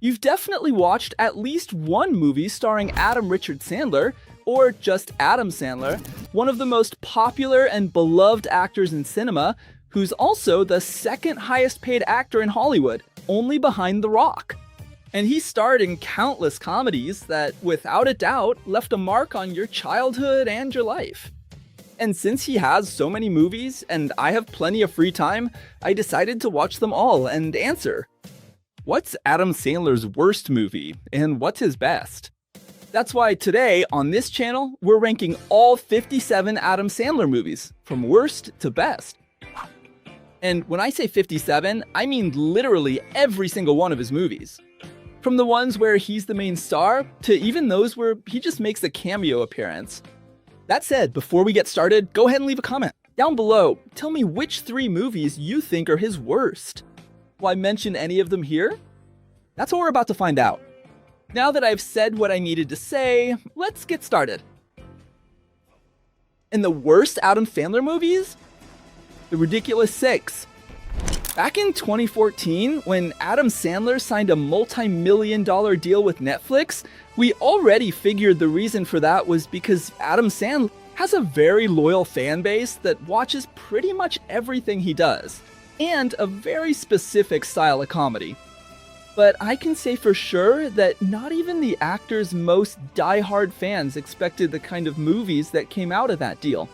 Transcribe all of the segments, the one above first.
You've definitely watched at least one movie starring Adam Richard Sandler, or just Adam Sandler, one of the most popular and beloved actors in cinema, who's also the second highest paid actor in Hollywood, only behind The Rock. And he starred in countless comedies that, without a doubt, left a mark on your childhood and your life. And since he has so many movies, and I have plenty of free time, I decided to watch them all and answer. What's Adam Sandler's worst movie, and what's his best? That's why today, on this channel, we're ranking all 57 Adam Sandler movies, from worst to best. And when I say 57, I mean literally every single one of his movies. From the ones where he's the main star, to even those where he just makes a cameo appearance. That said, before we get started, go ahead and leave a comment. Down below, tell me which 3 movies you think are his worst. Will I mention any of them here? That's what we're about to find out. Now that I've said what I needed to say, let's get started. In the worst Adam Sandler movies? The Ridiculous Six. Back in 2014, when Adam Sandler signed a multi-million-dollar deal with Netflix, we already figured the reason for that was because Adam Sandler has a very loyal fan base that watches pretty much everything he does, and a very specific style of comedy. But I can say for sure that not even the actor's most die-hard fans expected the kind of movies that came out of that deal.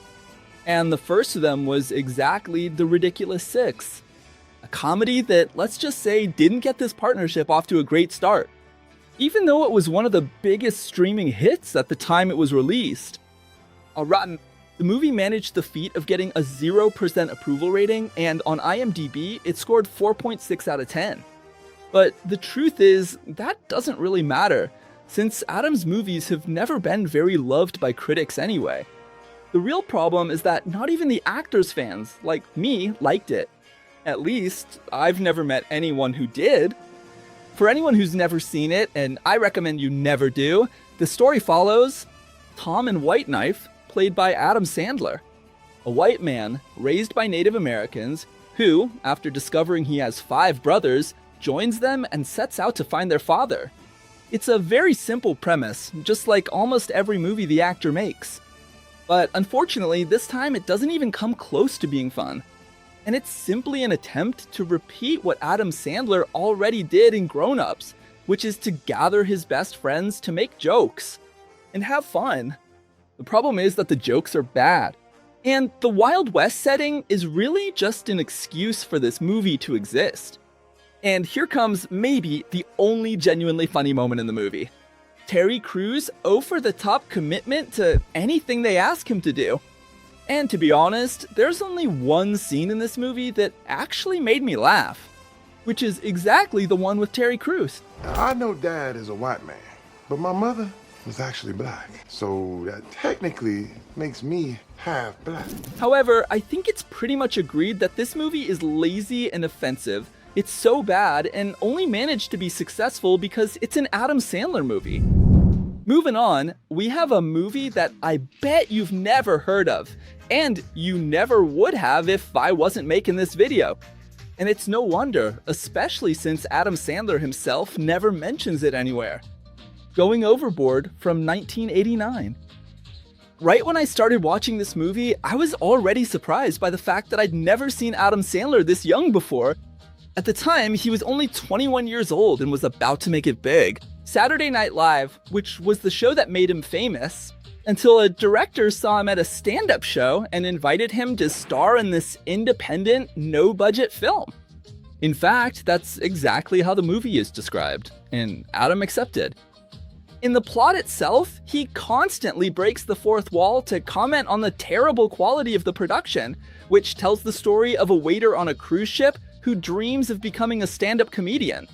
And the first of them was exactly The Ridiculous Six. A comedy that, let's just say, didn't get this partnership off to a great start. Even though it was one of the biggest streaming hits at the time it was released. The movie managed the feat of getting a 0% approval rating, and on IMDb, it scored 4.6 out of 10. But the truth is, that doesn't really matter, since Adam's movies have never been very loved by critics anyway. The real problem is that not even the actor's fans, like me, liked it. At least, I've never met anyone who did. For anyone who's never seen it, and I recommend you never do, the story follows Tom and White Knife, played by Adam Sandler, a white man raised by Native Americans who, after discovering he has 5 brothers, joins them and sets out to find their father. It's a very simple premise, just like almost every movie the actor makes. But unfortunately, this time it doesn't even come close to being fun. And it's simply an attempt to repeat what Adam Sandler already did in Grown Ups, which is to gather his best friends to make jokes and have fun. The problem is that the jokes are bad. And the Wild West setting is really just an excuse for this movie to exist. And here comes maybe the only genuinely funny moment in the movie. Terry Crews' over-the-top commitment to anything they ask him to do. And to be honest, there's only one scene in this movie that actually made me laugh, which is exactly the one with Terry Crews. I know Dad is a white man, but my mother was actually black, so that technically makes me half black. However, I think it's pretty much agreed that this movie is lazy and offensive. It's so bad and only managed to be successful because it's an Adam Sandler movie. Moving on, we have a movie that I bet you've never heard of, and you never would have if I wasn't making this video. And it's no wonder, especially since Adam Sandler himself never mentions it anywhere. Going Overboard from 1989. Right when I started watching this movie, I was already surprised by the fact that I'd never seen Adam Sandler this young before. At the time, he was only 21 years old and was about to make it big. Saturday Night Live, which was the show that made him famous, until a director saw him at a stand-up show and invited him to star in this independent, no-budget film. In fact, that's exactly how the movie is described, and Adam accepted. In the plot itself, he constantly breaks the fourth wall to comment on the terrible quality of the production, which tells the story of a waiter on a cruise ship who dreams of becoming a stand-up comedian.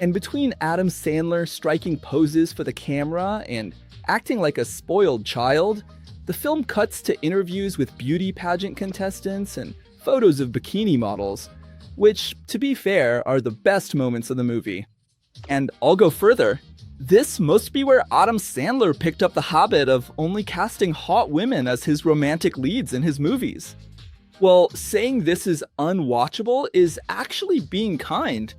And between Adam Sandler striking poses for the camera and acting like a spoiled child, the film cuts to interviews with beauty pageant contestants and photos of bikini models, which, to be fair, are the best moments of the movie. And I'll go further. This must be where Adam Sandler picked up the habit of only casting hot women as his romantic leads in his movies. Well, saying this is unwatchable is actually being kind.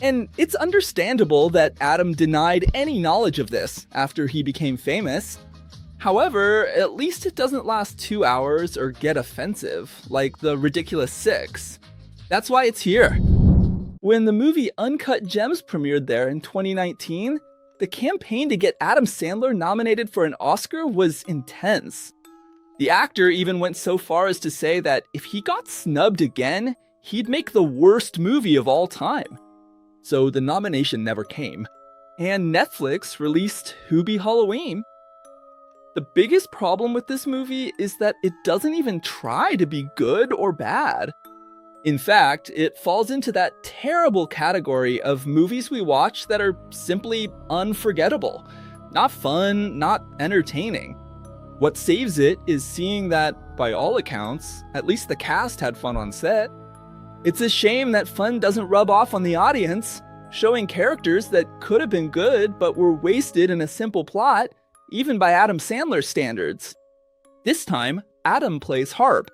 And it's understandable that Adam denied any knowledge of this after he became famous. However, at least it doesn't last 2 hours or get offensive, like the ridiculous 6. That's why it's here. When the movie Uncut Gems premiered there in 2019, the campaign to get Adam Sandler nominated for an Oscar was intense. The actor even went so far as to say that if he got snubbed again, he'd make the worst movie of all time. So the nomination never came. And Netflix released Hubie Halloween. The biggest problem with this movie is that it doesn't even try to be good or bad. In fact, it falls into that terrible category of movies we watch that are simply unforgettable. Not fun, not entertaining. What saves it is seeing that, by all accounts, at least the cast had fun on set. It's a shame that fun doesn't rub off on the audience, showing characters that could have been good but were wasted in a simple plot, even by Adam Sandler standards. This time, Adam plays Harp,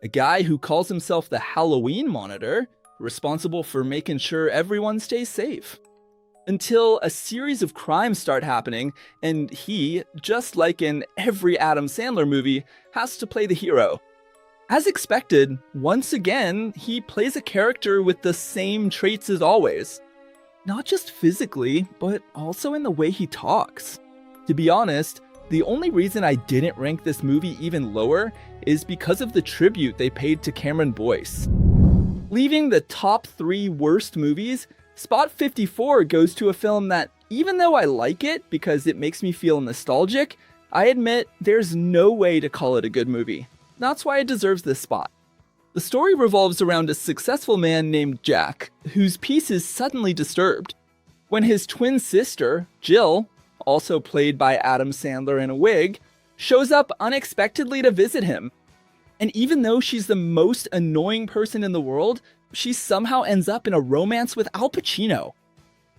a guy who calls himself the Halloween Monitor, responsible for making sure everyone stays safe. Until a series of crimes start happening, and he, just like in every Adam Sandler movie, has to play the hero. As expected, once again, he plays a character with the same traits as always. Not just physically, but also in the way he talks. To be honest, the only reason I didn't rank this movie even lower is because of the tribute they paid to Cameron Boyce. Leaving the top 3 worst movies, spot 54 goes to a film that, even though I like it because it makes me feel nostalgic, I admit there's no way to call it a good movie. That's why it deserves this spot. The story revolves around a successful man named Jack, whose peace is suddenly disturbed when his twin sister, Jill, also played by Adam Sandler in a wig, shows up unexpectedly to visit him. And even though she's the most annoying person in the world, she somehow ends up in a romance with Al Pacino.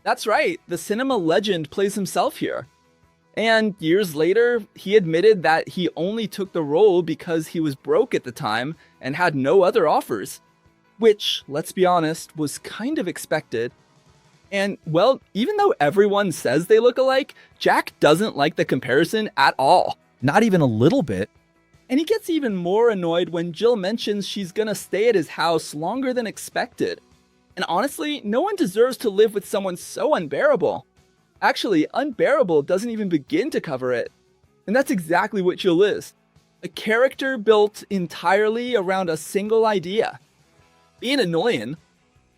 That's right, the cinema legend plays himself here. And years later, he admitted that he only took the role because he was broke at the time and had no other offers. Which, let's be honest, was kind of expected. And, well, even though everyone says they look alike, Jack doesn't like the comparison at all. Not even a little bit. And he gets even more annoyed when Jill mentions she's gonna stay at his house longer than expected. And honestly, no one deserves to live with someone so unbearable. Actually, unbearable doesn't even begin to cover it. And that's exactly what Jill is. A character built entirely around a single idea. Being annoying.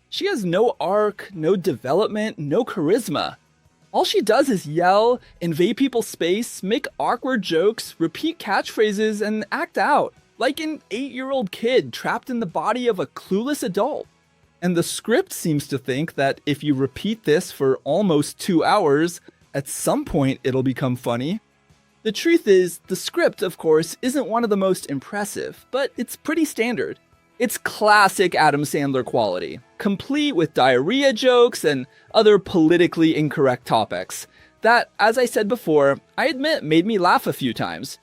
She has no arc, no development, no charisma. All she does is yell, invade people's space, make awkward jokes, repeat catchphrases, and act out, like an 8-year-old kid trapped in the body of a clueless adult. And the script seems to think that if you repeat this for almost 2 hours, at some point it'll become funny. The truth is, the script, of course, isn't one of the most impressive, but it's pretty standard. It's classic Adam Sandler quality, complete with diarrhea jokes and other politically incorrect topics that, as I said before, I admit made me laugh a few times.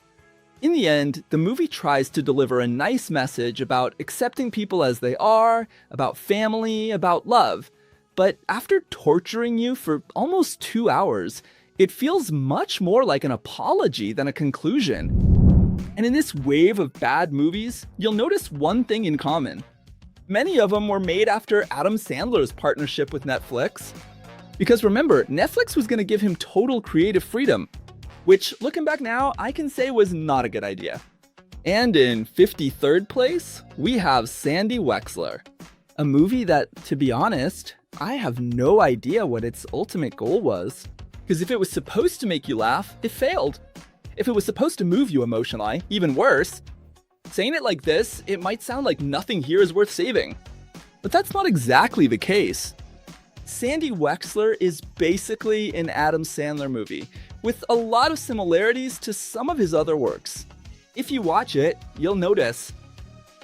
In the end, the movie tries to deliver a nice message about accepting people as they are, about family, about love. But after torturing you for almost 2 hours, it feels much more like an apology than a conclusion. And in this wave of bad movies, you'll notice one thing in common. Many of them were made after Adam Sandler's partnership with Netflix. Because remember, Netflix was going to give him total creative freedom, which, looking back now, I can say was not a good idea. And in 53rd place, we have Sandy Wexler, a movie that, to be honest, I have no idea what its ultimate goal was. Because if it was supposed to make you laugh, it failed. If it was supposed to move you emotionally, even worse. Saying it like this, it might sound like nothing here is worth saving. But that's not exactly the case. Sandy Wexler is basically an Adam Sandler movie, with a lot of similarities to some of his other works. If you watch it, you'll notice.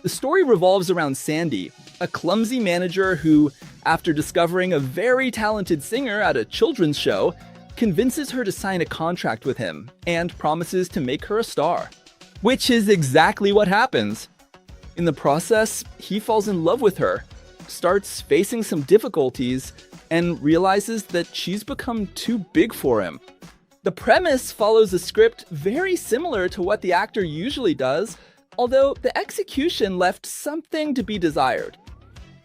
The story revolves around Sandy, a clumsy manager who, after discovering a very talented singer at a children's show, convinces her to sign a contract with him and promises to make her a star. Which is exactly what happens. In the process, he falls in love with her, starts facing some difficulties, and realizes that she's become too big for him. The premise follows a script very similar to what the actor usually does, although the execution left something to be desired,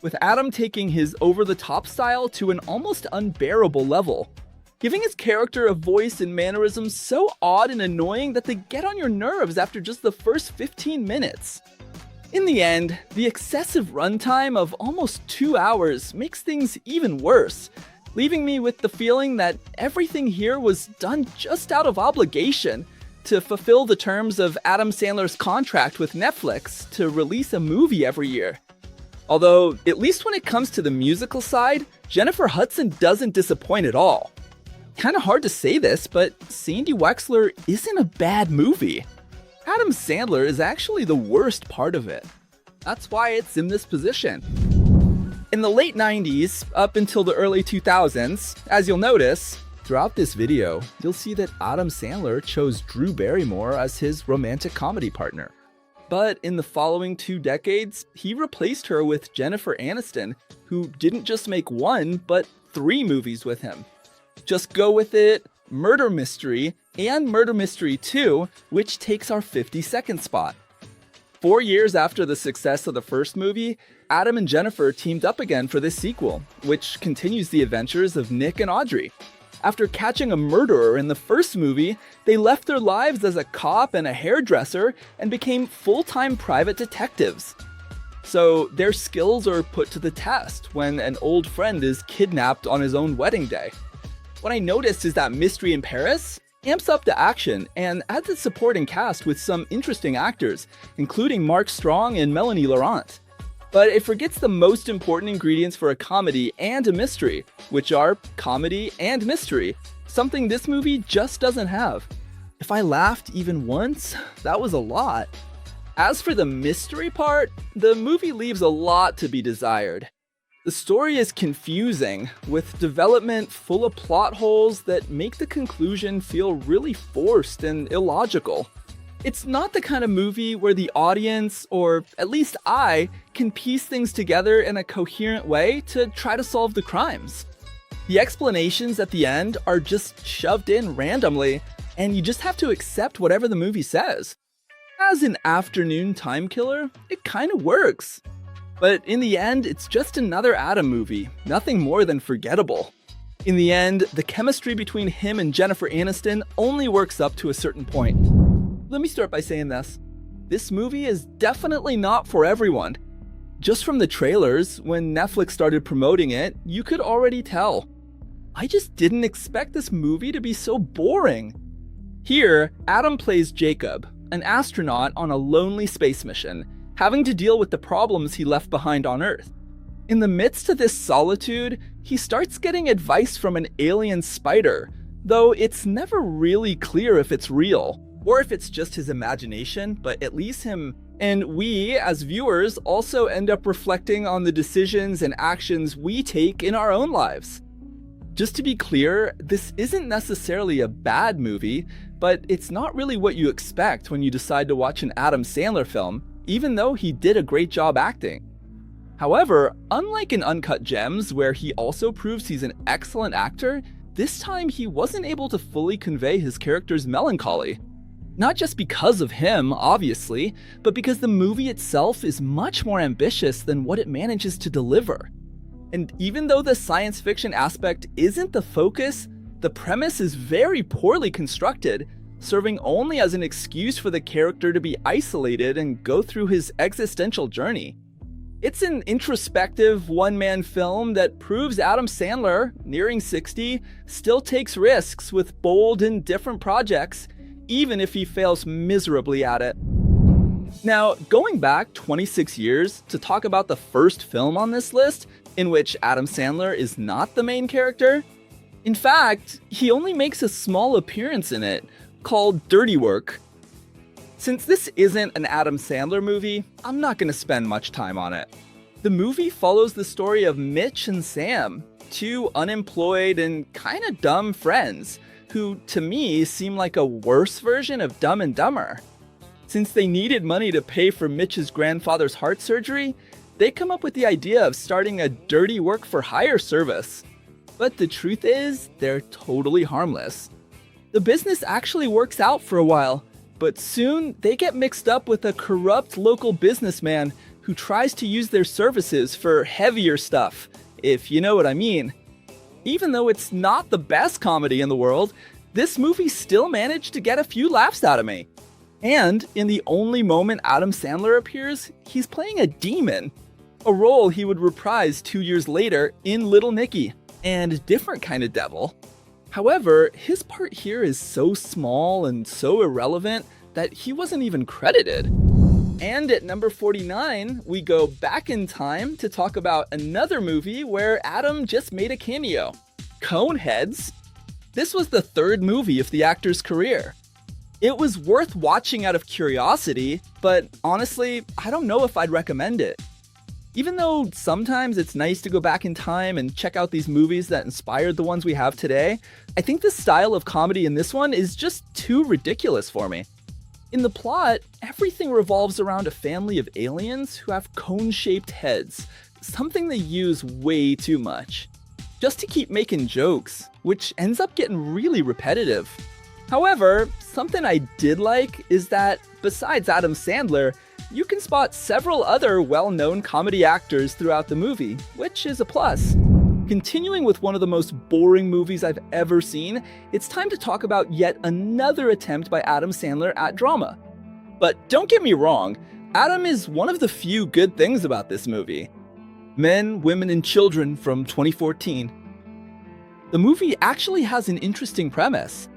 with Adam taking his over-the-top style to an almost unbearable level, giving his character a voice and mannerisms so odd and annoying that they get on your nerves after just the first 15 minutes. In the end, the excessive runtime of almost 2 hours makes things even worse, leaving me with the feeling that everything here was done just out of obligation to fulfill the terms of Adam Sandler's contract with Netflix to release a movie every year. Although, at least when it comes to the musical side, Jennifer Hudson doesn't disappoint at all. Kinda hard to say this, but Sandy Wexler isn't a bad movie. Adam Sandler is actually the worst part of it. That's why it's in this position. In the late 90s, up until the early 2000s, as you'll notice, throughout this video, you'll see that Adam Sandler chose Drew Barrymore as his romantic comedy partner. But in the following 2 decades, he replaced her with Jennifer Aniston, who didn't just make 1, but 3 movies with him. Just Go With It, Murder Mystery, and Murder Mystery 2, which takes our 52nd spot. 4 years after the success of the first movie, Adam and Jennifer teamed up again for this sequel, which continues the adventures of Nick and Audrey. After catching a murderer in the first movie, they left their lives as a cop and a hairdresser and became full-time private detectives. So their skills are put to the test when an old friend is kidnapped on his own wedding day. What I noticed is that Mystery in Paris amps up the action and adds a supporting cast with some interesting actors, including Mark Strong and Melanie Laurent. But it forgets the most important ingredients for a comedy and a mystery, which are comedy and mystery, something this movie just doesn't have. If I laughed even once, that was a lot. As for the mystery part, the movie leaves a lot to be desired. The story is confusing, with development full of plot holes that make the conclusion feel really forced and illogical. It's not the kind of movie where the audience, or at least I, can piece things together in a coherent way to try to solve the crimes. The explanations at the end are just shoved in randomly, and you just have to accept whatever the movie says. As an afternoon time killer, it kind of works. But in the end, it's just another Adam movie, nothing more than forgettable. In the end, the chemistry between him and Jennifer Aniston only works up to a certain point. Let me start by saying this. This movie is definitely not for everyone. Just from the trailers, when Netflix started promoting it, you could already tell. I just didn't expect this movie to be so boring. Here, Adam plays Jacob, an astronaut on a lonely space mission, having to deal with the problems he left behind on Earth. In the midst of this solitude, he starts getting advice from an alien spider, though it's never really clear if it's real, or if it's just his imagination, but at least him and we, as viewers, also end up reflecting on the decisions and actions we take in our own lives. Just to be clear, this isn't necessarily a bad movie, but it's not really what you expect when you decide to watch an Adam Sandler film, even though he did a great job acting. However, unlike in Uncut Gems, where he also proves he's an excellent actor, this time he wasn't able to fully convey his character's melancholy. Not just because of him, obviously, but because the movie itself is much more ambitious than what it manages to deliver. And even though the science fiction aspect isn't the focus, the premise is very poorly constructed, serving only as an excuse for the character to be isolated and go through his existential journey. It's an introspective one-man film that proves Adam Sandler, nearing 60, still takes risks with bold and different projects, even if he fails miserably at it. Now, going back 26 years to talk about the first film on this list, in which Adam Sandler is not the main character. In fact, he only makes a small appearance in it, called Dirty Work. Since this isn't an Adam Sandler movie, I'm not going to spend much time on it. The movie follows the story of Mitch and Sam, 2 unemployed and kinda dumb friends, who to me seem like a worse version of Dumb and Dumber. Since they needed money to pay for Mitch's grandfather's heart surgery, they come up with the idea of starting a dirty work for hire service. But the truth is, they're totally harmless. The business actually works out for a while, but soon they get mixed up with a corrupt local businessman who tries to use their services for heavier stuff, if you know what I mean. Even though it's not the best comedy in the world, this movie still managed to get a few laughs out of me. And in the only moment Adam Sandler appears, he's playing a demon, a role he would reprise 2 years later in Little Nicky, and a different kind of devil. However, his part here is so small and so irrelevant that he wasn't even credited. And at number 49, we go back in time to talk about another movie where Adam just made a cameo, Coneheads. This was the third movie of the actor's career. It was worth watching out of curiosity, but honestly, I don't know if I'd recommend it. Even though sometimes it's nice to go back in time and check out these movies that inspired the ones we have today, I think the style of comedy in this one is just too ridiculous for me. In the plot, everything revolves around a family of aliens who have cone-shaped heads, something they use way too much, just to keep making jokes, which ends up getting really repetitive. However, something I did like is that, besides Adam Sandler, you can spot several other well-known comedy actors throughout the movie, which is a plus. Continuing with one of the most boring movies I've ever seen, it's time to talk about yet another attempt by Adam Sandler at drama. But don't get me wrong, Adam is one of the few good things about this movie. Men, Women, and Children from 2014. The movie actually has an interesting premise.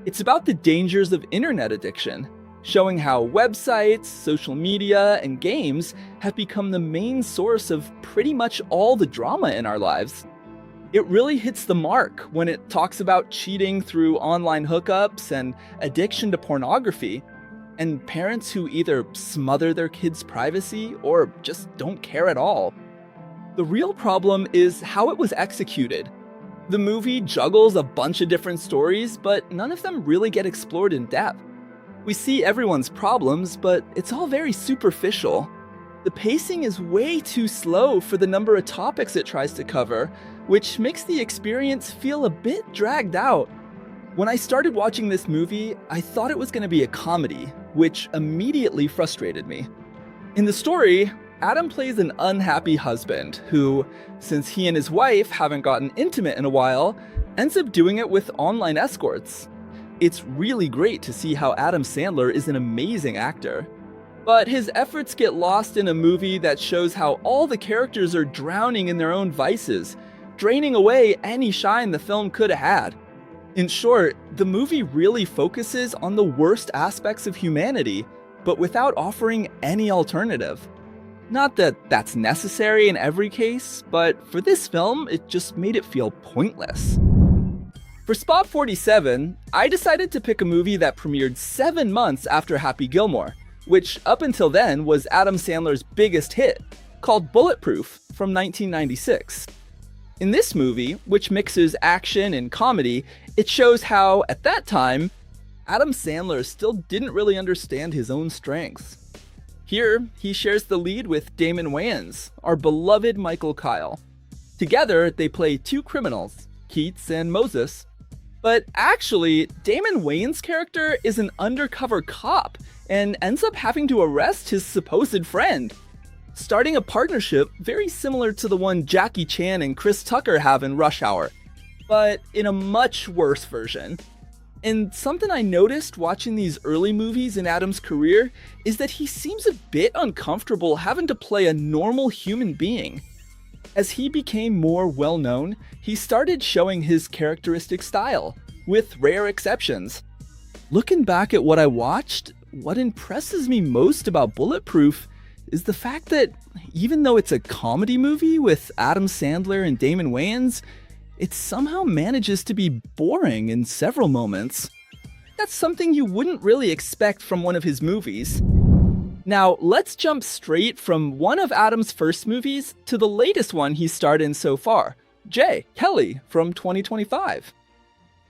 It's about the dangers of internet addiction, showing how websites, social media, and games have become the main source of pretty much all the drama in our lives. It really hits the mark when it talks about cheating through online hookups and addiction to pornography, and parents who either smother their kids' privacy or just don't care at all. The real problem is how it was executed. The movie juggles a bunch of different stories, but none of them really get explored in depth. We see everyone's problems, but it's all very superficial. The pacing is way too slow for the number of topics it tries to cover, which makes the experience feel a bit dragged out. When I started watching this movie, I thought it was going to be a comedy, which immediately frustrated me. In the story, Adam plays an unhappy husband who, since he and his wife haven't gotten intimate in a while, ends up doing it with online escorts. It's really great to see how Adam Sandler is an amazing actor. But his efforts get lost in a movie that shows how all the characters are drowning in their own vices, draining away any shine the film could have had. In short, the movie really focuses on the worst aspects of humanity, but without offering any alternative. Not that that's necessary in every case, but for this film, it just made it feel pointless. For spot 47, I decided to pick a movie that premiered 7 months after Happy Gilmore, which up until then was Adam Sandler's biggest hit, called Bulletproof from 1996. In this movie, which mixes action and comedy, it shows how, at that time, Adam Sandler still didn't really understand his own strengths. Here, he shares the lead with Damon Wayans, our beloved Michael Kyle. Together, they play two criminals, Keats and Moses. But actually, Damon Wayans' character is an undercover cop and ends up having to arrest his supposed friend, starting a partnership very similar to the one Jackie Chan and Chris Tucker have in Rush Hour, but in a much worse version. And something I noticed watching these early movies in Adam's career is that he seems a bit uncomfortable having to play a normal human being. As he became more well-known, he started showing his characteristic style, with rare exceptions. Looking back at what I watched, what impresses me most about Bulletproof is the fact that even though it's a comedy movie with Adam Sandler and Damon Wayans, it somehow manages to be boring in several moments. That's something you wouldn't really expect from one of his movies. Now, let's jump straight from one of Adam's first movies to the latest one he's starred in so far, Jay, Kelly from 2025.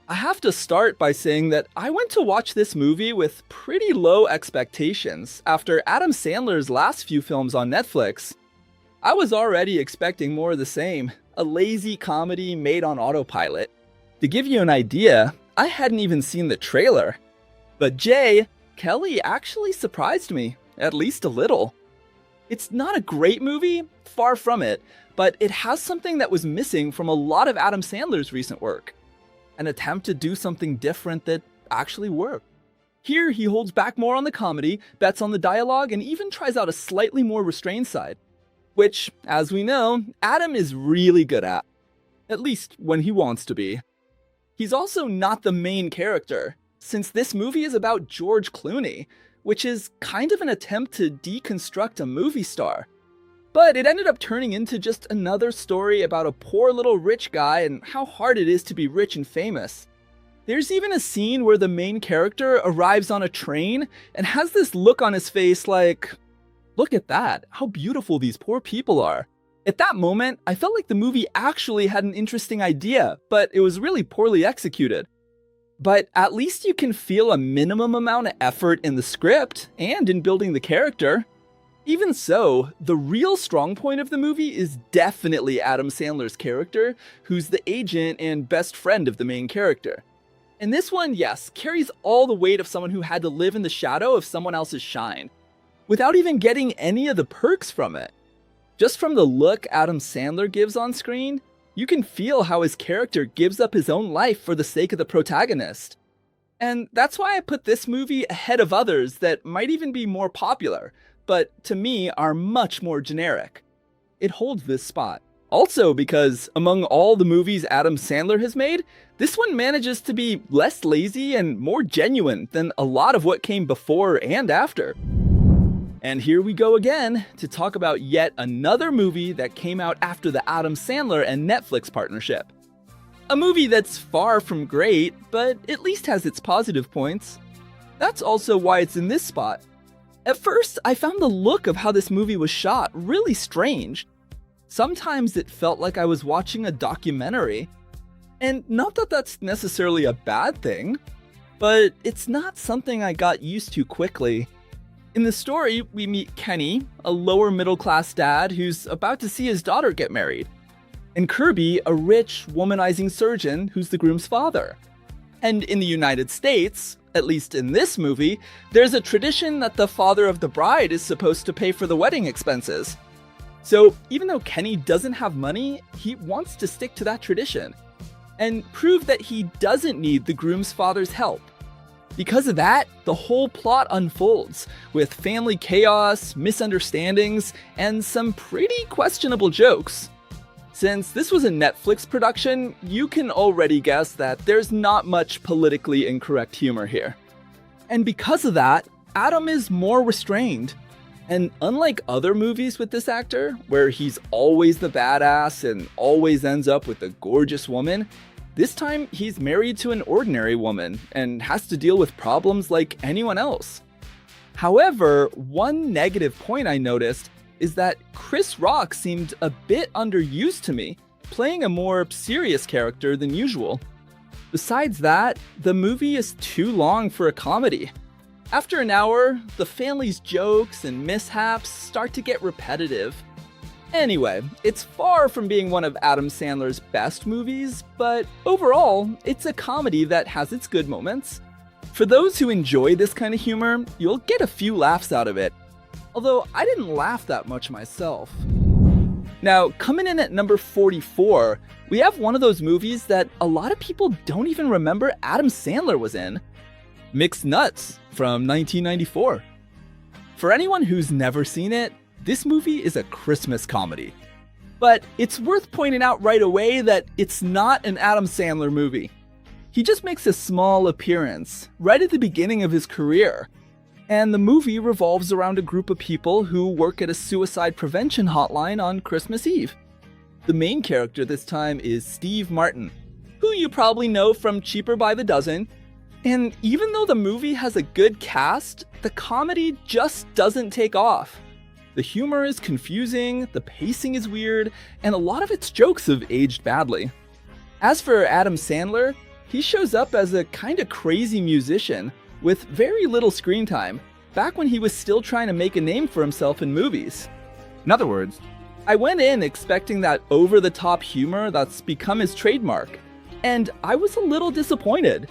I have to start by saying that I went to watch this movie with pretty low expectations after Adam Sandler's last few films on Netflix. I was already expecting more of the same, a lazy comedy made on autopilot. To give you an idea, I hadn't even seen the trailer. But Jay, Kelly actually surprised me, at least a little. It's not a great movie, far from it, but it has something that was missing from a lot of Adam Sandler's recent work. An attempt to do something different that actually worked. Here, he holds back more on the comedy, bets on the dialogue, and even tries out a slightly more restrained side. Which, as we know, Adam is really good at least when he wants to be. He's also not the main character, since this movie is about George Clooney, which is kind of an attempt to deconstruct a movie star. But it ended up turning into just another story about a poor little rich guy and how hard it is to be rich and famous. There's even a scene where the main character arrives on a train and has this look on his face like, look at that, how beautiful these poor people are. At that moment, I felt like the movie actually had an interesting idea, but it was really poorly executed. But at least you can feel a minimum amount of effort in the script and in building the character. Even so, the real strong point of the movie is definitely Adam Sandler's character, who's the agent and best friend of the main character. And this one, yes, carries all the weight of someone who had to live in the shadow of someone else's shine, without even getting any of the perks from it. Just from the look Adam Sandler gives on screen, you can feel how his character gives up his own life for the sake of the protagonist. And that's why I put this movie ahead of others that might even be more popular, but to me are much more generic. It holds this spot. Also because among all the movies Adam Sandler has made, this one manages to be less lazy and more genuine than a lot of what came before and after. And here we go again to talk about yet another movie that came out after the Adam Sandler and Netflix partnership. A movie that's far from great, but at least has its positive points. That's also why it's in this spot. At first, I found the look of how this movie was shot really strange. Sometimes it felt like I was watching a documentary. And not that that's necessarily a bad thing, but it's not something I got used to quickly. In the story, we meet Kenny, a lower middle class dad who's about to see his daughter get married, and Kirby, a rich, womanizing surgeon who's the groom's father. And in the United States, at least in this movie, there's a tradition that the father of the bride is supposed to pay for the wedding expenses. So even though Kenny doesn't have money, he wants to stick to that tradition and prove that he doesn't need the groom's father's help. Because of that, the whole plot unfolds, with family chaos, misunderstandings, and some pretty questionable jokes. Since this was a Netflix production, you can already guess that there's not much politically incorrect humor here. And because of that, Adam is more restrained. And unlike other movies with this actor, where he's always the badass and always ends up with a gorgeous woman, this time he's married to an ordinary woman and has to deal with problems like anyone else. However, one negative point I noticed is that Chris Rock seemed a bit underused to me, playing a more serious character than usual. Besides that, the movie is too long for a comedy. After an hour, the family's jokes and mishaps start to get repetitive. Anyway, it's far from being one of Adam Sandler's best movies, but overall, it's a comedy that has its good moments. For those who enjoy this kind of humor, you'll get a few laughs out of it, although I didn't laugh that much myself. Now, coming in at number 44, we have one of those movies that a lot of people don't even remember Adam Sandler was in. Mixed Nuts from 1994. For anyone who's never seen it, this movie is a Christmas comedy. But it's worth pointing out right away that it's not an Adam Sandler movie. He just makes a small appearance right at the beginning of his career. And the movie revolves around a group of people who work at a suicide prevention hotline on Christmas Eve. The main character this time is Steve Martin, who you probably know from Cheaper by the Dozen. And even though the movie has a good cast, the comedy just doesn't take off. The humor is confusing, the pacing is weird, and a lot of its jokes have aged badly. As for Adam Sandler, he shows up as a kinda crazy musician with very little screen time, back when he was still trying to make a name for himself in movies. In other words, I went in expecting that over-the-top humor that's become his trademark, and I was a little disappointed.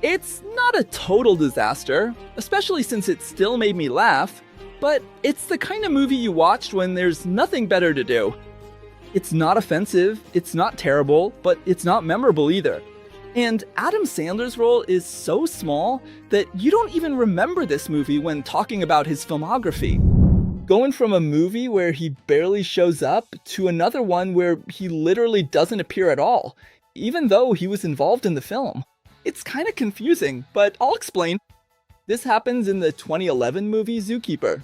It's not a total disaster, especially since it still made me laugh, but it's the kind of movie you watched when there's nothing better to do. It's not offensive, it's not terrible, but it's not memorable either. And Adam Sandler's role is so small that you don't even remember this movie when talking about his filmography. Going from a movie where he barely shows up to another one where he literally doesn't appear at all, even though he was involved in the film. It's kind of confusing, but I'll explain. This happens in the 2011 movie Zookeeper.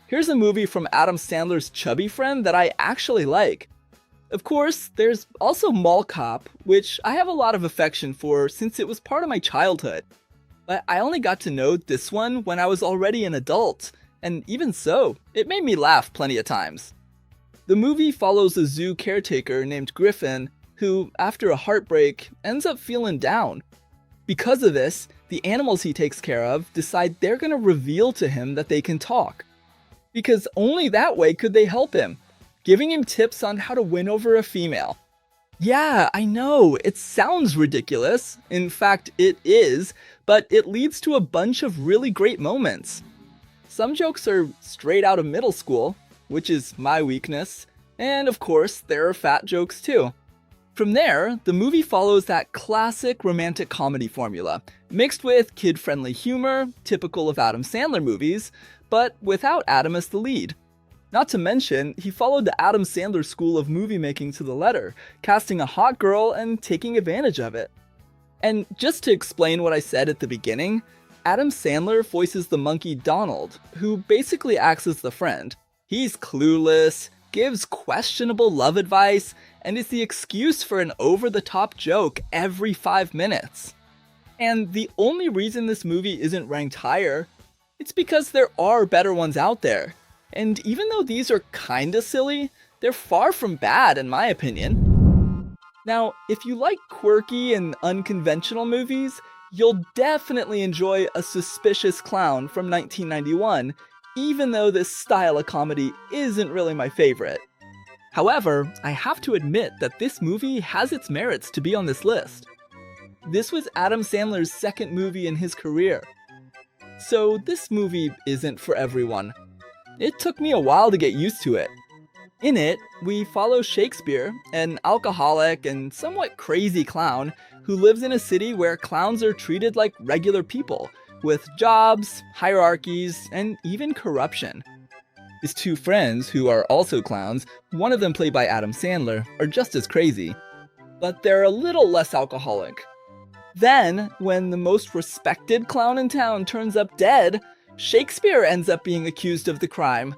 Here's a movie from Adam Sandler's chubby friend that I actually like. Of course, there's also Mall Cop, which I have a lot of affection for since it was part of my childhood. But I only got to know this one when I was already an adult, and even so, it made me laugh plenty of times. The movie follows a zoo caretaker named Griffin who, after a heartbreak, ends up feeling down. Because of this, the animals he takes care of decide they're gonna reveal to him that they can talk. Because only that way could they help him, giving him tips on how to win over a female. Yeah, I know, it sounds ridiculous. In fact, it is, but it leads to a bunch of really great moments. Some jokes are straight out of middle school, which is my weakness, and of course, there are fat jokes too. From there, the movie follows that classic romantic comedy formula, mixed with kid-friendly humor, typical of Adam Sandler movies, but without Adam as the lead. Not to mention, he followed the Adam Sandler school of movie making to the letter, casting a hot girl and taking advantage of it. And just to explain what I said at the beginning, Adam Sandler voices the monkey Donald, who basically acts as the friend. He's clueless, gives questionable love advice, and is the excuse for an over-the-top joke every 5 minutes. And the only reason this movie isn't ranked higher, it's because there are better ones out there. And even though these are kinda silly, they're far from bad in my opinion. Now, if you like quirky and unconventional movies, you'll definitely enjoy A Suspicious Clown from 1991, even though this style of comedy isn't really my favorite. However, I have to admit that this movie has its merits to be on this list. This was Adam Sandler's second movie in his career. So this movie isn't for everyone. It took me a while to get used to it. In it, we follow Shakespeare, an alcoholic and somewhat crazy clown who lives in a city where clowns are treated like regular people, with jobs, hierarchies, and even corruption. His two friends, who are also clowns, one of them played by Adam Sandler, are just as crazy, but they're a little less alcoholic. Then, when the most respected clown in town turns up dead, Shakespeare ends up being accused of the crime.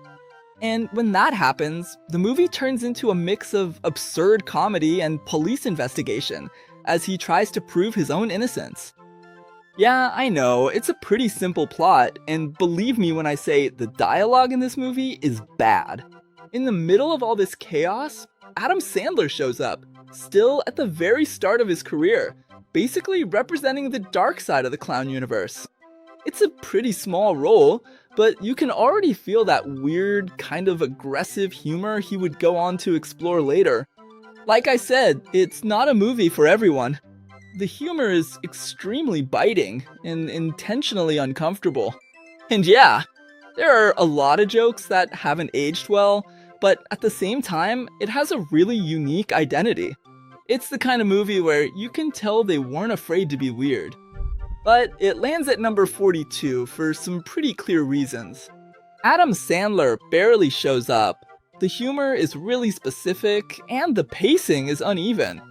And when that happens, the movie turns into a mix of absurd comedy and police investigation, as he tries to prove his own innocence. Yeah, I know, it's a pretty simple plot, and believe me when I say the dialogue in this movie is bad. In the middle of all this chaos, Adam Sandler shows up, still at the very start of his career, basically representing the dark side of the clown universe. It's a pretty small role, but you can already feel that weird, kind of aggressive humor he would go on to explore later. Like I said, it's not a movie for everyone. The humor is extremely biting and intentionally uncomfortable. And yeah, there are a lot of jokes that haven't aged well, but at the same time, it has a really unique identity. It's the kind of movie where you can tell they weren't afraid to be weird. But it lands at number 42 for some pretty clear reasons. Adam Sandler barely shows up. The humor is really specific, and the pacing is uneven.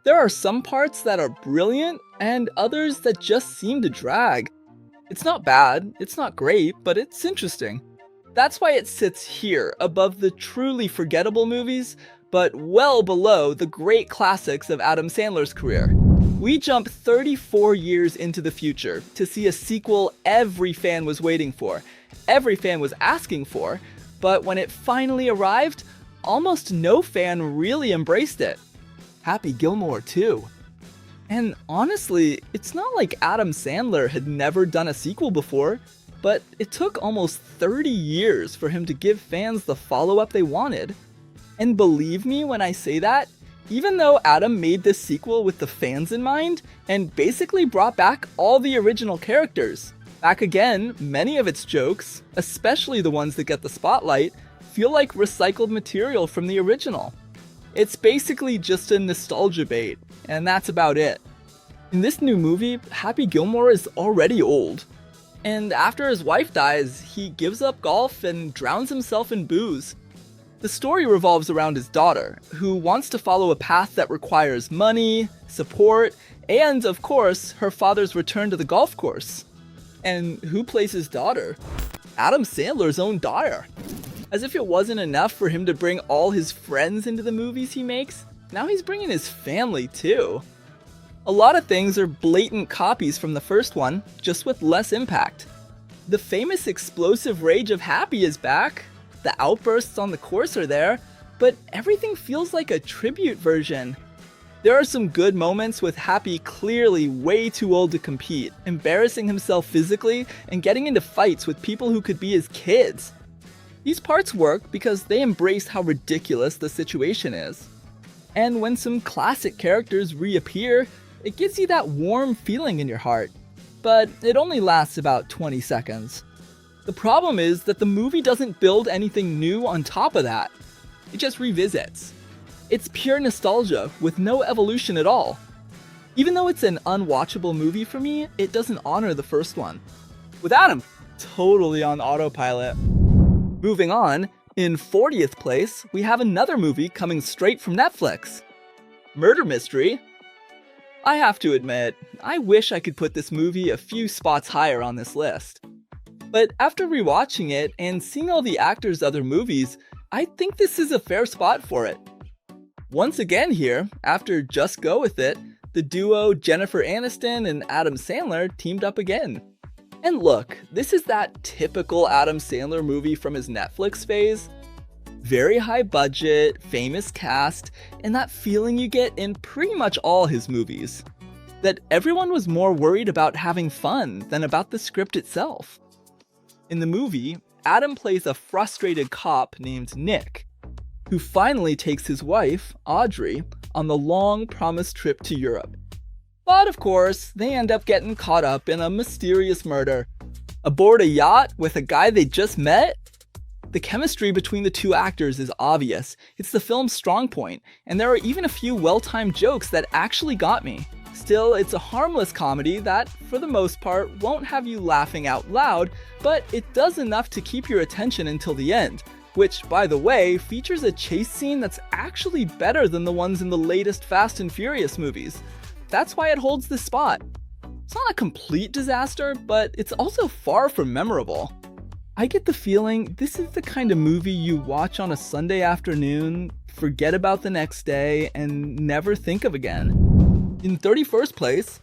There are some parts that are brilliant, and others that just seem to drag. It's not bad, it's not great, but it's interesting. That's why it sits here, above the truly forgettable movies, but well below the great classics of Adam Sandler's career. We jump 34 years into the future to see a sequel every fan was waiting for, every fan was asking for, but when it finally arrived, almost no fan really embraced it. Happy Gilmore too. And honestly, it's not like Adam Sandler had never done a sequel before. but it took almost 30 years for him to give fans the follow-up they wanted. And believe me when I say that, even though Adam made this sequel with the fans in mind, and basically brought back all the original characters, back again, many of its jokes, especially the ones that get the spotlight, feel like recycled material from the original. It's basically just a nostalgia bait, and that's about it. In this new movie, Happy Gilmore is already old. And after his wife dies, he gives up golf and drowns himself in booze. The story revolves around his daughter, who wants to follow a path that requires money, support, and, of course, her father's return to the golf course. And who plays his daughter? Adam Sandler's own daughter. As if it wasn't enough for him to bring all his friends into the movies he makes, now he's bringing his family too. A lot of things are blatant copies from the first one, just with less impact. The famous explosive rage of Happy is back, the outbursts on the course are there, but everything feels like a tribute version. There are some good moments with Happy clearly way too old to compete, embarrassing himself physically and getting into fights with people who could be his kids. These parts work because they embrace how ridiculous the situation is. And when some classic characters reappear, it gives you that warm feeling in your heart. But it only lasts about 20 seconds. The problem is that the movie doesn't build anything new on top of that. It just revisits. It's pure nostalgia with no evolution at all. Even though it's an unwatchable movie for me, it doesn't honor the first one. With Adam totally on autopilot. Moving on, in 40th place, we have another movie coming straight from Netflix. Murder Mystery. I have to admit, I wish I could put this movie a few spots higher on this list. But after rewatching it and seeing all the actors' other movies, I think this is a fair spot for it. Once again here, after Just Go With It, the duo Jennifer Aniston and Adam Sandler teamed up again. And look, this is that typical Adam Sandler movie from his Netflix phase. Very high budget, famous cast, and that feeling you get in pretty much all his movies. That everyone was more worried about having fun than about the script itself. In the movie, Adam plays a frustrated cop named Nick, who finally takes his wife, Audrey, on the long-promised trip to Europe. But of course, they end up getting caught up in a mysterious murder. Aboard a yacht with a guy they just met? The chemistry between the two actors is obvious. It's the film's strong point, and there are even a few well-timed jokes that actually got me. Still, it's a harmless comedy that, for the most part, won't have you laughing out loud, but it does enough to keep your attention until the end, which, by the way, features a chase scene that's actually better than the ones in the latest Fast and Furious movies. That's why it holds this spot. It's not a complete disaster, but it's also far from memorable. I get the feeling this is the kind of movie you watch on a Sunday afternoon, forget about the next day, and never think of again. In 31st place,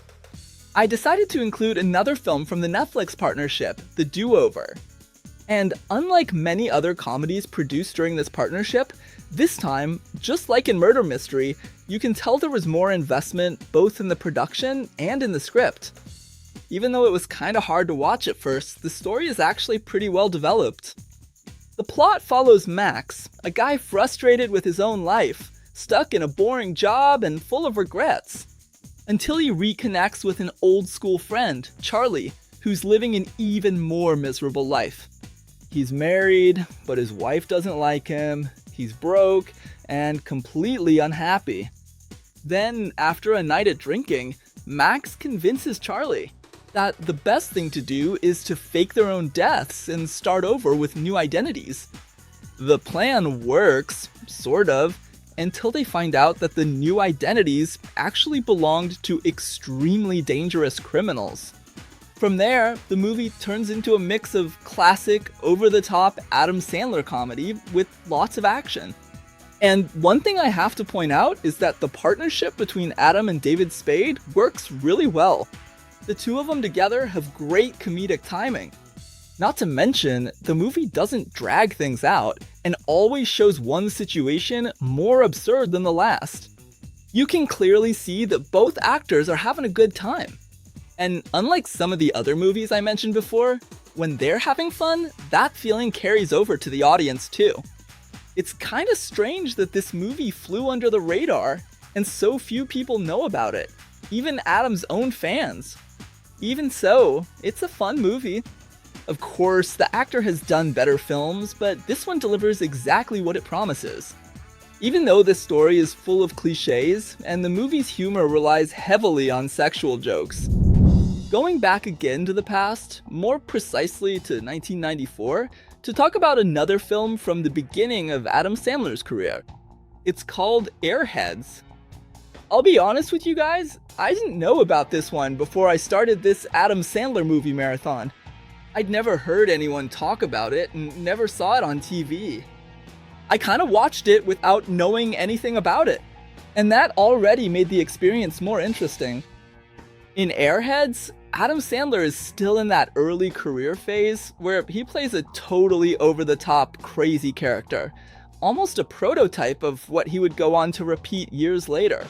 I decided to include another film from the Netflix partnership, The Do-Over. And unlike many other comedies produced during this partnership, this time, just like in Murder Mystery, you can tell there was more investment both in the production and in the script. Even though it was kinda hard to watch at first, the story is actually pretty well developed. The plot follows Max, a guy frustrated with his own life, stuck in a boring job and full of regrets, until he reconnects with an old school friend, Charlie, who's living an even more miserable life. He's married, but his wife doesn't like him, he's broke, and completely unhappy. Then, after a night at drinking, Max convinces Charlie that the best thing to do is to fake their own deaths and start over with new identities. The plan works, sort of, until they find out that the new identities actually belonged to extremely dangerous criminals. From there, the movie turns into a mix of classic, over-the-top Adam Sandler comedy with lots of action. And one thing I have to point out is that the partnership between Adam and David Spade works really well. The two of them together have great comedic timing. Not to mention, the movie doesn't drag things out and always shows one situation more absurd than the last. You can clearly see that both actors are having a good time. And unlike some of the other movies I mentioned before, when they're having fun, that feeling carries over to the audience too. It's kinda strange that this movie flew under the radar, and so few people know about it, even Adam's own fans. Even so, it's a fun movie. Of course, the actor has done better films, but this one delivers exactly what it promises. Even though this story is full of cliches, and the movie's humor relies heavily on sexual jokes. Going back again to the past, more precisely to 1994, to talk about another film from the beginning of Adam Sandler's career. It's called Airheads. I'll be honest with you guys, I didn't know about this one before I started this Adam Sandler movie marathon. I'd never heard anyone talk about it and never saw it on TV. I kind of watched it without knowing anything about it, and that already made the experience more interesting. In Airheads, Adam Sandler is still in that early career phase where he plays a totally over-the-top crazy character, almost a prototype of what he would go on to repeat years later.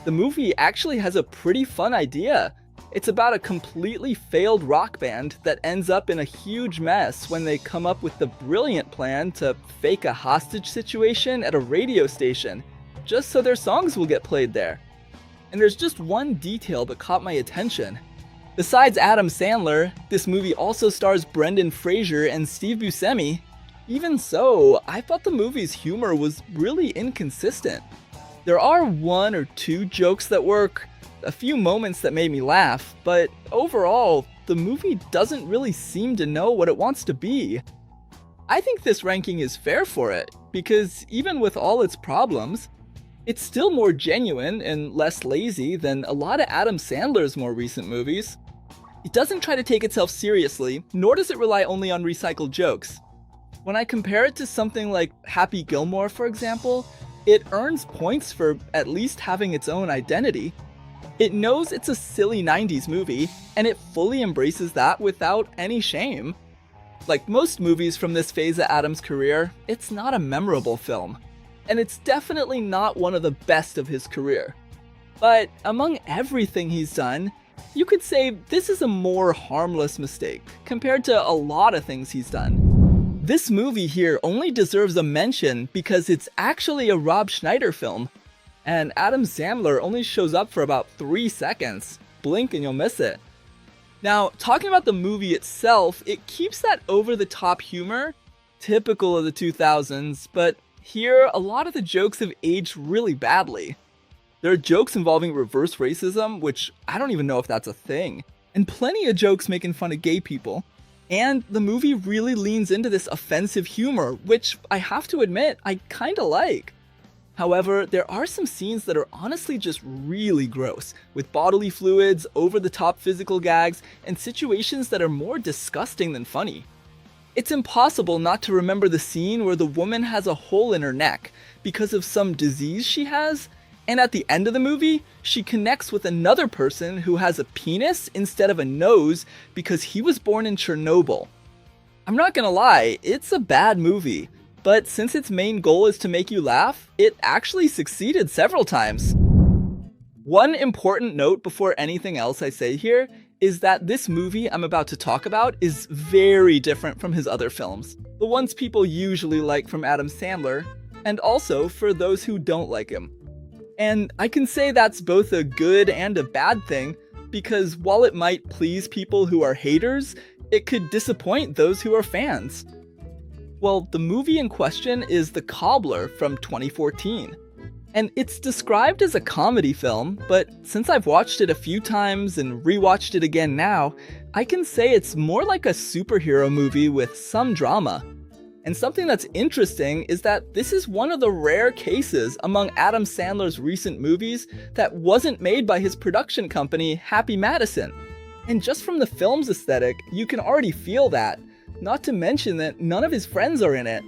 The movie actually has a pretty fun idea. It's about a completely failed rock band that ends up in a huge mess when they come up with the brilliant plan to fake a hostage situation at a radio station, just so their songs will get played there. And there's just one detail that caught my attention. Besides Adam Sandler, this movie also stars Brendan Fraser and Steve Buscemi. Even so, I thought the movie's humor was really inconsistent. There are one or two jokes that work, a few moments that made me laugh, but overall, the movie doesn't really seem to know what it wants to be. I think this ranking is fair for it, because even with all its problems, it's still more genuine and less lazy than a lot of Adam Sandler's more recent movies. It doesn't try to take itself seriously, nor does it rely only on recycled jokes. When I compare it to something like Happy Gilmore, for example, it earns points for at least having its own identity. It knows it's a silly 90s movie, and it fully embraces that without any shame. Like most movies from this phase of Adam's career, it's not a memorable film, and it's definitely not one of the best of his career. But among everything he's done, you could say this is a more harmless mistake compared to a lot of things he's done. This movie here only deserves a mention because it's actually a Rob Schneider film, and Adam Sandler only shows up for about 3 seconds. Blink and you'll miss it. Now, talking about the movie itself, it keeps that over-the-top humor, typical of the 2000s, but here, a lot of the jokes have aged really badly. There are jokes involving reverse racism, which I don't even know if that's a thing, and plenty of jokes making fun of gay people. And the movie really leans into this offensive humor, which I have to admit, I kinda like. However, there are some scenes that are honestly just really gross, with bodily fluids, over-the-top physical gags, and situations that are more disgusting than funny. It's impossible not to remember the scene where the woman has a hole in her neck because of some disease she has, and at the end of the movie, she connects with another person who has a penis instead of a nose because he was born in Chernobyl. I'm not gonna lie, it's a bad movie, but since its main goal is to make you laugh, it actually succeeded several times. One important note before anything else I say here is that this movie I'm about to talk about is very different from his other films, the ones people usually like from Adam Sandler, and also for those who don't like him. And I can say that's both a good and a bad thing, because while it might please people who are haters, it could disappoint those who are fans. Well, the movie in question is The Cobbler from 2014. And it's described as a comedy film, but since I've watched it a few times and rewatched it again now, I can say it's more like a superhero movie with some drama. And something that's interesting is that this is one of the rare cases among Adam Sandler's recent movies that wasn't made by his production company, Happy Madison. And just from the film's aesthetic, you can already feel that, not to mention that none of his friends are in it.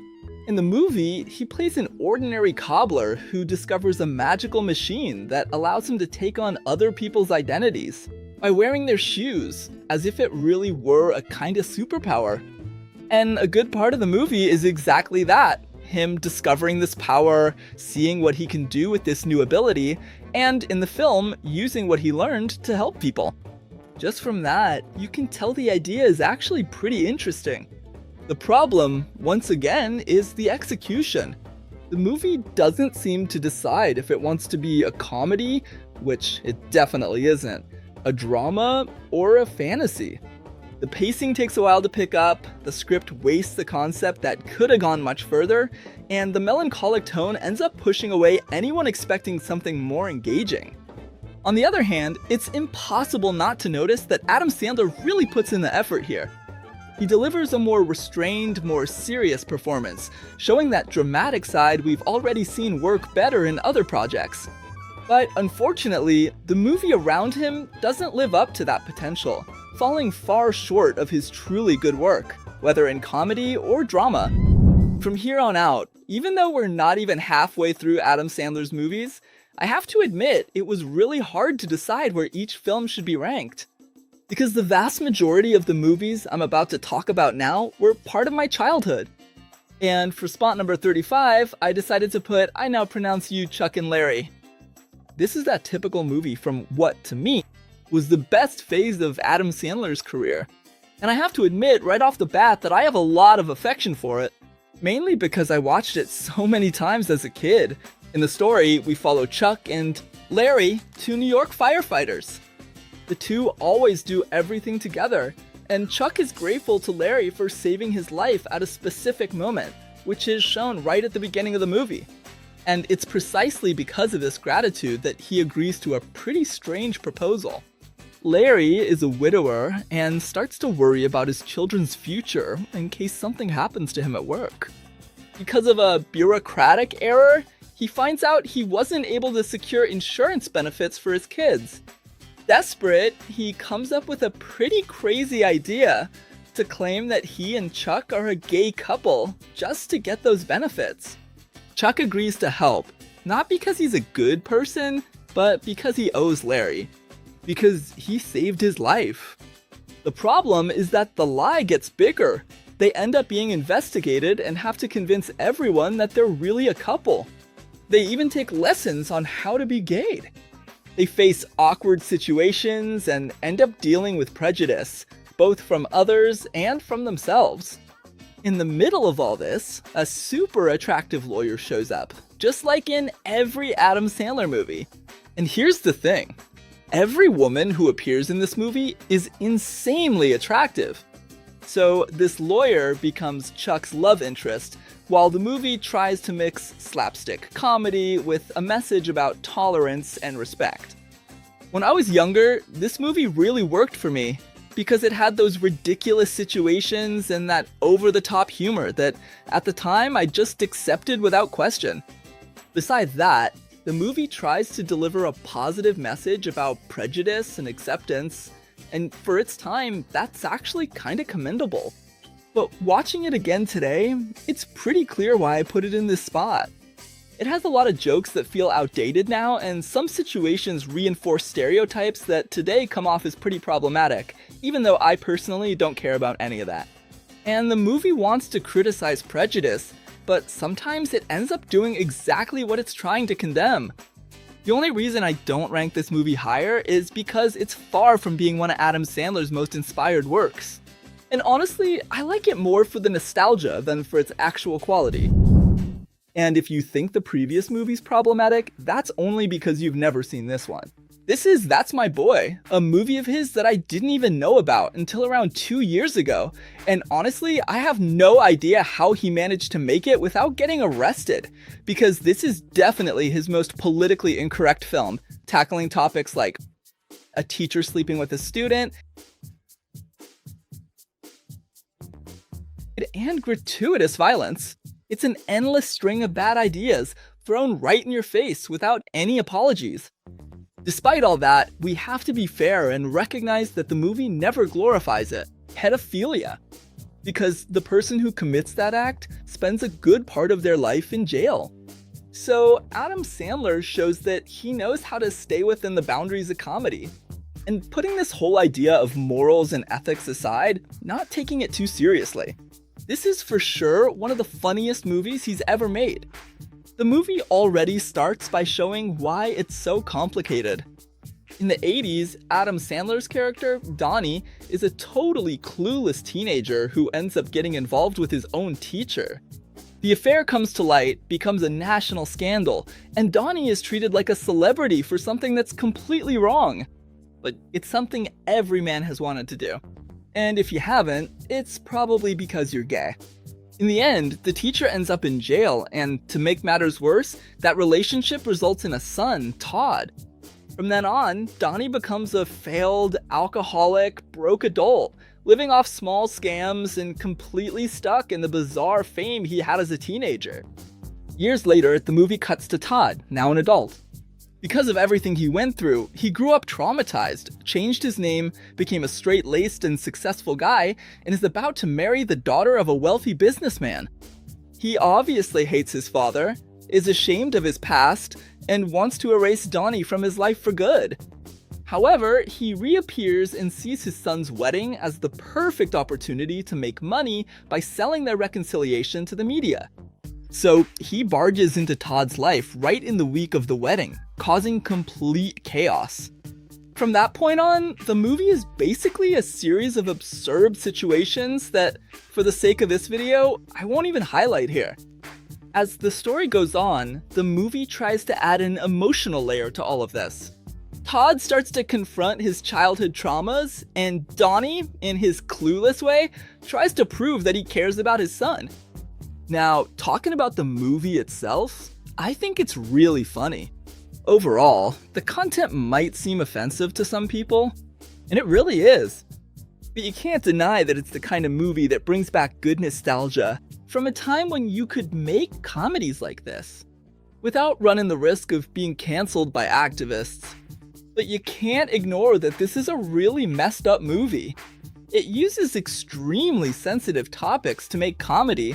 In the movie, he plays an ordinary cobbler who discovers a magical machine that allows him to take on other people's identities by wearing their shoes, as if it really were a kind of superpower. And a good part of the movie is exactly that, him discovering this power, seeing what he can do with this new ability, and in the film, using what he learned to help people. Just from that, you can tell the idea is actually pretty interesting. The problem, once again, is the execution. The movie doesn't seem to decide if it wants to be a comedy, which it definitely isn't, a drama, or a fantasy. The pacing takes a while to pick up, the script wastes the concept that could have gone much further, and the melancholic tone ends up pushing away anyone expecting something more engaging. On the other hand, it's impossible not to notice that Adam Sandler really puts in the effort here. He delivers a more restrained, more serious performance, showing that dramatic side we've already seen work better in other projects. But unfortunately, the movie around him doesn't live up to that potential, falling far short of his truly good work, whether in comedy or drama. From here on out, even though we're not even halfway through Adam Sandler's movies, I have to admit it was really hard to decide where each film should be ranked. Because the vast majority of the movies I'm about to talk about now were part of my childhood. And for spot number 35, I decided to put I Now Pronounce You Chuck and Larry. This is that typical movie from what, to me, was the best phase of Adam Sandler's career. And I have to admit right off the bat that I have a lot of affection for it, mainly because I watched it so many times as a kid. In the story, we follow Chuck and Larry, two New York firefighters. The two always do everything together, and Chuck is grateful to Larry for saving his life at a specific moment, which is shown right at the beginning of the movie. And it's precisely because of this gratitude that he agrees to a pretty strange proposal. Larry is a widower and starts to worry about his children's future in case something happens to him at work. Because of a bureaucratic error, he finds out he wasn't able to secure insurance benefits for his kids. Desperate, he comes up with a pretty crazy idea to claim that he and Chuck are a gay couple just to get those benefits. Chuck agrees to help, not because he's a good person, but because he owes Larry. Because he saved his life. The problem is that the lie gets bigger. They end up being investigated and have to convince everyone that they're really a couple. They even take lessons on how to be gay. They face awkward situations and end up dealing with prejudice, both from others and from themselves. In the middle of all this, a super attractive lawyer shows up, just like in every Adam Sandler movie. And here's the thing, every woman who appears in this movie is insanely attractive. So this lawyer becomes Chuck's love interest, while the movie tries to mix slapstick comedy with a message about tolerance and respect. When I was younger, this movie really worked for me because it had those ridiculous situations and that over-the-top humor that, at the time, I just accepted without question. Besides that, the movie tries to deliver a positive message about prejudice and acceptance, and for its time, that's actually kinda commendable. But watching it again today, it's pretty clear why I put it in this spot. It has a lot of jokes that feel outdated now, and some situations reinforce stereotypes that today come off as pretty problematic, even though I personally don't care about any of that. And the movie wants to criticize prejudice, but sometimes it ends up doing exactly what it's trying to condemn. The only reason I don't rank this movie higher is because it's far from being one of Adam Sandler's most inspired works. And honestly, I like it more for the nostalgia than for its actual quality. And if you think the previous movie's problematic, that's only because you've never seen this one. This is That's My Boy, a movie of his that I didn't even know about until around 2 years ago. And honestly, I have no idea how he managed to make it without getting arrested, because this is definitely his most politically incorrect film, tackling topics like a teacher sleeping with a student, and gratuitous violence. It's an endless string of bad ideas thrown right in your face without any apologies. Despite all that, we have to be fair and recognize that the movie never glorifies it, pedophilia, because the person who commits that act spends a good part of their life in jail. So Adam Sandler shows that he knows how to stay within the boundaries of comedy. And putting this whole idea of morals and ethics aside, not taking it too seriously. This is for sure one of the funniest movies he's ever made. The movie already starts by showing why it's so complicated. In the 80s, Adam Sandler's character, Donnie, is a totally clueless teenager who ends up getting involved with his own teacher. The affair comes to light, becomes a national scandal, and Donnie is treated like a celebrity for something that's completely wrong. But it's something every man has wanted to do. And if you haven't, it's probably because you're gay. In the end, the teacher ends up in jail, and to make matters worse, that relationship results in a son, Todd. From then on, Donnie becomes a failed, alcoholic, broke adult, living off small scams and completely stuck in the bizarre fame he had as a teenager. Years later, the movie cuts to Todd, now an adult. Because of everything he went through, he grew up traumatized, changed his name, became a straight-laced and successful guy, and is about to marry the daughter of a wealthy businessman. He obviously hates his father, is ashamed of his past, and wants to erase Donnie from his life for good. However, he reappears and sees his son's wedding as the perfect opportunity to make money by selling their reconciliation to the media. So he barges into Todd's life right in the week of the wedding, causing complete chaos. From that point on, the movie is basically a series of absurd situations that, for the sake of this video, I won't even highlight here. As the story goes on, the movie tries to add an emotional layer to all of this. Todd starts to confront his childhood traumas, and Donnie, in his clueless way, tries to prove that he cares about his son. Now, talking about the movie itself, I think it's really funny. Overall, the content might seem offensive to some people, and it really is. But you can't deny that it's the kind of movie that brings back good nostalgia from a time when you could make comedies like this, without running the risk of being cancelled by activists. But you can't ignore that this is a really messed up movie. It uses extremely sensitive topics to make comedy.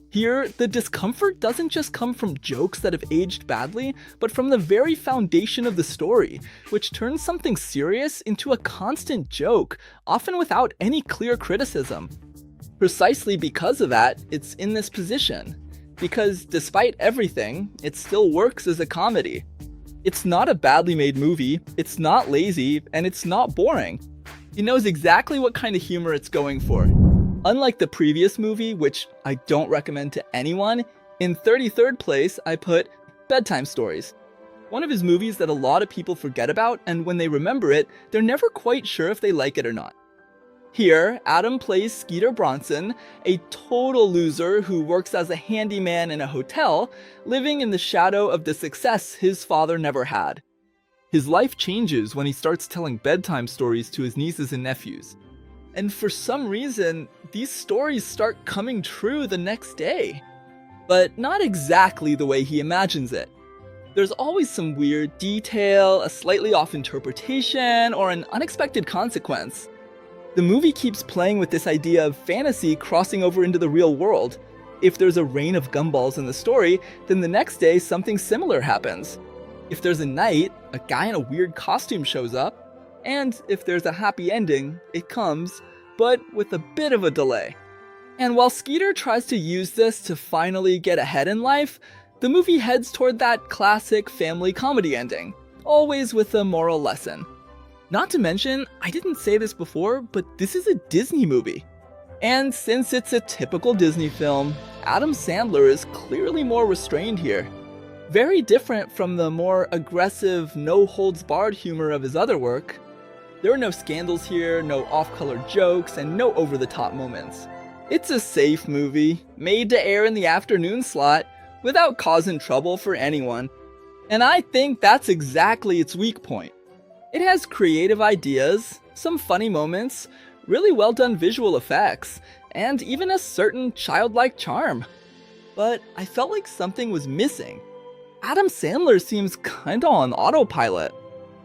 Here, the discomfort doesn't just come from jokes that have aged badly, but from the very foundation of the story, which turns something serious into a constant joke, often without any clear criticism. Precisely because of that, it's in this position. Because despite everything, it still works as a comedy. It's not a badly made movie, it's not lazy, and it's not boring. It knows exactly what kind of humor it's going for. Unlike the previous movie, which I don't recommend to anyone, in 33rd place I put Bedtime Stories. One of his movies that a lot of people forget about, and when they remember it, they're never quite sure if they like it or not. Here, Adam plays Skeeter Bronson, a total loser who works as a handyman in a hotel, living in the shadow of the success his father never had. His life changes when he starts telling bedtime stories to his nieces and nephews. And for some reason, these stories start coming true the next day. But not exactly the way he imagines it. There's always some weird detail, a slightly off interpretation, or an unexpected consequence. The movie keeps playing with this idea of fantasy crossing over into the real world. If there's a rain of gumballs in the story, then the next day something similar happens. If there's a night, a guy in a weird costume shows up. And if there's a happy ending, it comes, but with a bit of a delay. And while Skeeter tries to use this to finally get ahead in life, the movie heads toward that classic family comedy ending, always with a moral lesson. Not to mention, I didn't say this before, but this is a Disney movie. And since it's a typical Disney film, Adam Sandler is clearly more restrained here. Very different from the more aggressive, no-holds-barred humor of his other work. There are no scandals here, no off-color jokes, and no over-the-top moments. It's a safe movie, made to air in the afternoon slot, without causing trouble for anyone. And I think that's exactly its weak point. It has creative ideas, some funny moments, really well done visual effects, and even a certain childlike charm. But I felt like something was missing. Adam Sandler seems kinda on autopilot.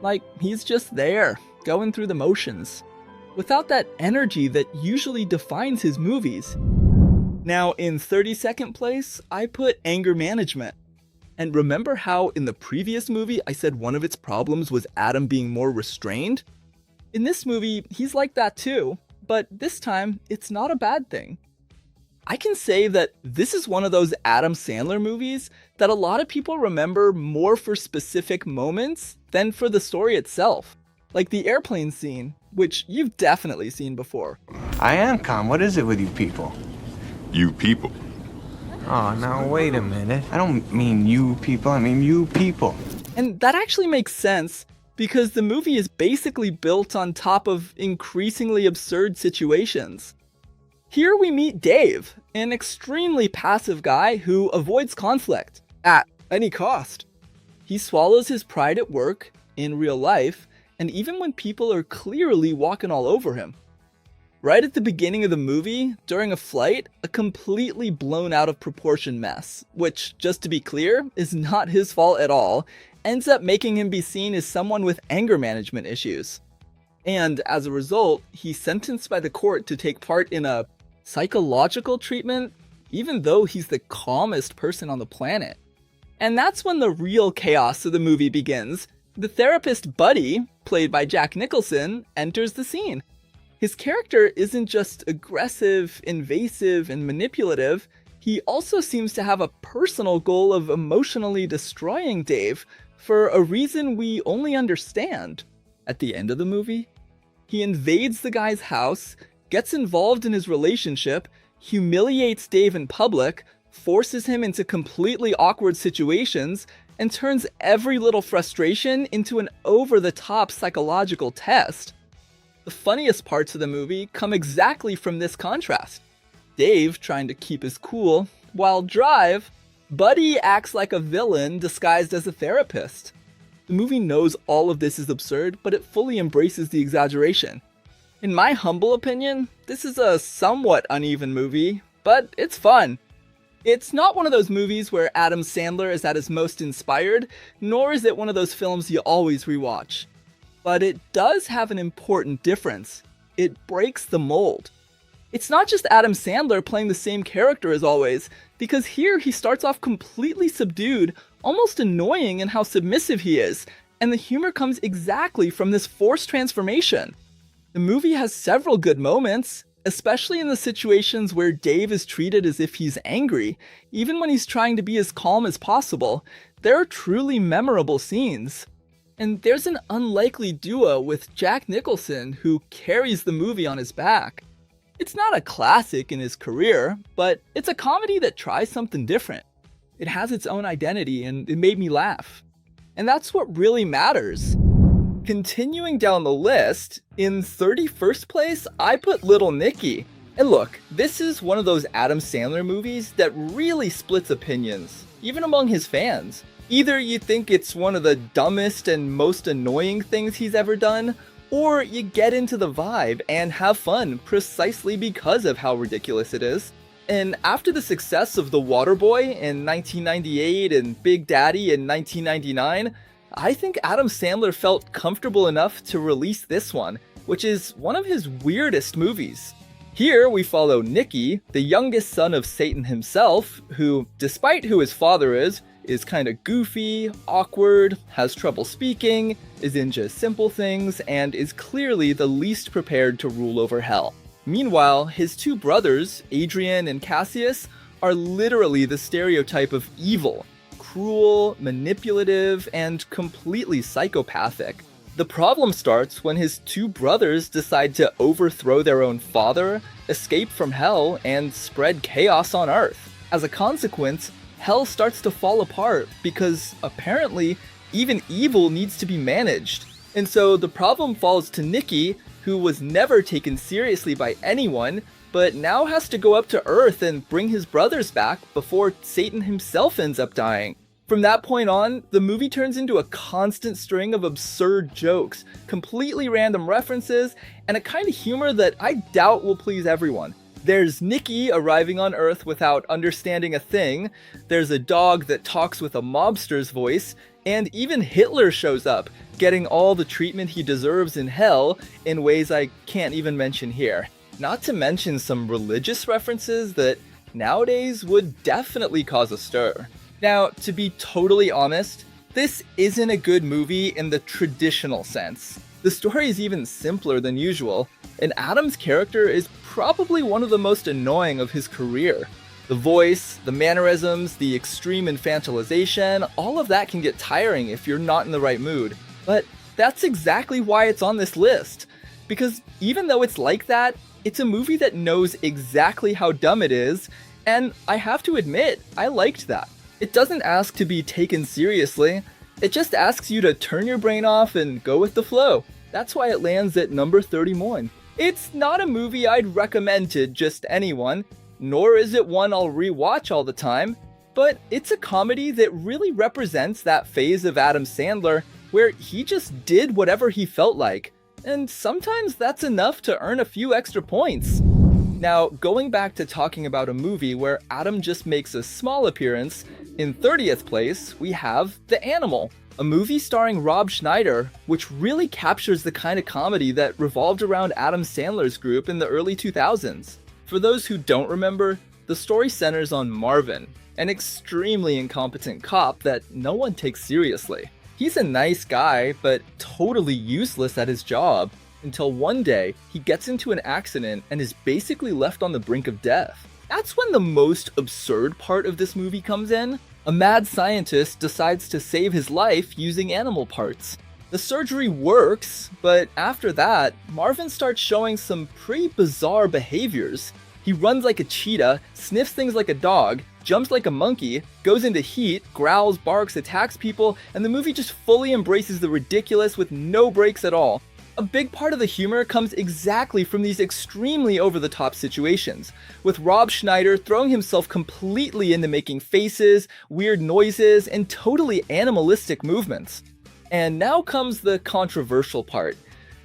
Like he's just there, going through the motions, without that energy that usually defines his movies. Now in 32nd place, I put Anger Management. And remember how in the previous movie I said one of its problems was Adam being more restrained? In this movie, he's like that too, but this time it's not a bad thing. I can say that this is one of those Adam Sandler movies that a lot of people remember more for specific moments than for the story itself. Like the airplane scene, which you've definitely seen before. I am calm. What is it with you people? You people. Oh, now wait a minute. I don't mean you people, I mean you people. And that actually makes sense because the movie is basically built on top of increasingly absurd situations. Here we meet Dave, an extremely passive guy who avoids conflict at any cost. He swallows his pride at work, in real life, and even when people are clearly walking all over him. Right at the beginning of the movie, during a flight, a completely blown out of proportion mess, which, just to be clear, is not his fault at all, ends up making him be seen as someone with anger management issues. And as a result, he's sentenced by the court to take part in a psychological treatment, even though he's the calmest person on the planet. And that's when the real chaos of the movie begins. The therapist Buddy, played by Jack Nicholson, enters the scene. His character isn't just aggressive, invasive, and manipulative, he also seems to have a personal goal of emotionally destroying Dave for a reason we only understand at the end of the movie. He invades the guy's house, gets involved in his relationship, humiliates Dave in public, forces him into completely awkward situations, and turns every little frustration into an over-the-top psychological test. The funniest parts of the movie come exactly from this contrast. Dave trying to keep his cool, while Drive, Buddy acts like a villain disguised as a therapist. The movie knows all of this is absurd, but it fully embraces the exaggeration. In my humble opinion, this is a somewhat uneven movie, but it's fun. It's not one of those movies where Adam Sandler is at his most inspired, nor is it one of those films you always rewatch. But it does have an important difference. It breaks the mold. It's not just Adam Sandler playing the same character as always, because here he starts off completely subdued, almost annoying in how submissive he is, and the humor comes exactly from this forced transformation. The movie has several good moments, especially in the situations where Dave is treated as if he's angry, even when he's trying to be as calm as possible. There are truly memorable scenes. And there's an unlikely duo with Jack Nicholson who carries the movie on his back. It's not a classic in his career, but it's a comedy that tries something different. It has its own identity and it made me laugh. And that's what really matters. Continuing down the list, in 31st place, I put Little Nicky. And look, this is one of those Adam Sandler movies that really splits opinions, even among his fans. Either you think it's one of the dumbest and most annoying things he's ever done, or you get into the vibe and have fun precisely because of how ridiculous it is. And after the success of The Waterboy in 1998 and Big Daddy in 1999, I think Adam Sandler felt comfortable enough to release this one, which is one of his weirdest movies. Here we follow Nicky, the youngest son of Satan himself, who, despite who his father is kinda goofy, awkward, has trouble speaking, is into simple things, and is clearly the least prepared to rule over hell. Meanwhile, his two brothers, Adrian and Cassius, are literally the stereotype of evil, cruel, manipulative, and completely psychopathic. The problem starts when his two brothers decide to overthrow their own father, escape from hell, and spread chaos on Earth. As a consequence, hell starts to fall apart because apparently even evil needs to be managed. And so the problem falls to Nicky, who was never taken seriously by anyone, but now has to go up to Earth and bring his brothers back before Satan himself ends up dying. From that point on, the movie turns into a constant string of absurd jokes, completely random references, and a kind of humor that I doubt will please everyone. There's Nicky arriving on Earth without understanding a thing, there's a dog that talks with a mobster's voice, and even Hitler shows up, getting all the treatment he deserves in hell in ways I can't even mention here. Not to mention some religious references that nowadays would definitely cause a stir. Now, to be totally honest, this isn't a good movie in the traditional sense. The story is even simpler than usual, and Adam's character is probably one of the most annoying of his career. The voice, the mannerisms, the extreme infantilization, all of that can get tiring if you're not in the right mood. But that's exactly why it's on this list. Because even though it's like that, it's a movie that knows exactly how dumb it is, and I have to admit, I liked that. It doesn't ask to be taken seriously, it just asks you to turn your brain off and go with the flow. That's why it lands at number 31. It's not a movie I'd recommend to just anyone, nor is it one I'll rewatch all the time, but it's a comedy that really represents that phase of Adam Sandler where he just did whatever he felt like, and sometimes that's enough to earn a few extra points. Now, going back to talking about a movie where Adam just makes a small appearance, in 30th place, we have The Animal, a movie starring Rob Schneider, which really captures the kind of comedy that revolved around Adam Sandler's group in the early 2000s. For those who don't remember, the story centers on Marvin, an extremely incompetent cop that no one takes seriously. He's a nice guy, but totally useless at his job, until one day he gets into an accident and is basically left on the brink of death. That's when the most absurd part of this movie comes in. A mad scientist decides to save his life using animal parts. The surgery works, but after that, Marvin starts showing some pretty bizarre behaviors. He runs like a cheetah, sniffs things like a dog, jumps like a monkey, goes into heat, growls, barks, attacks people, and the movie just fully embraces the ridiculous with no breaks at all. A big part of the humor comes exactly from these extremely over-the-top situations, with Rob Schneider throwing himself completely into making faces, weird noises, and totally animalistic movements. And now comes the controversial part,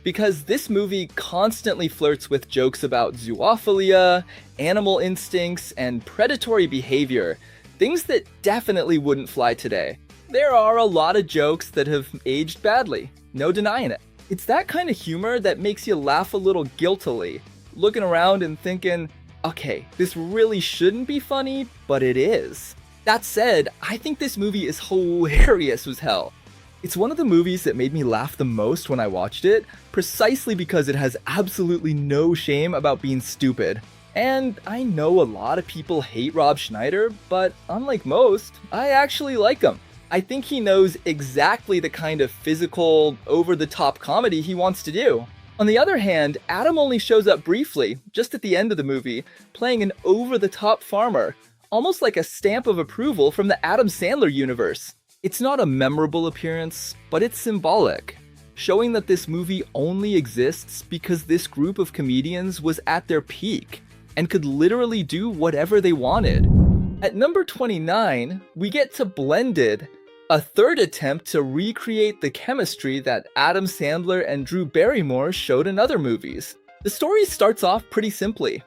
because this movie constantly flirts with jokes about zoophilia, animal instincts, and predatory behavior, things that definitely wouldn't fly today. There are a lot of jokes that have aged badly, no denying it. It's that kind of humor that makes you laugh a little guiltily, looking around and thinking, okay, this really shouldn't be funny, but it is. That said, I think this movie is hilarious as hell. It's one of the movies that made me laugh the most when I watched it, precisely because it has absolutely no shame about being stupid. And I know a lot of people hate Rob Schneider, but unlike most, I actually like him. I think he knows exactly the kind of physical, over-the-top comedy he wants to do. On the other hand, Adam only shows up briefly, just at the end of the movie, playing an over-the-top farmer, almost like a stamp of approval from the Adam Sandler universe. It's not a memorable appearance, but it's symbolic, showing that this movie only exists because this group of comedians was at their peak and could literally do whatever they wanted. At number 29, we get to Blended, a third attempt to recreate the chemistry that Adam Sandler and Drew Barrymore showed in other movies. The story starts off pretty simply.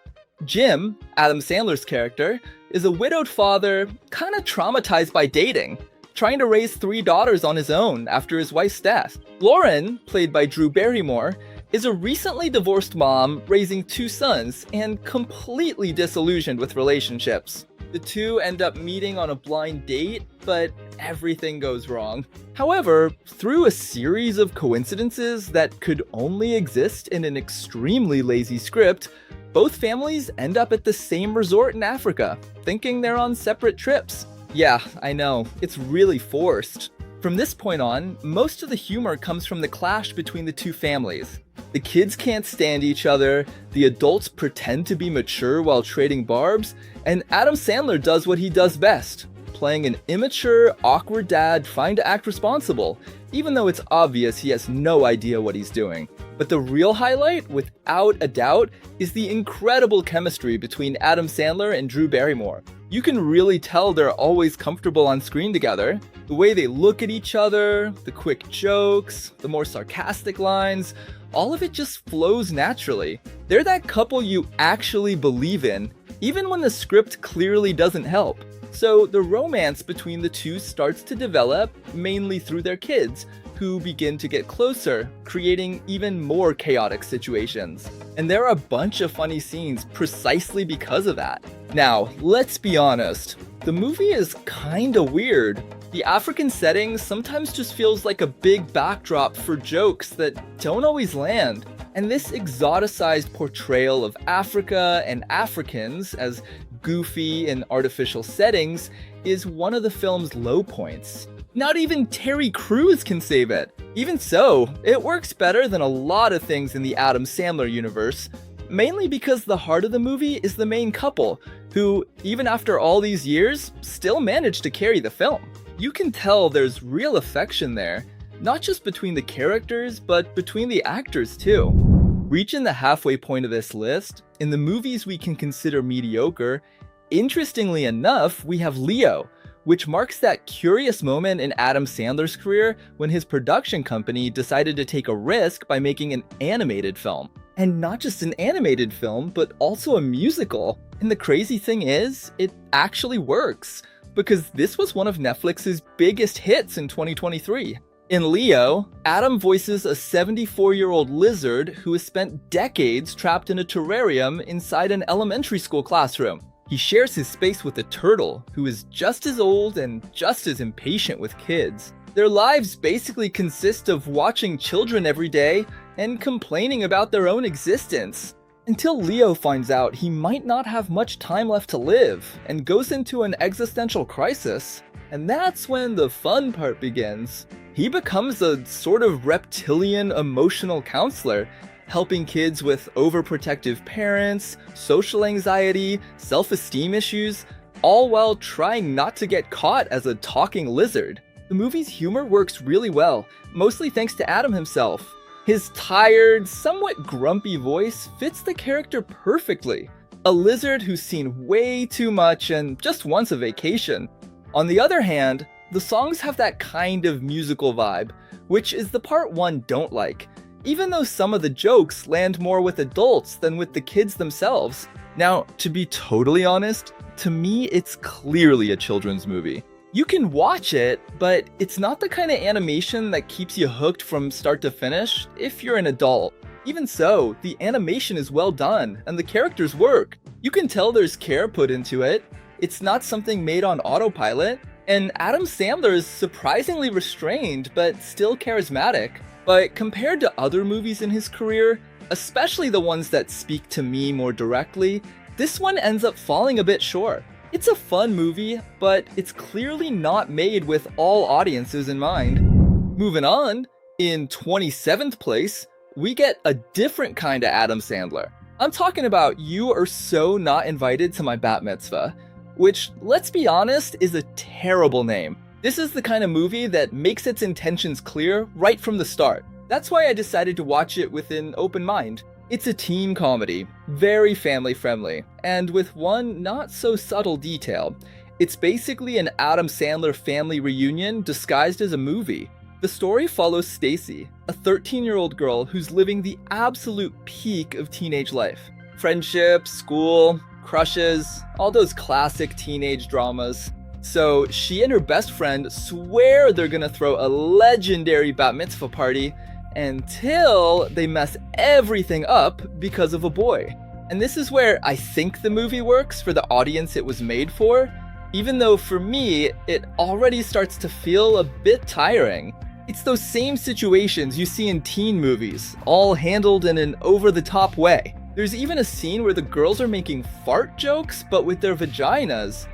Jim, Adam Sandler's character, is a widowed father, kinda traumatized by dating, trying to raise 3 daughters on his own after his wife's death. Lauren, played by Drew Barrymore, is a recently divorced mom raising 2 sons and completely disillusioned with relationships. The two end up meeting on a blind date, but everything goes wrong. However, through a series of coincidences that could only exist in an extremely lazy script, both families end up at the same resort in Africa, thinking they're on separate trips. Yeah, I know, it's really forced. From this point on, most of the humor comes from the clash between the two families. The kids can't stand each other, the adults pretend to be mature while trading barbs, and Adam Sandler does what he does best, playing an immature, awkward dad trying to act responsible, even though it's obvious he has no idea what he's doing. But the real highlight, without a doubt, is the incredible chemistry between Adam Sandler and Drew Barrymore. You can really tell they're always comfortable on screen together. The way they look at each other, the quick jokes, the more sarcastic lines, all of it just flows naturally. They're that couple you actually believe in, even when the script clearly doesn't help. So the romance between the two starts to develop mainly through their kids, who begin to get closer, creating even more chaotic situations. And there are a bunch of funny scenes precisely because of that. Now, let's be honest, the movie is kinda weird. The African setting sometimes just feels like a big backdrop for jokes that don't always land. And this exoticized portrayal of Africa and Africans as goofy and artificial settings is one of the film's low points. Not even Terry Crews can save it. Even so, it works better than a lot of things in the Adam Sandler universe, mainly because the heart of the movie is the main couple, who, even after all these years, still managed to carry the film. You can tell there's real affection there, not just between the characters, but between the actors too. Reaching the halfway point of this list, in the movies we can consider mediocre, interestingly enough, we have Leo, which marks that curious moment in Adam Sandler's career when his production company decided to take a risk by making an animated film. And not just an animated film, but also a musical. And the crazy thing is, it actually works, because this was one of Netflix's biggest hits in 2023. In Leo, Adam voices a 74-year-old lizard who has spent decades trapped in a terrarium inside an elementary school classroom. He shares his space with a turtle, who is just as old and just as impatient with kids. Their lives basically consist of watching children every day and complaining about their own existence. Until Leo finds out he might not have much time left to live and goes into an existential crisis. And that's when the fun part begins. He becomes a sort of reptilian emotional counselor, helping kids with overprotective parents, social anxiety, self-esteem issues, all while trying not to get caught as a talking lizard. The movie's humor works really well, mostly thanks to Adam himself. His tired, somewhat grumpy voice fits the character perfectly. A lizard who's seen way too much and just wants a vacation. On the other hand, the songs have that kind of musical vibe, which is the part one don't like, even though some of the jokes land more with adults than with the kids themselves. Now, to be totally honest, to me it's clearly a children's movie. You can watch it, but it's not the kind of animation that keeps you hooked from start to finish if you're an adult. Even so, the animation is well done, and the characters work. You can tell there's care put into it. It's not something made on autopilot, and Adam Sandler is surprisingly restrained, but still charismatic. But compared to other movies in his career, especially the ones that speak to me more directly, this one ends up falling a bit short. It's a fun movie, but it's clearly not made with all audiences in mind. Moving on, in 27th place, we get a different kind of Adam Sandler. I'm talking about You Are So Not Invited to My Bat Mitzvah, which, let's be honest, is a terrible name. This is the kind of movie that makes its intentions clear right from the start. That's why I decided to watch it with an open mind. It's a teen comedy, very family friendly, and with one not so subtle detail. It's basically an Adam Sandler family reunion disguised as a movie. The story follows Stacy, a 13-year-old girl who's living the absolute peak of teenage life. Friendships, school, crushes, all those classic teenage dramas. So she and her best friend swear they're gonna throw a legendary bat mitzvah party until they mess everything up because of a boy. And this is where I think the movie works for the audience it was made for, even though for me, it already starts to feel a bit tiring. It's those same situations you see in teen movies, all handled in an over-the-top way. There's even a scene where the girls are making fart jokes, but with their vaginas.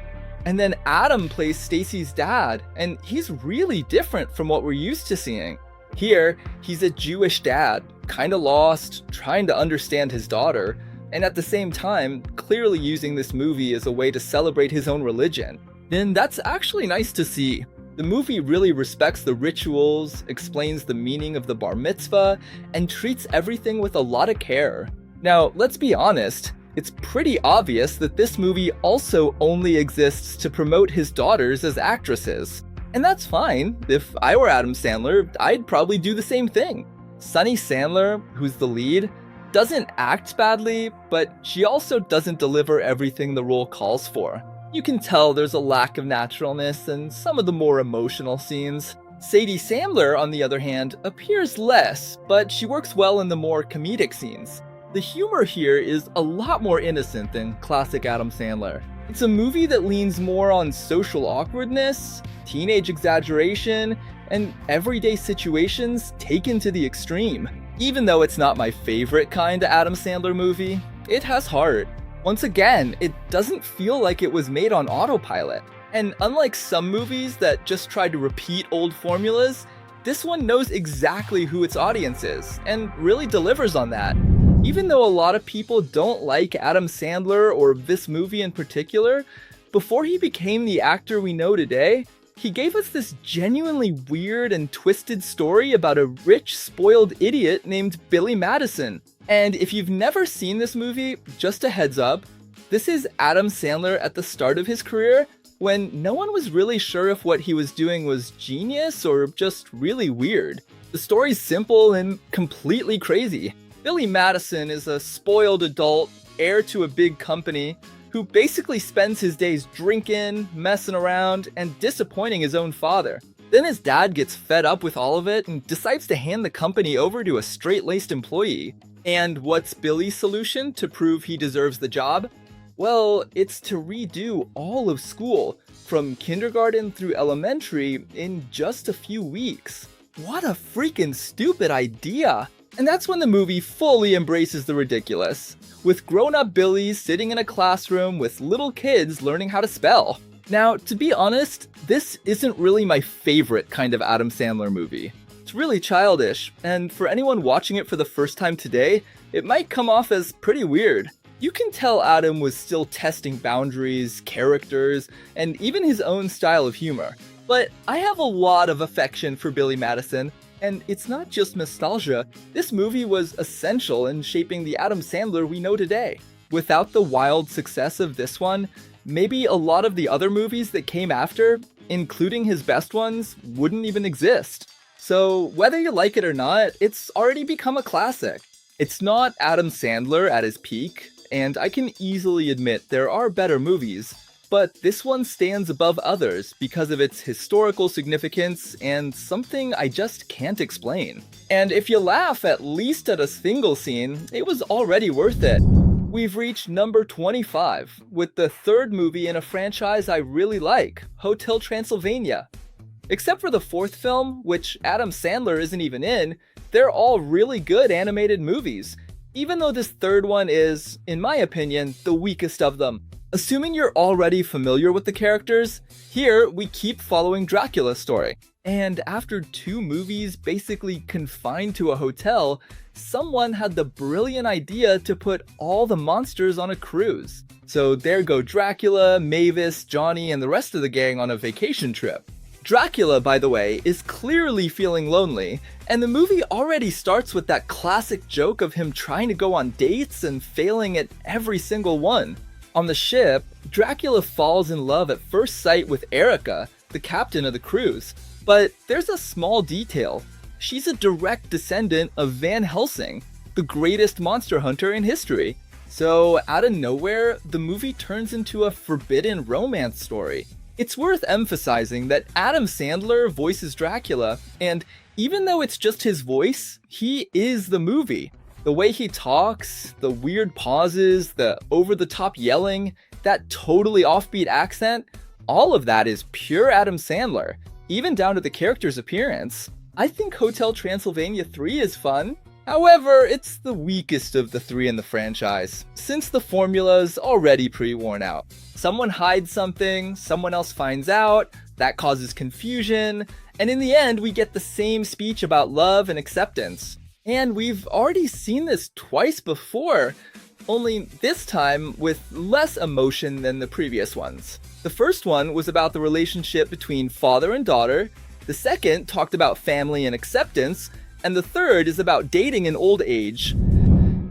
And then Adam plays Stacy's dad, and he's really different from what we're used to seeing. Here, he's a Jewish dad, kinda lost, trying to understand his daughter, and at the same time, clearly using this movie as a way to celebrate his own religion. And that's actually nice to see. The movie really respects the rituals, explains the meaning of the bar mitzvah, and treats everything with a lot of care. Now, let's be honest, it's pretty obvious that this movie also only exists to promote his daughters as actresses. And that's fine. If I were Adam Sandler, I'd probably do the same thing. Sunny Sandler, who's the lead, doesn't act badly, but she also doesn't deliver everything the role calls for. You can tell there's a lack of naturalness in some of the more emotional scenes. Sadie Sandler, on the other hand, appears less, but she works well in the more comedic scenes. The humor here is a lot more innocent than classic Adam Sandler. It's a movie that leans more on social awkwardness, teenage exaggeration, and everyday situations taken to the extreme. Even though it's not my favorite kind of Adam Sandler movie, it has heart. Once again, it doesn't feel like it was made on autopilot. And unlike some movies that just try to repeat old formulas, this one knows exactly who its audience is, and really delivers on that. Even though a lot of people don't like Adam Sandler or this movie in particular, before he became the actor we know today, he gave us this genuinely weird and twisted story about a rich, spoiled idiot named Billy Madison. And if you've never seen this movie, just a heads up, this is Adam Sandler at the start of his career, when no one was really sure if what he was doing was genius or just really weird. The story's simple and completely crazy. Billy Madison is a spoiled adult, heir to a big company, who basically spends his days drinking, messing around, and disappointing his own father. Then his dad gets fed up with all of it and decides to hand the company over to a straight-laced employee. And what's Billy's solution to prove he deserves the job? Well, it's to redo all of school, from kindergarten through elementary, in just a few weeks. What a freaking stupid idea! And that's when the movie fully embraces the ridiculous, with grown-up Billy sitting in a classroom with little kids learning how to spell. Now, to be honest, this isn't really my favorite kind of Adam Sandler movie. It's really childish, and for anyone watching it for the first time today, it might come off as pretty weird. You can tell Adam was still testing boundaries, characters, and even his own style of humor. But I have a lot of affection for Billy Madison, and it's not just nostalgia. This movie was essential in shaping the Adam Sandler we know today. Without the wild success of this one, maybe a lot of the other movies that came after, including his best ones, wouldn't even exist. So whether you like it or not, it's already become a classic. It's not Adam Sandler at his peak, and I can easily admit there are better movies, but this one stands above others because of its historical significance and something I just can't explain. And if you laugh at least at a single scene, it was already worth it. We've reached number 25, with the third movie in a franchise I really like, Hotel Transylvania. Except for the fourth film, which Adam Sandler isn't even in, they're all really good animated movies, even though this third one is, in my opinion, the weakest of them. Assuming you're already familiar with the characters, here we keep following Dracula's story. And after 2 movies basically confined to a hotel, someone had the brilliant idea to put all the monsters on a cruise. So there go Dracula, Mavis, Johnny, and the rest of the gang on a vacation trip. Dracula, by the way, is clearly feeling lonely, and the movie already starts with that classic joke of him trying to go on dates and failing at every single one. On the ship, Dracula falls in love at first sight with Erica, the captain of the cruise. But there's a small detail. She's a direct descendant of Van Helsing, the greatest monster hunter in history. So out of nowhere, the movie turns into a forbidden romance story. It's worth emphasizing that Adam Sandler voices Dracula, and even though it's just his voice, he is the movie. The way he talks, the weird pauses, the over-the-top yelling, that totally offbeat accent, all of that is pure Adam Sandler, even down to the character's appearance. I think Hotel Transylvania 3 is fun. However, it's the weakest of the 3 in the franchise, since the formula's already pretty worn out. Someone hides something, someone else finds out, that causes confusion, and in the end we get the same speech about love and acceptance. And we've already seen this twice before, only this time with less emotion than the previous ones. The first one was about the relationship between father and daughter, the second talked about family and acceptance, and the third is about dating in old age.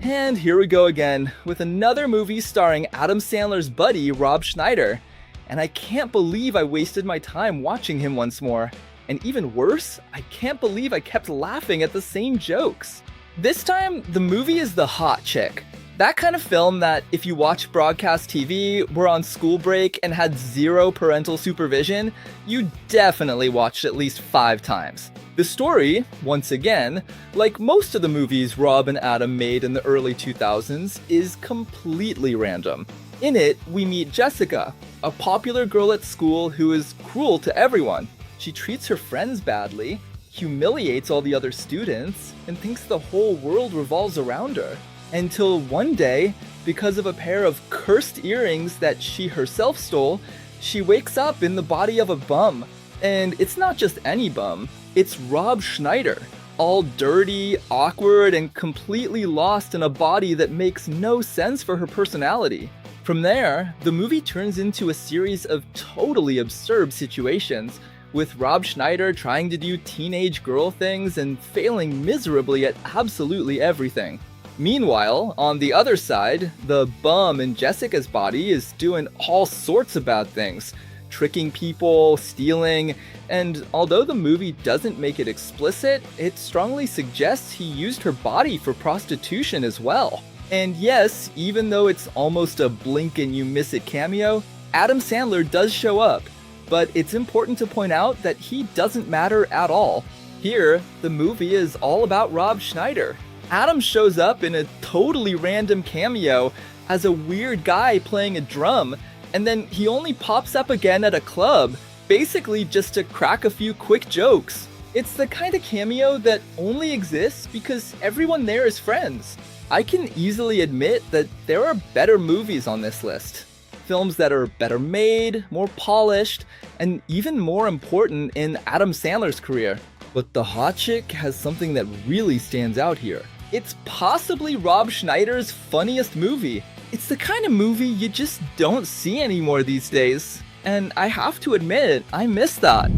And here we go again, with another movie starring Adam Sandler's buddy, Rob Schneider. And I can't believe I wasted my time watching him once more. And even worse, I can't believe I kept laughing at the same jokes. This time, the movie is The Hot Chick. That kind of film that, if you watch broadcast TV, were on school break, and had zero parental supervision, you definitely watched at least 5 times. The story, once again, like most of the movies Rob and Adam made in the early 2000s, is completely random. In it, we meet Jessica, a popular girl at school who is cruel to everyone. She treats her friends badly, humiliates all the other students, and thinks the whole world revolves around her. Until one day, because of a pair of cursed earrings that she herself stole, she wakes up in the body of a bum. And it's not just any bum, it's Rob Schneider, all dirty, awkward, and completely lost in a body that makes no sense for her personality. From there, the movie turns into a series of totally absurd situations, with Rob Schneider trying to do teenage girl things and failing miserably at absolutely everything. Meanwhile, on the other side, the bum in Jessica's body is doing all sorts of bad things, tricking people, stealing, and although the movie doesn't make it explicit, it strongly suggests he used her body for prostitution as well. And yes, even though it's almost a blink and you miss it cameo, Adam Sandler does show up, but it's important to point out that he doesn't matter at all. Here, the movie is all about Rob Schneider. Adam shows up in a totally random cameo as a weird guy playing a drum, and then he only pops up again at a club, basically just to crack a few quick jokes. It's the kind of cameo that only exists because everyone there is friends. I can easily admit that there are better movies on this list. Films that are better made, more polished, and even more important in Adam Sandler's career. But The Hot Chick has something that really stands out here. It's possibly Rob Schneider's funniest movie. It's the kind of movie you just don't see anymore these days. And I have to admit, I miss that.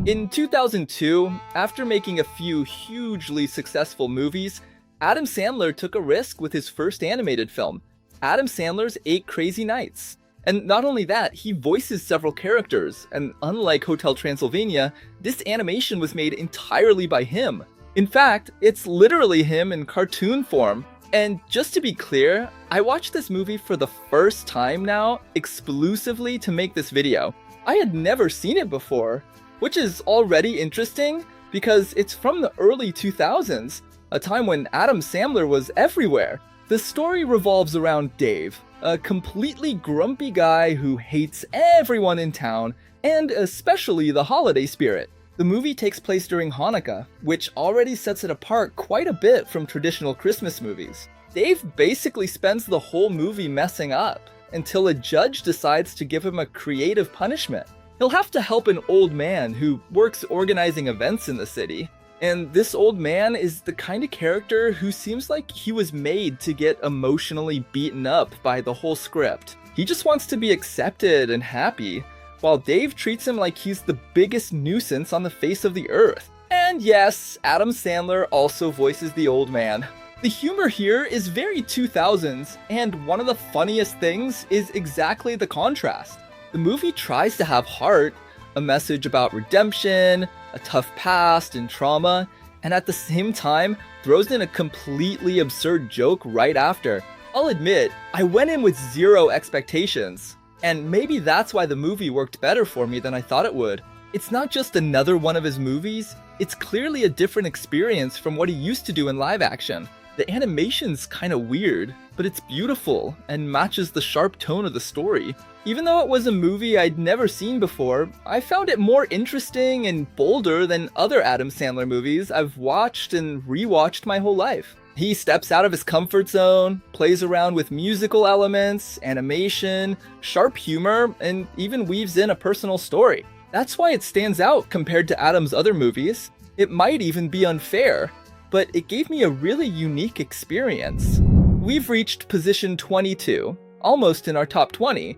In 2002, after making a few hugely successful movies, Adam Sandler took a risk with his first animated film, Adam Sandler's 8 Crazy Nights. And not only that, he voices several characters, and unlike Hotel Transylvania, this animation was made entirely by him. In fact, it's literally him in cartoon form. And just to be clear, I watched this movie for the first time now, exclusively to make this video. I had never seen it before, which is already interesting because it's from the early 2000s, a time when Adam Sandler was everywhere. The story revolves around Dave, a completely grumpy guy who hates everyone in town, and especially the holiday spirit. The movie takes place during Hanukkah, which already sets it apart quite a bit from traditional Christmas movies. Dave basically spends the whole movie messing up, until a judge decides to give him a creative punishment. He'll have to help an old man who works organizing events in the city. And this old man is the kind of character who seems like he was made to get emotionally beaten up by the whole script. He just wants to be accepted and happy, while Dave treats him like he's the biggest nuisance on the face of the earth. And yes, Adam Sandler also voices the old man. The humor here is very 2000s, and one of the funniest things is exactly the contrast. The movie tries to have heart, a message about redemption, a tough past and trauma, and at the same time throws in a completely absurd joke right after. I'll admit, I went in with zero expectations. And maybe that's why the movie worked better for me than I thought it would. It's not just another one of his movies, it's clearly a different experience from what he used to do in live action. The animation's kinda weird, but it's beautiful and matches the sharp tone of the story. Even though it was a movie I'd never seen before, I found it more interesting and bolder than other Adam Sandler movies I've watched and rewatched my whole life. He steps out of his comfort zone, plays around with musical elements, animation, sharp humor, and even weaves in a personal story. That's why it stands out compared to Adam's other movies. It might even be unfair, but it gave me a really unique experience. We've reached position 22, almost in our top 20,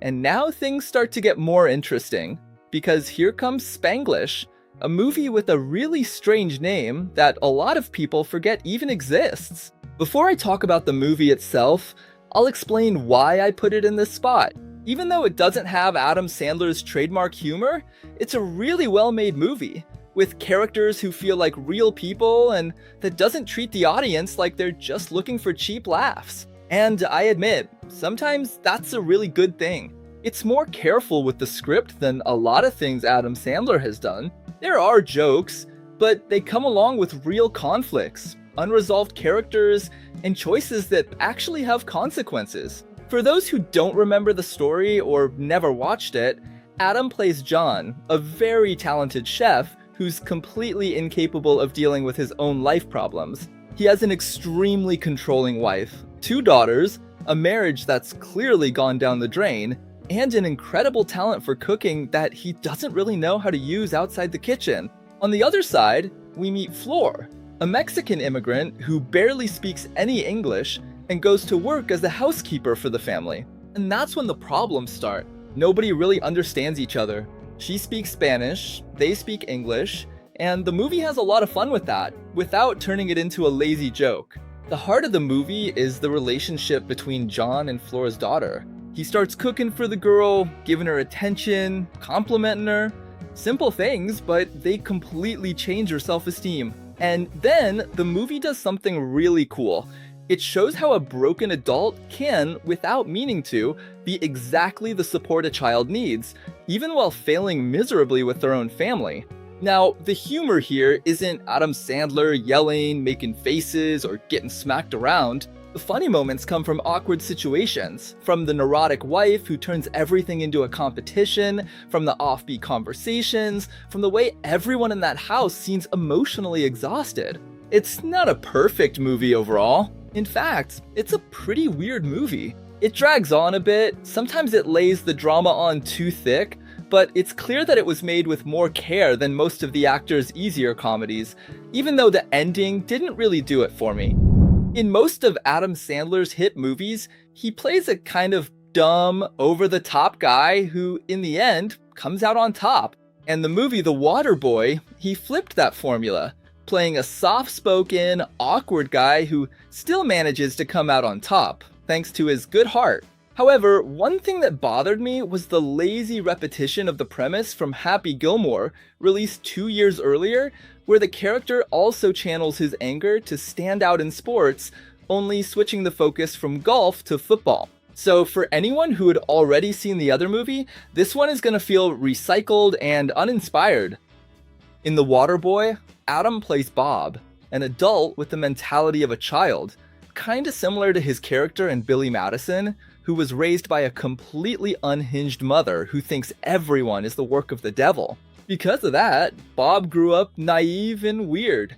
and now things start to get more interesting, because here comes Spanglish, a movie with a really strange name that a lot of people forget even exists. Before I talk about the movie itself, I'll explain why I put it in this spot. Even though it doesn't have Adam Sandler's trademark humor, it's a really well-made movie, with characters who feel like real people and that doesn't treat the audience like they're just looking for cheap laughs. And I admit, sometimes that's a really good thing. It's more careful with the script than a lot of things Adam Sandler has done. There are jokes, but they come along with real conflicts, unresolved characters, and choices that actually have consequences. For those who don't remember the story or never watched it, Adam plays John, a very talented chef who's completely incapable of dealing with his own life problems. He has an extremely controlling wife, 2 daughters, a marriage that's clearly gone down the drain, and an incredible talent for cooking that he doesn't really know how to use outside the kitchen. On the other side, we meet Flor, a Mexican immigrant who barely speaks any English and goes to work as a housekeeper for the family. And that's when the problems start. Nobody really understands each other. She speaks Spanish, they speak English, and the movie has a lot of fun with that, without turning it into a lazy joke. The heart of the movie is the relationship between John and Flor's daughter. He starts cooking for the girl, giving her attention, complimenting her. Simple things, but they completely change her self-esteem. And then the movie does something really cool. It shows how a broken adult can, without meaning to, be exactly the support a child needs, even while failing miserably with their own family. Now, the humor here isn't Adam Sandler yelling, making faces, or getting smacked around. The funny moments come from awkward situations, from the neurotic wife who turns everything into a competition, from the offbeat conversations, from the way everyone in that house seems emotionally exhausted. It's not a perfect movie overall. In fact, it's a pretty weird movie. It drags on a bit, sometimes it lays the drama on too thick, but it's clear that it was made with more care than most of the actors' easier comedies, even though the ending didn't really do it for me. In most of Adam Sandler's hit movies, he plays a kind of dumb, over-the-top guy who, in the end, comes out on top. And the movie The Waterboy, he flipped that formula, playing a soft-spoken, awkward guy who still manages to come out on top, thanks to his good heart. However, one thing that bothered me was the lazy repetition of the premise from Happy Gilmore, released 2 years earlier, where the character also channels his anger to stand out in sports, only switching the focus from golf to football. So for anyone who had already seen the other movie, this one is going to feel recycled and uninspired. In The Waterboy, Adam plays Bob, an adult with the mentality of a child, kinda similar to his character in Billy Madison, who was raised by a completely unhinged mother who thinks everyone is the work of the devil. Because of that, Bob grew up naive and weird.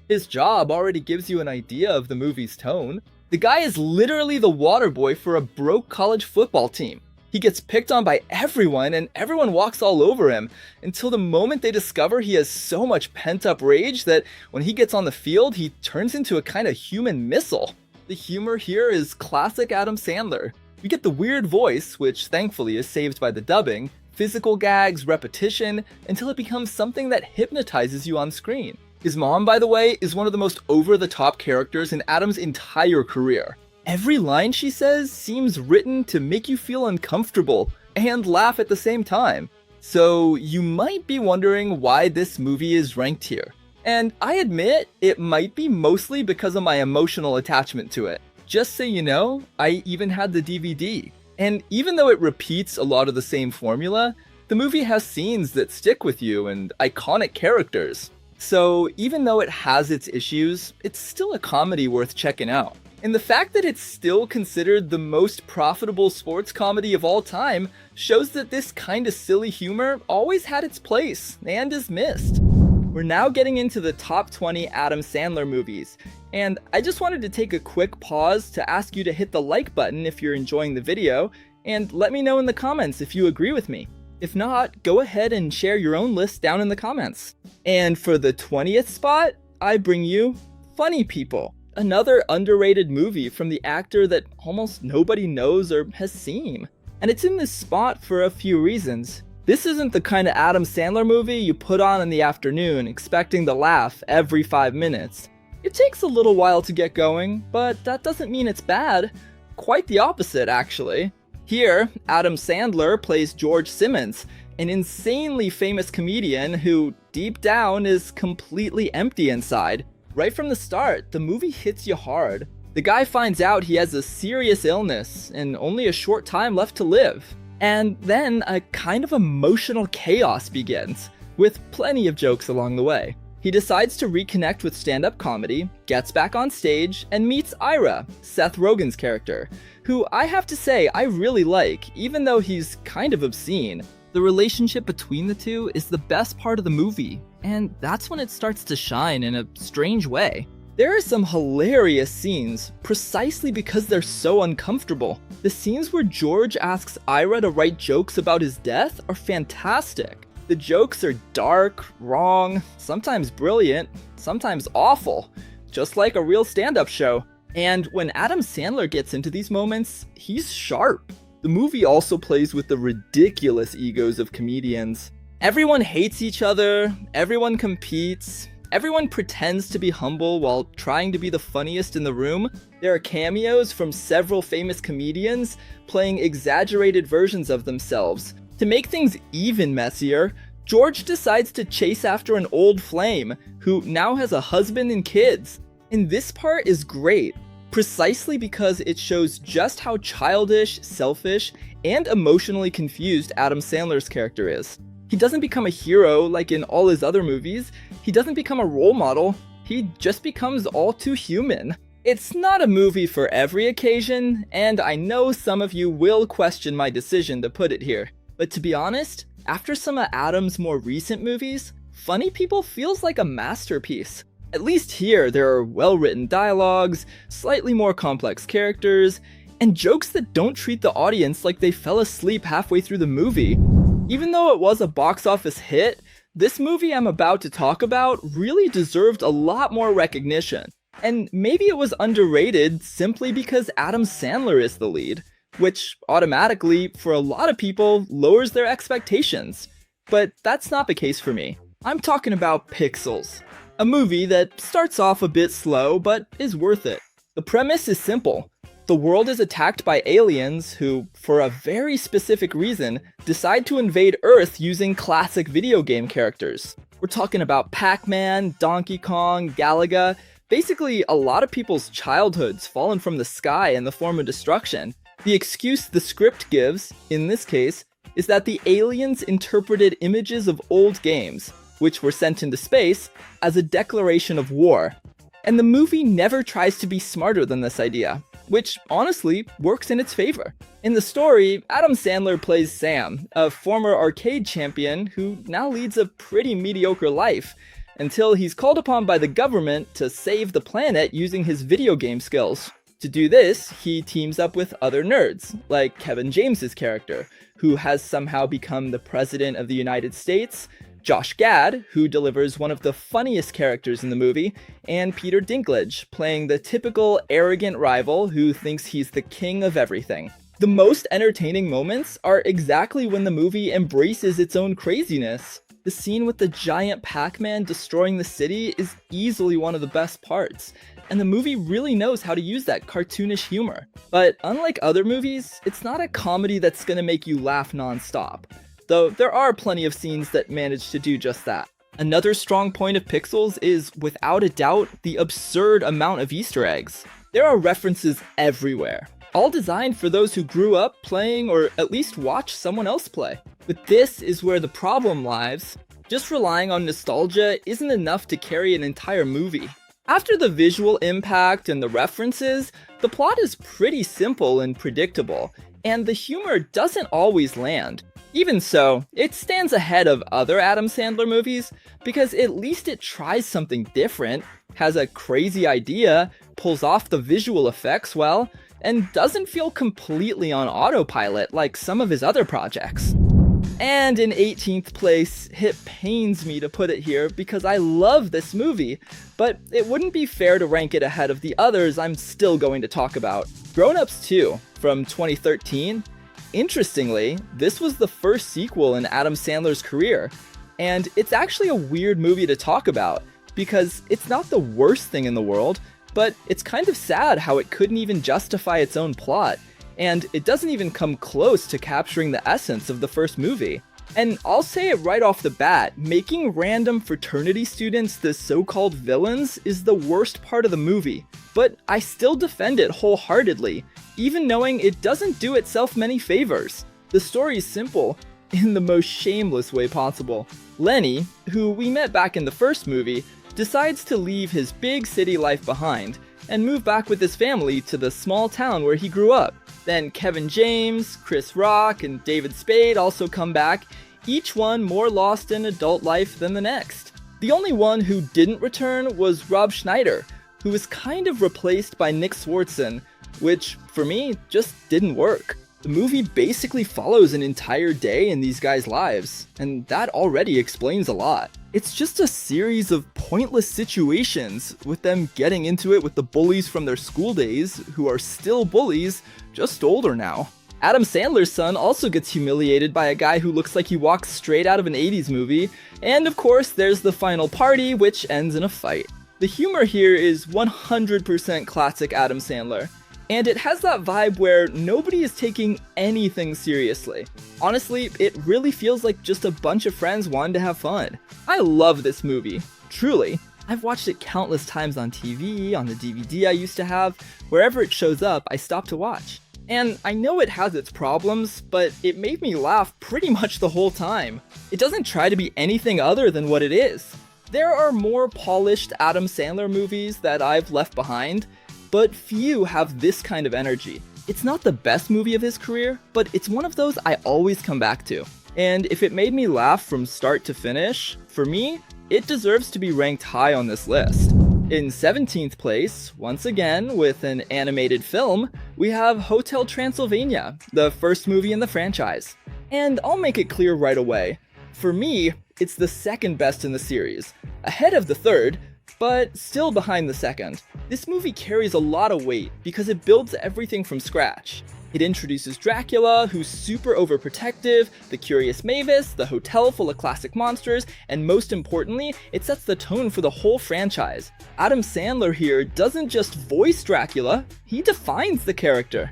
His job already gives you an idea of the movie's tone. The guy is literally the water boy for a broke college football team. He gets picked on by everyone and everyone walks all over him until the moment they discover he has so much pent-up rage that when he gets on the field, he turns into a kind of human missile. The humor here is classic Adam Sandler. You get the weird voice, which thankfully is saved by the dubbing, physical gags, repetition, until it becomes something that hypnotizes you on screen. His mom, by the way, is one of the most over-the-top characters in Adam's entire career. Every line she says seems written to make you feel uncomfortable and laugh at the same time. So you might be wondering why this movie is ranked here. And I admit, it might be mostly because of my emotional attachment to it. Just so you know, I even had the DVD. And even though it repeats a lot of the same formula, the movie has scenes that stick with you and iconic characters. So even though it has its issues, it's still a comedy worth checking out. And the fact that it's still considered the most profitable sports comedy of all time shows that this kind of silly humor always had its place and is missed. We're now getting into the top 20 Adam Sandler movies, and I just wanted to take a quick pause to ask you to hit the like button if you're enjoying the video, and let me know in the comments if you agree with me. If not, go ahead and share your own list down in the comments. And for the 20th spot, I bring you Funny People, another underrated movie from the actor that almost nobody knows or has seen. And it's in this spot for a few reasons. This isn't the kind of Adam Sandler movie you put on in the afternoon expecting to laugh every 5 minutes. It takes a little while to get going, but that doesn't mean it's bad. Quite the opposite, actually. Here, Adam Sandler plays George Simmons, an insanely famous comedian who, deep down, is completely empty inside. Right from the start, the movie hits you hard. The guy finds out he has a serious illness and only a short time left to live. And then a kind of emotional chaos begins, with plenty of jokes along the way. He decides to reconnect with stand-up comedy, gets back on stage, and meets Ira, Seth Rogen's character, who I have to say I really like, even though he's kind of obscene. The relationship between the two is the best part of the movie, and that's when it starts to shine in a strange way. There are some hilarious scenes, precisely because they're so uncomfortable. The scenes where George asks Ira to write jokes about his death are fantastic. The jokes are dark, wrong, sometimes brilliant, sometimes awful, just like a real stand-up show. And when Adam Sandler gets into these moments, he's sharp. The movie also plays with the ridiculous egos of comedians. Everyone hates each other, everyone competes, everyone pretends to be humble while trying to be the funniest in the room. There are cameos from several famous comedians playing exaggerated versions of themselves. To make things even messier, George decides to chase after an old flame who now has a husband and kids. And this part is great, precisely because it shows just how childish, selfish, and emotionally confused Adam Sandler's character is. He doesn't become a hero like in all his other movies, he doesn't become a role model, he just becomes all too human. It's not a movie for every occasion, and I know some of you will question my decision to put it here. But to be honest, after some of Adam's more recent movies, Funny People feels like a masterpiece. At least here, there are well-written dialogues, slightly more complex characters, and jokes that don't treat the audience like they fell asleep halfway through the movie. Even though it was a box office hit, this movie I'm about to talk about really deserved a lot more recognition. And maybe it was underrated simply because Adam Sandler is the lead, which automatically, for a lot of people, lowers their expectations. But that's not the case for me. I'm talking about Pixels, a movie that starts off a bit slow, but is worth it. The premise is simple. The world is attacked by aliens who, for a very specific reason, decide to invade Earth using classic video game characters. We're talking about Pac-Man, Donkey Kong, Galaga, basically a lot of people's childhoods fallen from the sky in the form of destruction. The excuse the script gives, in this case, is that the aliens interpreted images of old games, which were sent into space, as a declaration of war. And the movie never tries to be smarter than this idea, which honestly works in its favor. In the story, Adam Sandler plays Sam, a former arcade champion who now leads a pretty mediocre life, until he's called upon by the government to save the planet using his video game skills. To do this, he teams up with other nerds, like Kevin James's character, who has somehow become the President of the United States, Josh Gad, who delivers one of the funniest characters in the movie, and Peter Dinklage, playing the typical arrogant rival who thinks he's the king of everything. The most entertaining moments are exactly when the movie embraces its own craziness. The scene with the giant Pac-Man destroying the city is easily one of the best parts, and the movie really knows how to use that cartoonish humor. But unlike other movies, it's not a comedy that's gonna make you laugh non-stop, though there are plenty of scenes that manage to do just that. Another strong point of Pixels is, without a doubt, the absurd amount of Easter eggs. There are references everywhere, all designed for those who grew up playing or at least watched someone else play. But this is where the problem lies. Just relying on nostalgia isn't enough to carry an entire movie. After the visual impact and the references, the plot is pretty simple and predictable, and the humor doesn't always land. Even so, it stands ahead of other Adam Sandler movies because at least it tries something different, has a crazy idea, pulls off the visual effects well, and doesn't feel completely on autopilot like some of his other projects. And in 18th place, it pains me to put it here because I love this movie, but it wouldn't be fair to rank it ahead of the others I'm still going to talk about. Grown Ups 2, from 2013. Interestingly, this was the first sequel in Adam Sandler's career, and it's actually a weird movie to talk about because it's not the worst thing in the world, but it's kind of sad how it couldn't even justify its own plot. And it doesn't even come close to capturing the essence of the first movie. And I'll say it right off the bat, making random fraternity students the so-called villains is the worst part of the movie. But I still defend it wholeheartedly, even knowing it doesn't do itself many favors. The story is simple, in the most shameless way possible. Lenny, who we met back in the first movie, decides to leave his big city life behind and move back with his family to the small town where he grew up. Then Kevin James, Chris Rock, and David Spade also come back, each one more lost in adult life than the next. The only one who didn't return was Rob Schneider, who was kind of replaced by Nick Swardson, which, for me, just didn't work. The movie basically follows an entire day in these guys' lives, and that already explains a lot. It's just a series of pointless situations, with them getting into it with the bullies from their school days, who are still bullies, just older now. Adam Sandler's son also gets humiliated by a guy who looks like he walks straight out of an 80s movie, and of course there's the final party, which ends in a fight. The humor here is 100% classic Adam Sandler, and it has that vibe where nobody is taking anything seriously. Honestly, it really feels like just a bunch of friends wanting to have fun. I love this movie, truly. I've watched it countless times on TV, on the DVD I used to have. Wherever it shows up, I stop to watch. And I know it has its problems, but it made me laugh pretty much the whole time. It doesn't try to be anything other than what it is. There are more polished Adam Sandler movies that I've left behind, but few have this kind of energy. It's not the best movie of his career, but it's one of those I always come back to. And if it made me laugh from start to finish, for me, it deserves to be ranked high on this list. In 17th place, once again with an animated film, we have Hotel Transylvania, the first movie in the franchise. And I'll make it clear right away. For me, it's the second best in the series, ahead of the third, but still behind the second. This movie carries a lot of weight because it builds everything from scratch. It introduces Dracula, who's super overprotective, the curious Mavis, the hotel full of classic monsters, and most importantly, it sets the tone for the whole franchise. Adam Sandler here doesn't just voice Dracula, he defines the character.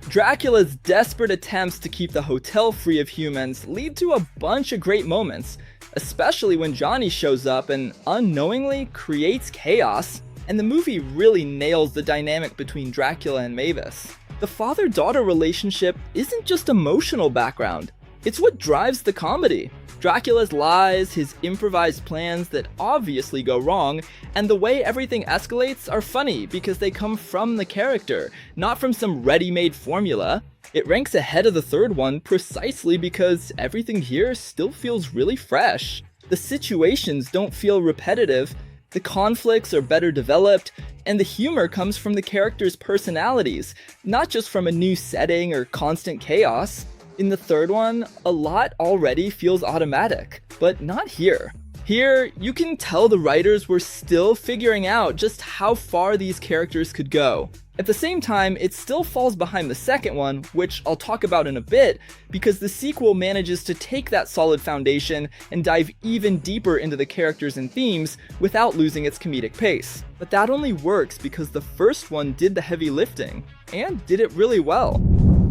Dracula's desperate attempts to keep the hotel free of humans lead to a bunch of great moments, especially when Johnny shows up and unknowingly creates chaos, and the movie really nails the dynamic between Dracula and Mavis. The father-daughter relationship isn't just emotional background, it's what drives the comedy. Dracula's lies, his improvised plans that obviously go wrong, and the way everything escalates are funny because they come from the character, not from some ready-made formula. It ranks ahead of the third one precisely because everything here still feels really fresh. The situations don't feel repetitive, the conflicts are better developed, and the humor comes from the characters' personalities, not just from a new setting or constant chaos. In the third one, a lot already feels automatic, but not here. Here, you can tell the writers were still figuring out just how far these characters could go. At the same time, it still falls behind the second one, which I'll talk about in a bit, because the sequel manages to take that solid foundation and dive even deeper into the characters and themes without losing its comedic pace. But that only works because the first one did the heavy lifting, and did it really well.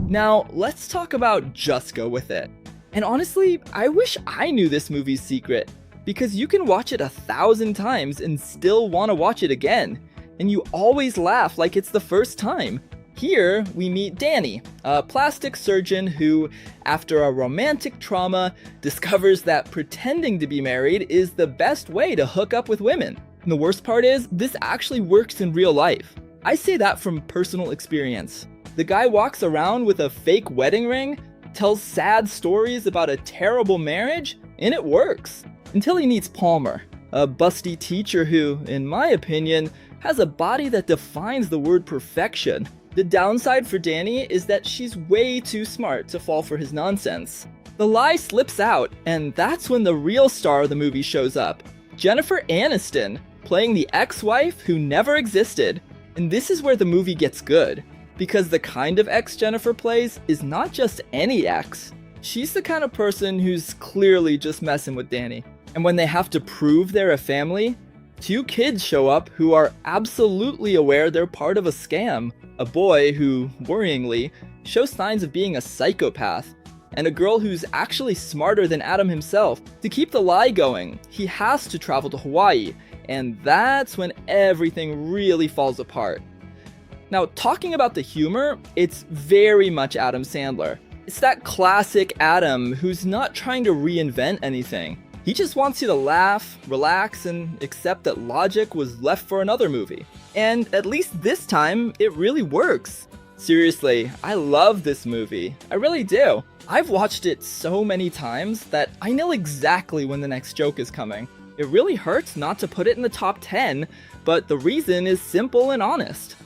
Now, let's talk about Just Go With It. And honestly, I wish I knew this movie's secret, because you can watch it 1,000 times and still want to watch it again, and you always laugh like it's the first time. Here, we meet Danny, a plastic surgeon who, after a romantic trauma, discovers that pretending to be married is the best way to hook up with women. And the worst part is, this actually works in real life. I say that from personal experience. The guy walks around with a fake wedding ring, tells sad stories about a terrible marriage, and it works. Until he meets Palmer, a busty teacher who, in my opinion, has a body that defines the word perfection. The downside for Danny is that she's way too smart to fall for his nonsense. The lie slips out, and that's when the real star of the movie shows up. Jennifer Aniston, playing the ex-wife who never existed. And this is where the movie gets good, because the kind of ex Jennifer plays is not just any ex. She's the kind of person who's clearly just messing with Danny. And when they have to prove they're a family, two kids show up who are absolutely aware they're part of a scam. A boy who, worryingly, shows signs of being a psychopath, and a girl who's actually smarter than Adam himself. To keep the lie going, he has to travel to Hawaii, and that's when everything really falls apart. Now, talking about the humor, it's very much Adam Sandler. It's that classic Adam who's not trying to reinvent anything. He just wants you to laugh, relax, and accept that logic was left for another movie. And at least this time, it really works. Seriously, I love this movie. I really do. I've watched it so many times that I know exactly when the next joke is coming. It really hurts not to put it in the top 10, but the reason is simple and honest.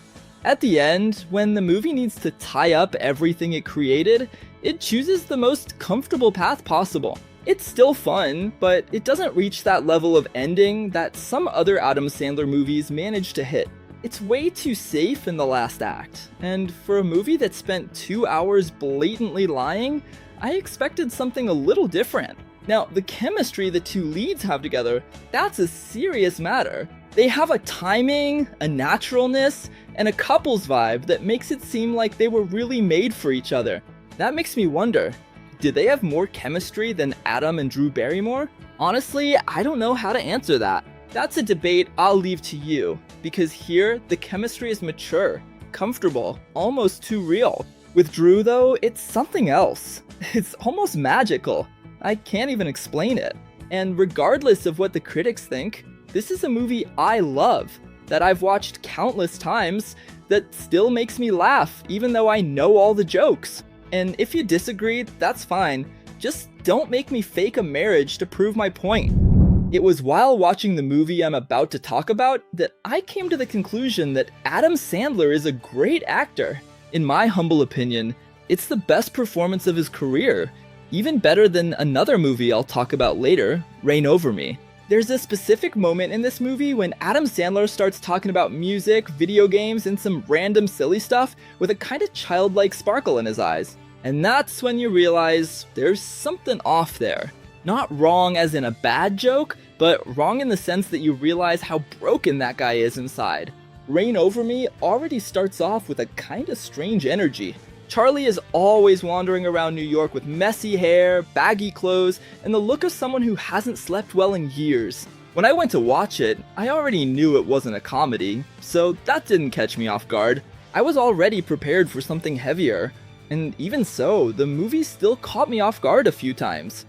At the end, when the movie needs to tie up everything it created, it chooses the most comfortable path possible. It's still fun, but it doesn't reach that level of ending that some other Adam Sandler movies manage to hit. It's way too safe in the last act, and for a movie that spent 2 hours blatantly lying, I expected something a little different. Now, the chemistry the two leads have together, that's a serious matter. They have a timing, a naturalness, and a couples vibe that makes it seem like they were really made for each other. That makes me wonder, did they have more chemistry than Adam and Drew Barrymore? Honestly, I don't know how to answer that. That's a debate I'll leave to you, because here, the chemistry is mature, comfortable, almost too real. With Drew though, it's something else. It's almost magical. I can't even explain it. And regardless of what the critics think, this is a movie I love, that I've watched countless times, that still makes me laugh even though I know all the jokes. And if you disagree, that's fine. Just don't make me fake a marriage to prove my point. It was while watching the movie I'm about to talk about that I came to the conclusion that Adam Sandler is a great actor. In my humble opinion, it's the best performance of his career, even better than another movie I'll talk about later, Reign Over Me. There's a specific moment in this movie when Adam Sandler starts talking about music, video games, and some random silly stuff with a kind of childlike sparkle in his eyes. And that's when you realize there's something off there. Not wrong as in a bad joke, but wrong in the sense that you realize how broken that guy is inside. Reign Over Me already starts off with a kind of strange energy. Charlie is always wandering around New York with messy hair, baggy clothes, and the look of someone who hasn't slept well in years. When I went to watch it, I already knew it wasn't a comedy, so that didn't catch me off guard. I was already prepared for something heavier, and even so, the movie still caught me off guard a few times.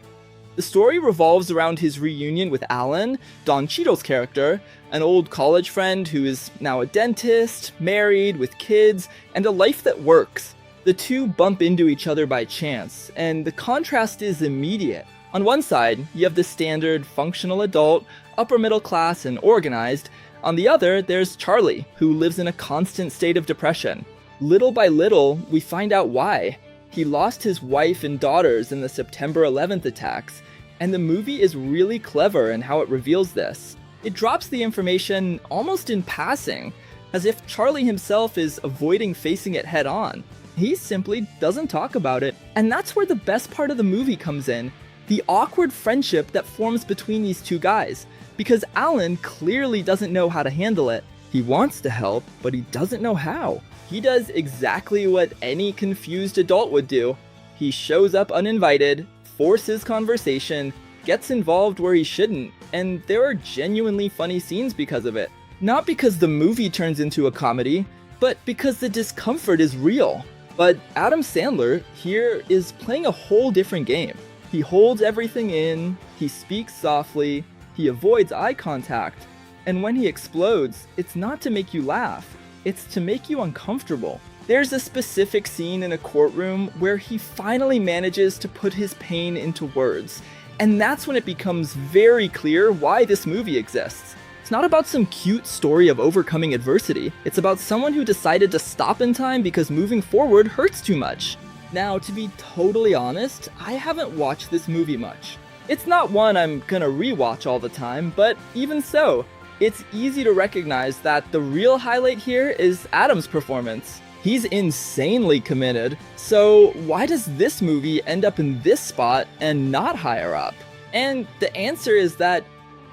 The story revolves around his reunion with Alan, Don Cheadle's character, an old college friend who is now a dentist, married, with kids, and a life that works. The two bump into each other by chance, and the contrast is immediate. On one side, you have the standard functional adult, upper middle class, and organized. On the other, there's Charlie, who lives in a constant state of depression. Little by little, we find out why. He lost his wife and daughters in the September 11th attacks, and the movie is really clever in how it reveals this. It drops the information almost in passing, as if Charlie himself is avoiding facing it head on. He simply doesn't talk about it, and that's where the best part of the movie comes in, the awkward friendship that forms between these two guys, because Alan clearly doesn't know how to handle it. He wants to help, but he doesn't know how. He does exactly what any confused adult would do. He shows up uninvited, forces conversation, gets involved where he shouldn't, and there are genuinely funny scenes because of it. Not because the movie turns into a comedy, but because the discomfort is real. But Adam Sandler here is playing a whole different game. He holds everything in, he speaks softly, he avoids eye contact, and when he explodes, it's not to make you laugh, it's to make you uncomfortable. There's a specific scene in a courtroom where he finally manages to put his pain into words, and that's when it becomes very clear why this movie exists. It's not about some cute story of overcoming adversity, it's about someone who decided to stop in time because moving forward hurts too much. Now, to be totally honest, I haven't watched this movie much. It's not one I'm gonna rewatch all the time, but even so, it's easy to recognize that the real highlight here is Adam's performance. He's insanely committed, so why does this movie end up in this spot and not higher up? And the answer is that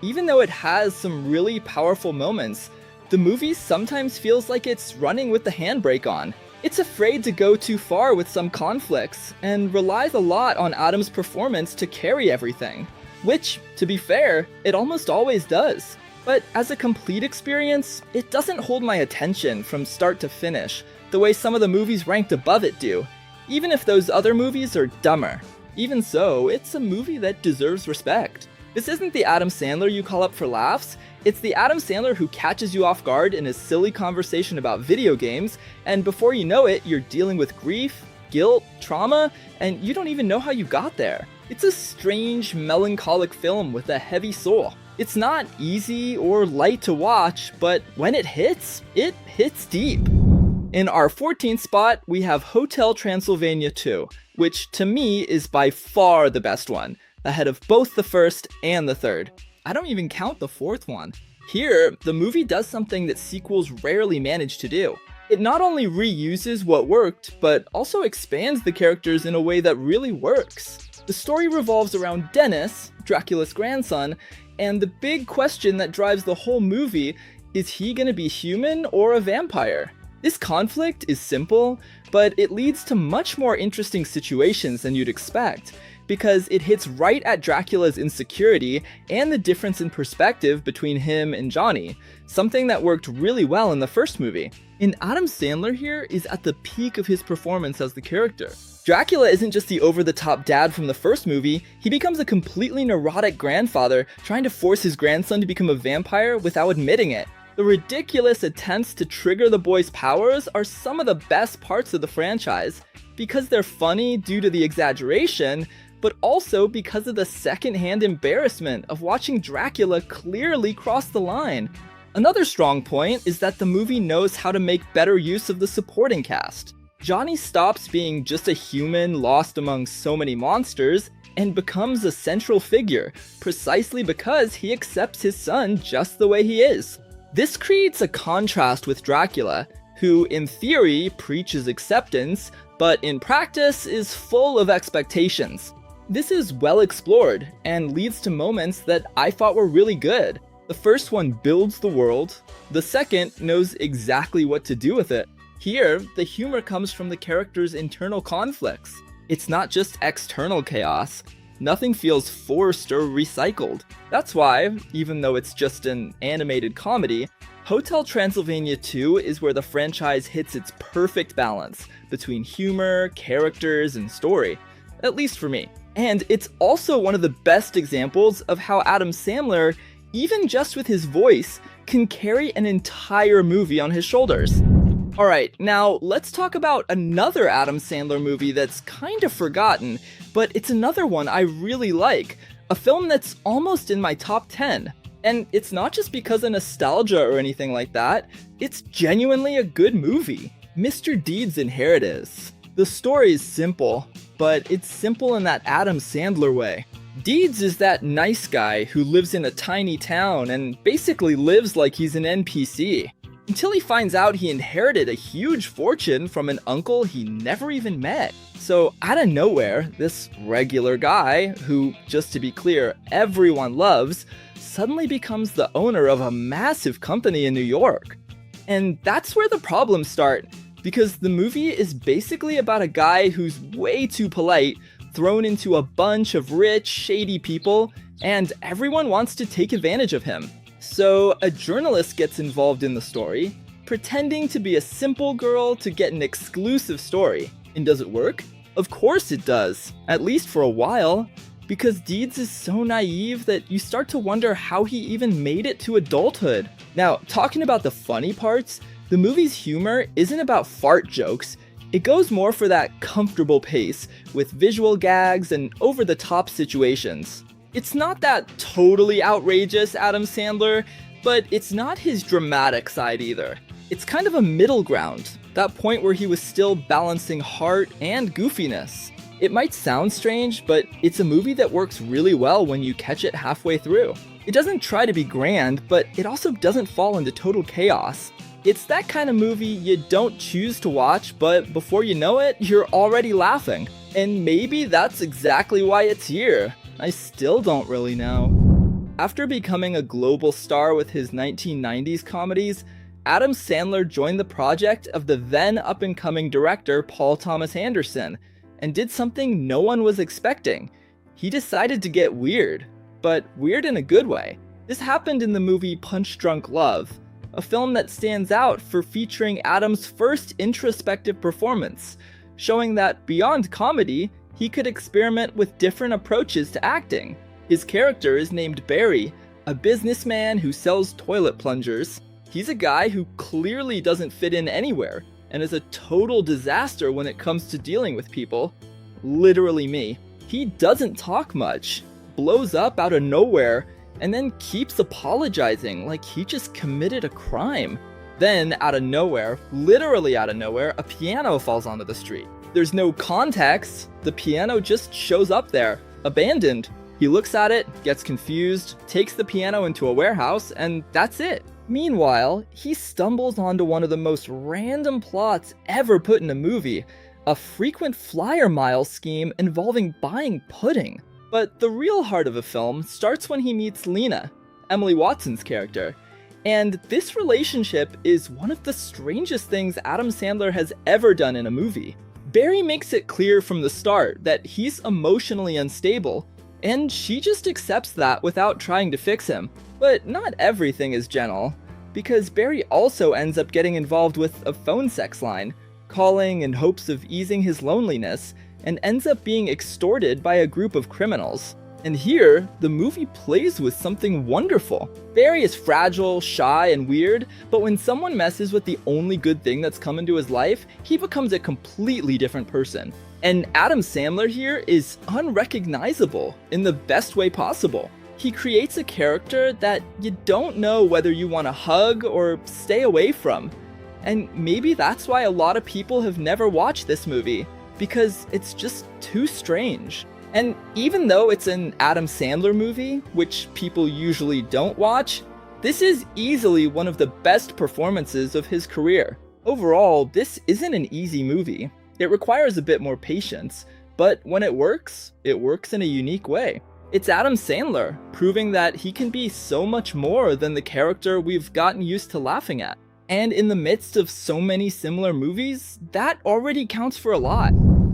even though it has some really powerful moments, the movie sometimes feels like it's running with the handbrake on. It's afraid to go too far with some conflicts, and relies a lot on Adam's performance to carry everything. Which, to be fair, it almost always does. But as a complete experience, it doesn't hold my attention from start to finish, the way some of the movies ranked above it do, even if those other movies are dumber. Even so, it's a movie that deserves respect. This isn't the Adam Sandler you call up for laughs, it's the Adam Sandler who catches you off guard in a silly conversation about video games, and before you know it, you're dealing with grief, guilt, trauma, and you don't even know how you got there. It's a strange, melancholic film with a heavy soul. It's not easy or light to watch, but when it hits deep. In our 14th spot, we have Hotel Transylvania 2, which to me is by far the best one, ahead of both the first and the third. I don't even count the fourth one. Here, the movie does something that sequels rarely manage to do. It not only reuses what worked, but also expands the characters in a way that really works. The story revolves around Dennis, Dracula's grandson, and the big question that drives the whole movie is he gonna be human or a vampire? This conflict is simple, but it leads to much more interesting situations than you'd expect, because it hits right at Dracula's insecurity and the difference in perspective between him and Johnny, something that worked really well in the first movie. And Adam Sandler here is at the peak of his performance as the character. Dracula isn't just the over-the-top dad from the first movie, he becomes a completely neurotic grandfather trying to force his grandson to become a vampire without admitting it. The ridiculous attempts to trigger the boy's powers are some of the best parts of the franchise, because they're funny due to the exaggeration, but also because of the secondhand embarrassment of watching Dracula clearly cross the line. Another strong point is that the movie knows how to make better use of the supporting cast. Johnny stops being just a human lost among so many monsters and becomes a central figure, precisely because he accepts his son just the way he is. This creates a contrast with Dracula, who in theory preaches acceptance, but in practice is full of expectations. This is well explored, and leads to moments that I thought were really good. The first one builds the world, the second knows exactly what to do with it. Here, the humor comes from the characters' internal conflicts. It's not just external chaos. Nothing feels forced or recycled. That's why, even though it's just an animated comedy, Hotel Transylvania 2 is where the franchise hits its perfect balance between humor, characters, and story. At least for me. And it's also one of the best examples of how Adam Sandler, even just with his voice, can carry an entire movie on his shoulders. Alright, now let's talk about another Adam Sandler movie that's kind of forgotten, but it's another one I really like, a film that's almost in my top 10. And it's not just because of nostalgia or anything like that, it's genuinely a good movie. Mr. Deed's Inheritance. The story is simple, but it's simple in that Adam Sandler way. Deeds is that nice guy who lives in a tiny town and basically lives like he's an NPC. Until he finds out he inherited a huge fortune from an uncle he never even met. So out of nowhere, this regular guy, who, just to be clear, everyone loves, suddenly becomes the owner of a massive company in New York. And that's where the problems start, because the movie is basically about a guy who's way too polite, thrown into a bunch of rich, shady people, and everyone wants to take advantage of him. So a journalist gets involved in the story, pretending to be a simple girl to get an exclusive story. And does it work? Of course it does, at least for a while, because Deeds is so naive that you start to wonder how he even made it to adulthood. Now, talking about the funny parts, the movie's humor isn't about fart jokes. It goes more for that comfortable pace, with visual gags and over-the-top situations. It's not that totally outrageous Adam Sandler, but it's not his dramatic side either. It's kind of a middle ground, that point where he was still balancing heart and goofiness. It might sound strange, but it's a movie that works really well when you catch it halfway through. It doesn't try to be grand, but it also doesn't fall into total chaos. It's that kind of movie you don't choose to watch, but before you know it, you're already laughing. And maybe that's exactly why it's here. I still don't really know. After becoming a global star with his 1990s comedies, Adam Sandler joined the project of the then up-and-coming director Paul Thomas Anderson, and did something no one was expecting. He decided to get weird, but weird in a good way. This happened in the movie Punch Drunk Love, a film that stands out for featuring Adam's first introspective performance, showing that beyond comedy, he could experiment with different approaches to acting. His character is named Barry, a businessman who sells toilet plungers. He's a guy who clearly doesn't fit in anywhere and is a total disaster when it comes to dealing with people. Literally me. He doesn't talk much, blows up out of nowhere, and then keeps apologizing like he just committed a crime. Then, out of nowhere, literally out of nowhere, a piano falls onto the street. There's no context, the piano just shows up there, abandoned. He looks at it, gets confused, takes the piano into a warehouse, and that's it. Meanwhile, he stumbles onto one of the most random plots ever put in a movie, a frequent flyer mile scheme involving buying pudding. But the real heart of the film starts when he meets Lena, Emily Watson's character. And this relationship is one of the strangest things Adam Sandler has ever done in a movie. Barry makes it clear from the start that he's emotionally unstable, and she just accepts that without trying to fix him. But not everything is gentle, because Barry also ends up getting involved with a phone sex line, calling in hopes of easing his loneliness, and ends up being extorted by a group of criminals. And here, the movie plays with something wonderful. Barry is fragile, shy, and weird, but when someone messes with the only good thing that's come into his life, he becomes a completely different person. And Adam Sandler here is unrecognizable in the best way possible. He creates a character that you don't know whether you want to hug or stay away from. And maybe that's why a lot of people have never watched this movie, because it's just too strange. And even though it's an Adam Sandler movie, which people usually don't watch, this is easily one of the best performances of his career. Overall, this isn't an easy movie. It requires a bit more patience, but when it works in a unique way. It's Adam Sandler, proving that he can be so much more than the character we've gotten used to laughing at. And in the midst of so many similar movies, that already counts for a lot.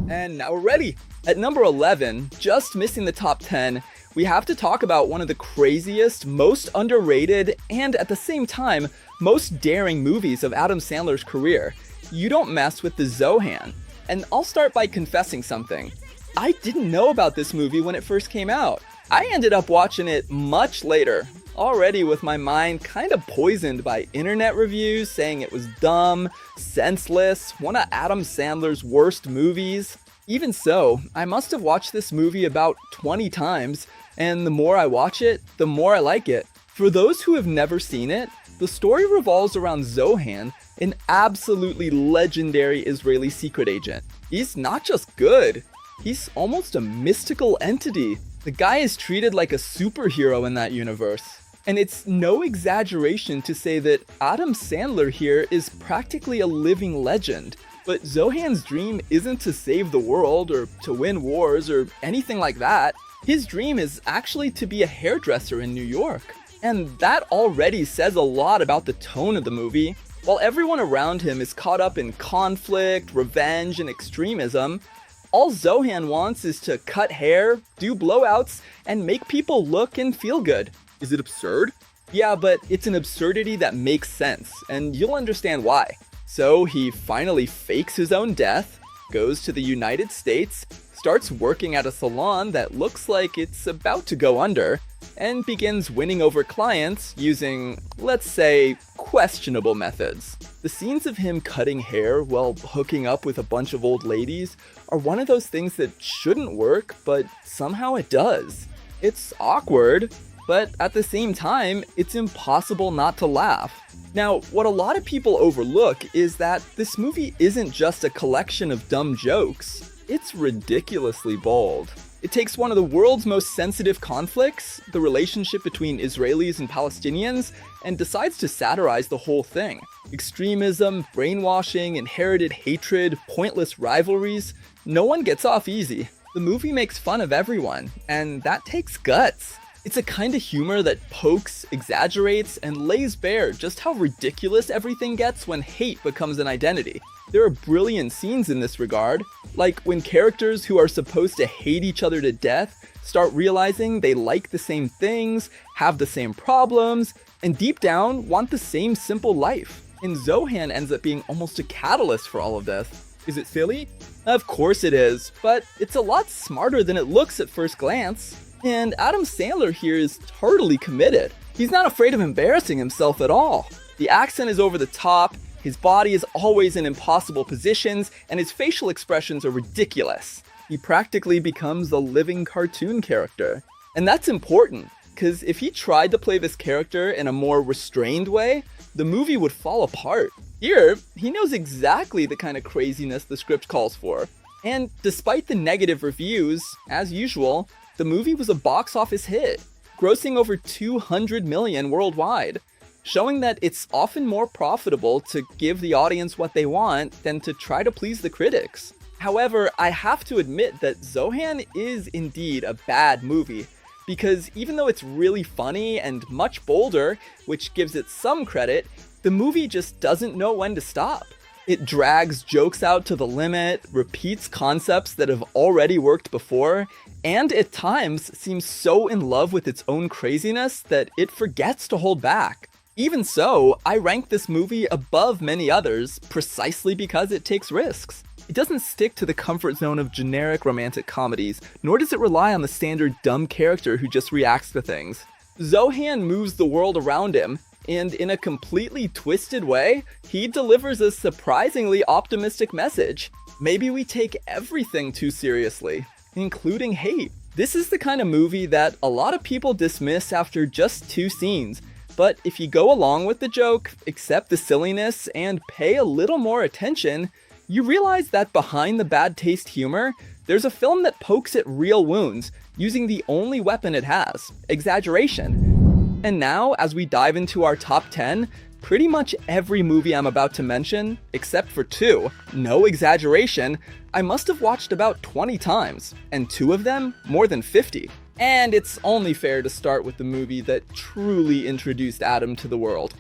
And now we're ready! At number 11, just missing the top 10, we have to talk about one of the craziest, most underrated, and at the same time, most daring movies of Adam Sandler's career. You Don't Mess with the Zohan. And I'll start by confessing something. I didn't know about this movie when it first came out. I ended up watching it much later, already with my mind kind of poisoned by internet reviews saying it was dumb, senseless, one of Adam Sandler's worst movies. Even so, I must have watched this movie about 20 times, and the more I watch it, the more I like it. For those who have never seen it, the story revolves around Zohan, an absolutely legendary Israeli secret agent. He's not just good, he's almost a mystical entity. The guy is treated like a superhero in that universe. And it's no exaggeration to say that Adam Sandler here is practically a living legend. But Zohan's dream isn't to save the world or to win wars or anything like that. His dream is actually to be a hairdresser in New York. And that already says a lot about the tone of the movie. While everyone around him is caught up in conflict, revenge, and extremism, all Zohan wants is to cut hair, do blowouts, and make people look and feel good. Is it absurd? Yeah, but it's an absurdity that makes sense, and you'll understand why. So he finally fakes his own death, goes to the United States, starts working at a salon that looks like it's about to go under, and begins winning over clients using, let's say, questionable methods. The scenes of him cutting hair while hooking up with a bunch of old ladies are one of those things that shouldn't work, but somehow it does. It's awkward, but at the same time, it's impossible not to laugh. Now, what a lot of people overlook is that this movie isn't just a collection of dumb jokes, it's ridiculously bold. It takes one of the world's most sensitive conflicts, the relationship between Israelis and Palestinians, and decides to satirize the whole thing. Extremism, brainwashing, inherited hatred, pointless rivalries, no one gets off easy. The movie makes fun of everyone, and that takes guts. It's a kind of humor that pokes, exaggerates, and lays bare just how ridiculous everything gets when hate becomes an identity. There are brilliant scenes in this regard, like when characters who are supposed to hate each other to death start realizing they like the same things, have the same problems, and deep down want the same simple life. And Zohan ends up being almost a catalyst for all of this. Is it silly? Of course it is, but it's a lot smarter than it looks at first glance. And Adam Sandler here is totally committed. He's not afraid of embarrassing himself at all. The accent is over the top, his body is always in impossible positions, and his facial expressions are ridiculous. He practically becomes a living cartoon character. And that's important, because if he tried to play this character in a more restrained way, the movie would fall apart. Here, he knows exactly the kind of craziness the script calls for. And despite the negative reviews, as usual, the movie was a box office hit, grossing over $200 million worldwide, showing that it's often more profitable to give the audience what they want than to try to please the critics. However, I have to admit that Zohan is indeed a bad movie, because even though it's really funny and much bolder, which gives it some credit, the movie just doesn't know when to stop. It drags jokes out to the limit, repeats concepts that have already worked before, and at times seems so in love with its own craziness that it forgets to hold back. Even so, I rank this movie above many others precisely because it takes risks. It doesn't stick to the comfort zone of generic romantic comedies, nor does it rely on the standard dumb character who just reacts to things. Zohan moves the world around him, and in a completely twisted way, he delivers a surprisingly optimistic message. Maybe we take everything too seriously, including hate. This is the kind of movie that a lot of people dismiss after just 2 scenes, but if you go along with the joke, accept the silliness, and pay a little more attention, you realize that behind the bad taste humor, there's a film that pokes at real wounds, using the only weapon it has, exaggeration. And now, as we dive into our top 10, pretty much every movie I'm about to mention, except for 2, no exaggeration, I must have watched about 20 times, and 2 of them more than 50. And it's only fair to start with the movie that truly introduced Adam to the world.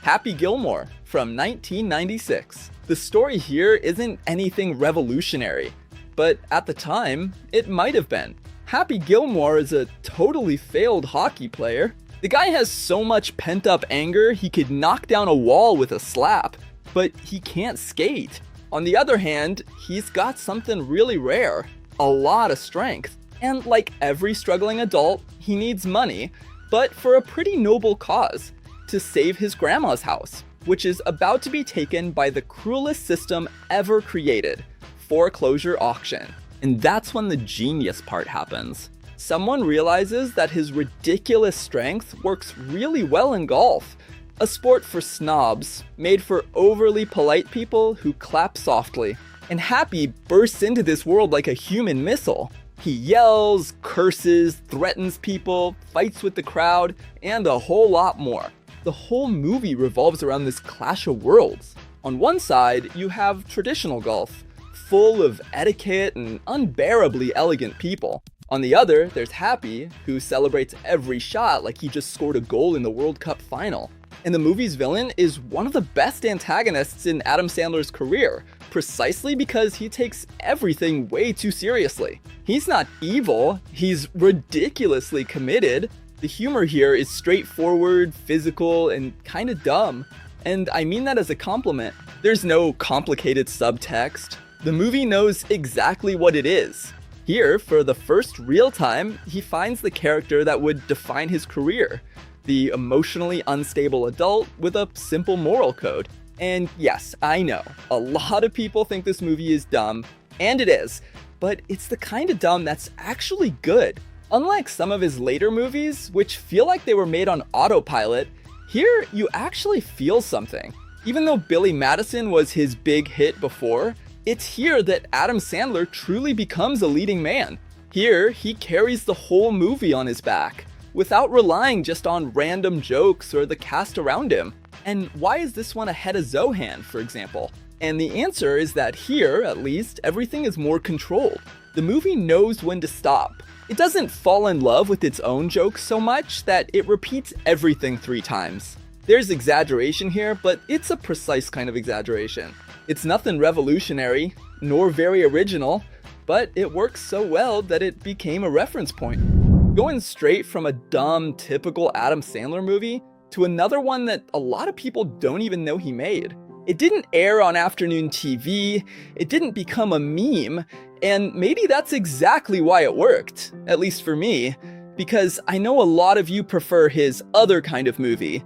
Happy Gilmore from 1996. The story here isn't anything revolutionary, but at the time, it might have been. Happy Gilmore is a totally failed hockey player. The guy has so much pent-up anger he could knock down a wall with a slap, but he can't skate. On the other hand, he's got something really rare, a lot of strength. And like every struggling adult, he needs money, but for a pretty noble cause, to save his grandma's house, which is about to be taken by the cruelest system ever created, foreclosure auction. And that's when the genius part happens. Someone realizes that his ridiculous strength works really well in golf, a sport for snobs, made for overly polite people who clap softly. And Happy bursts into this world like a human missile. He yells, curses, threatens people, fights with the crowd, and a whole lot more. The whole movie revolves around this clash of worlds. On one side, you have traditional golf, full of etiquette and unbearably elegant people. On the other, there's Happy, who celebrates every shot like he just scored a goal in the World Cup final. And the movie's villain is one of the best antagonists in Adam Sandler's career, precisely because he takes everything way too seriously. He's not evil, he's ridiculously committed. The humor here is straightforward, physical, and kinda dumb. And I mean that as a compliment. There's no complicated subtext. The movie knows exactly what it is. Here, for the first real time, he finds the character that would define his career. The emotionally unstable adult with a simple moral code. And yes, I know, a lot of people think this movie is dumb, and it is, but it's the kind of dumb that's actually good. Unlike some of his later movies, which feel like they were made on autopilot, here you actually feel something. Even though Billy Madison was his big hit before, it's here that Adam Sandler truly becomes a leading man. Here, he carries the whole movie on his back, without relying just on random jokes or the cast around him. And why is this one ahead of Zohan, for example? And the answer is that here, at least, everything is more controlled. The movie knows when to stop. It doesn't fall in love with its own jokes so much that it repeats everything 3 times. There's exaggeration here, but it's a precise kind of exaggeration. It's nothing revolutionary, nor very original, but it works so well that it became a reference point. Going straight from a dumb, typical Adam Sandler movie to another one that a lot of people don't even know he made. It didn't air on afternoon TV, it didn't become a meme, and maybe that's exactly why it worked, at least for me. because I know a lot of you prefer his other kind of movie.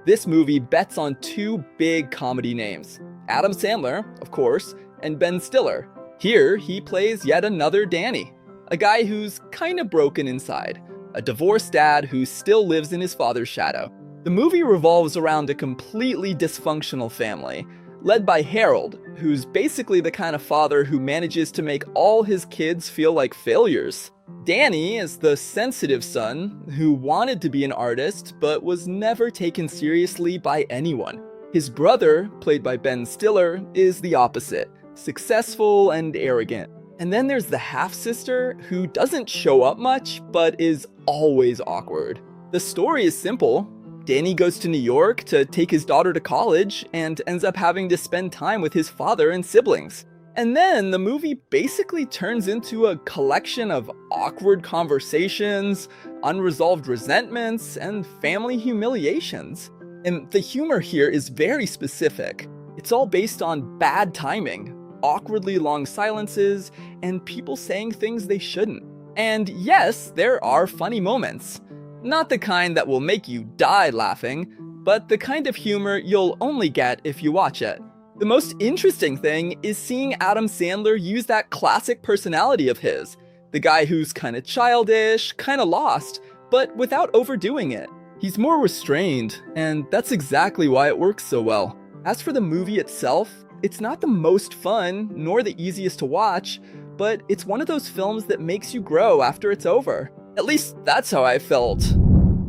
This movie bets on two big comedy names, Adam Sandler, of course, and Ben Stiller. Here, he plays yet another Danny, a guy who's kinda broken inside, a divorced dad who still lives in his father's shadow. The movie revolves around a completely dysfunctional family, led by Harold, who's basically the kind of father who manages to make all his kids feel like failures. Danny is the sensitive son who wanted to be an artist but was never taken seriously by anyone. His brother, played by Ben Stiller, is the opposite, successful and arrogant. And then there's the half-sister who doesn't show up much but is always awkward. The story is simple. Danny goes to New York to take his daughter to college and ends up having to spend time with his father and siblings. And then the movie basically turns into a collection of awkward conversations, unresolved resentments, and family humiliations. And the humor here is very specific. It's all based on bad timing, awkwardly long silences, and people saying things they shouldn't. And yes, there are funny moments. Not the kind that will make you die laughing, but the kind of humor you'll only get if you watch it. The most interesting thing is seeing Adam Sandler use that classic personality of his, the guy who's kinda childish, kinda lost, but without overdoing it. He's more restrained, and that's exactly why it works so well. As for the movie itself, it's not the most fun, nor the easiest to watch, but it's one of those films that makes you grow after it's over. At least that's how I felt.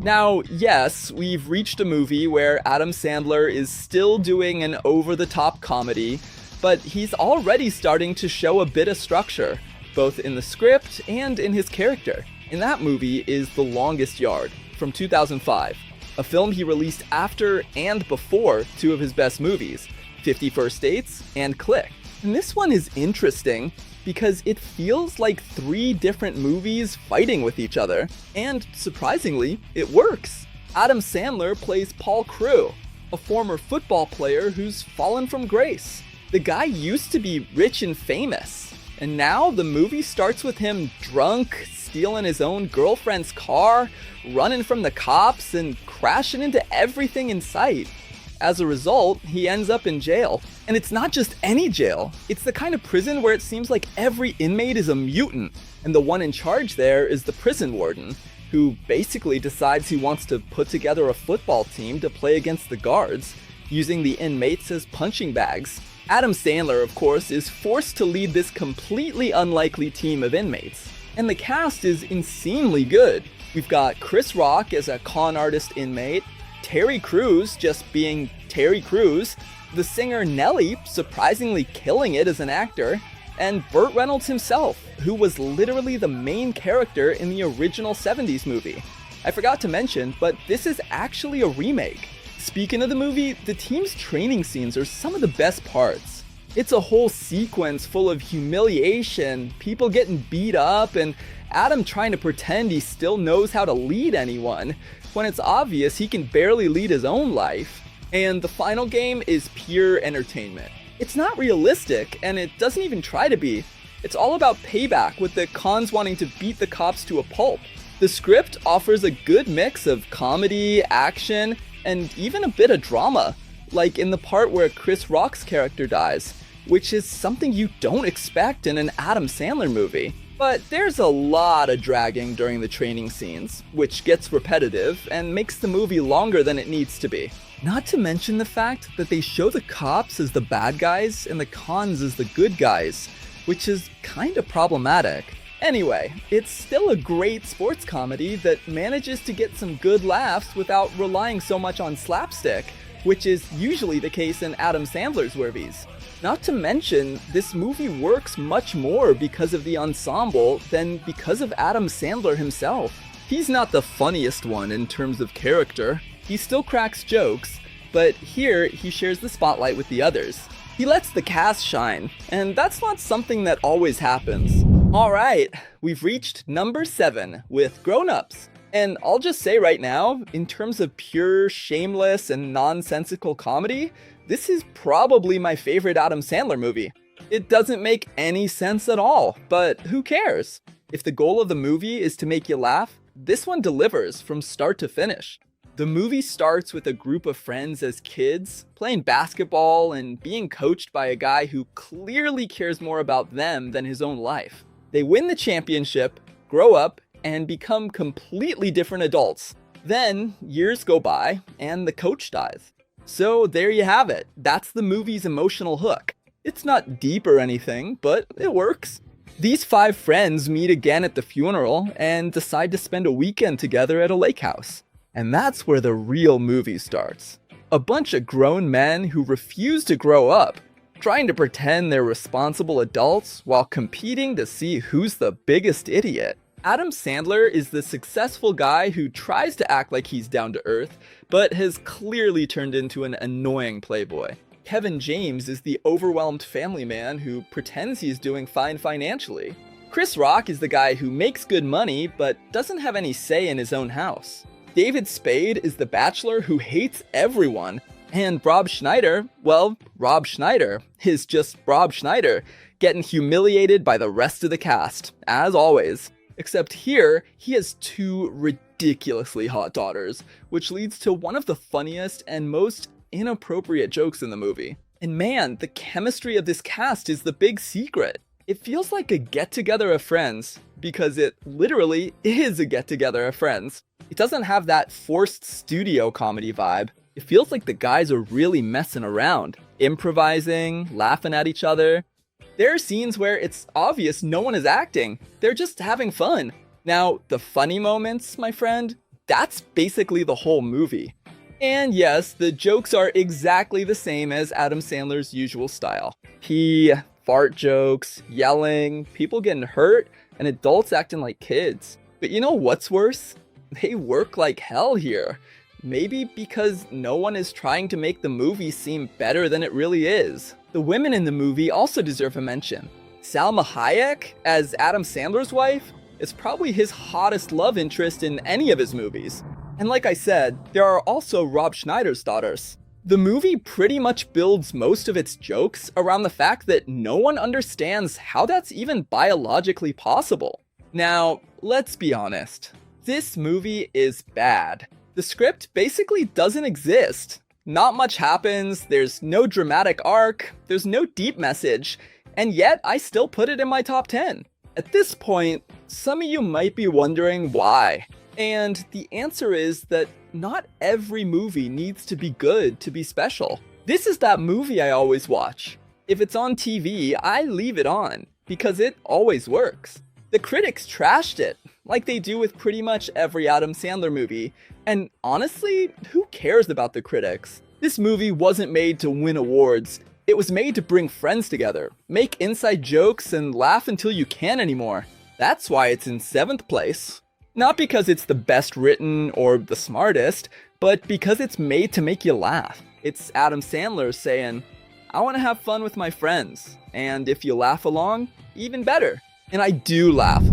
Now, yes, we've reached a movie where Adam Sandler is still doing an over-the-top comedy, but he's already starting to show a bit of structure, both in the script and in his character. And that movie is The Longest Yard, from 2005, a film he released after and before two of his best movies, 50 First Dates and Click. And this one is interesting because it feels like three different movies fighting with each other, and surprisingly, it works. Adam Sandler plays Paul Crewe, a former football player who's fallen from grace. The guy used to be rich and famous, and now the movie starts with him drunk, stealing his own girlfriend's car, running from the cops, and crashing into everything in sight. As a result, he ends up in jail. And it's not just any jail. It's the kind of prison where it seems like every inmate is a mutant, and the one in charge there is the prison warden, who basically decides he wants to put together a football team to play against the guards, using the inmates as punching bags. Adam Sandler, of course, is forced to lead this completely unlikely team of inmates. And the cast is insanely good. We've got Chris Rock as a con artist inmate, Terry Crews just being Terry Crews, the singer Nelly surprisingly killing it as an actor, and Burt Reynolds himself, who was literally the main character in the original 70s movie. I forgot to mention, but this is actually a remake. Speaking of the movie, the team's training scenes are some of the best parts. It's a whole sequence full of humiliation, people getting beat up, and Adam trying to pretend he still knows how to lead anyone, when it's obvious he can barely lead his own life. And the final game is pure entertainment. It's not realistic, and it doesn't even try to be. It's all about payback, with the cons wanting to beat the cops to a pulp. The script offers a good mix of comedy, action, and even a bit of drama, like in the part where Chris Rock's character dies, which is something you don't expect in an Adam Sandler movie. But there's a lot of dragging during the training scenes, which gets repetitive and makes the movie longer than it needs to be. Not to mention the fact that they show the cops as the bad guys and the cons as the good guys, which is kinda problematic. Anyway, it's still a great sports comedy that manages to get some good laughs without relying so much on slapstick, which is usually the case in Adam Sandler's movies. Not to mention, this movie works much more because of the ensemble than because of Adam Sandler himself. He's not the funniest one in terms of character. He still cracks jokes, but here he shares the spotlight with the others. He lets the cast shine, and that's not something that always happens. Alright, we've reached number 7 with Grown Ups. And I'll just say right now, in terms of pure, shameless, and nonsensical comedy, this is probably my favorite Adam Sandler movie. It doesn't make any sense at all, but who cares? If the goal of the movie is to make you laugh, this one delivers from start to finish. The movie starts with a group of friends as kids, playing basketball and being coached by a guy who clearly cares more about them than his own life. They win the championship, grow up, and become completely different adults. Then, years go by, and the coach dies. So there you have it. That's the movie's emotional hook. It's not deep or anything, but it works. These 5 friends meet again at the funeral and decide to spend a weekend together at a lake house. And that's where the real movie starts. A bunch of grown men who refuse to grow up, trying to pretend they're responsible adults while competing to see who's the biggest idiot. Adam Sandler is the successful guy who tries to act like he's down to earth, but has clearly turned into an annoying playboy. Kevin James is the overwhelmed family man who pretends he's doing fine financially. Chris Rock is the guy who makes good money, but doesn't have any say in his own house. David Spade is the bachelor who hates everyone. And Rob Schneider, well, Rob Schneider is just Rob Schneider, getting humiliated by the rest of the cast, as always. Except here, he has 2 ridiculously hot daughters, which leads to one of the funniest and most inappropriate jokes in the movie. And man, the chemistry of this cast is the big secret. It feels like a get-together of friends, because it literally is a get-together of friends. It doesn't have that forced studio comedy vibe. It feels like the guys are really messing around, improvising, laughing at each other. There are scenes where it's obvious no one is acting. They're just having fun. Now, the funny moments, my friend, that's basically the whole movie. And yes, the jokes are exactly the same as Adam Sandler's usual style. Fart jokes, yelling, people getting hurt, and adults acting like kids. But you know what's worse? They work like hell here. Maybe because no one is trying to make the movie seem better than it really is. The women in the movie also deserve a mention. Salma Hayek, as Adam Sandler's wife, is probably his hottest love interest in any of his movies. And like I said, there are also Rob Schneider's daughters. The movie pretty much builds most of its jokes around the fact that no one understands how that's even biologically possible. Now, let's be honest. This movie is bad. The script basically doesn't exist. Not much happens, there's no dramatic arc, there's no deep message, and yet I still put it in my top 10. At this point, some of you might be wondering why. And the answer is that not every movie needs to be good to be special. This is that movie I always watch. If it's on TV, I leave it on, because it always works. The critics trashed it, like they do with pretty much every Adam Sandler movie, and honestly, who cares about the critics? This movie wasn't made to win awards. It was made to bring friends together, make inside jokes, and laugh until you can't anymore. That's why it's in 7th place. Not because it's the best written or the smartest, but because it's made to make you laugh. It's Adam Sandler saying, I want to have fun with my friends, and if you laugh along, even better. And I do laugh.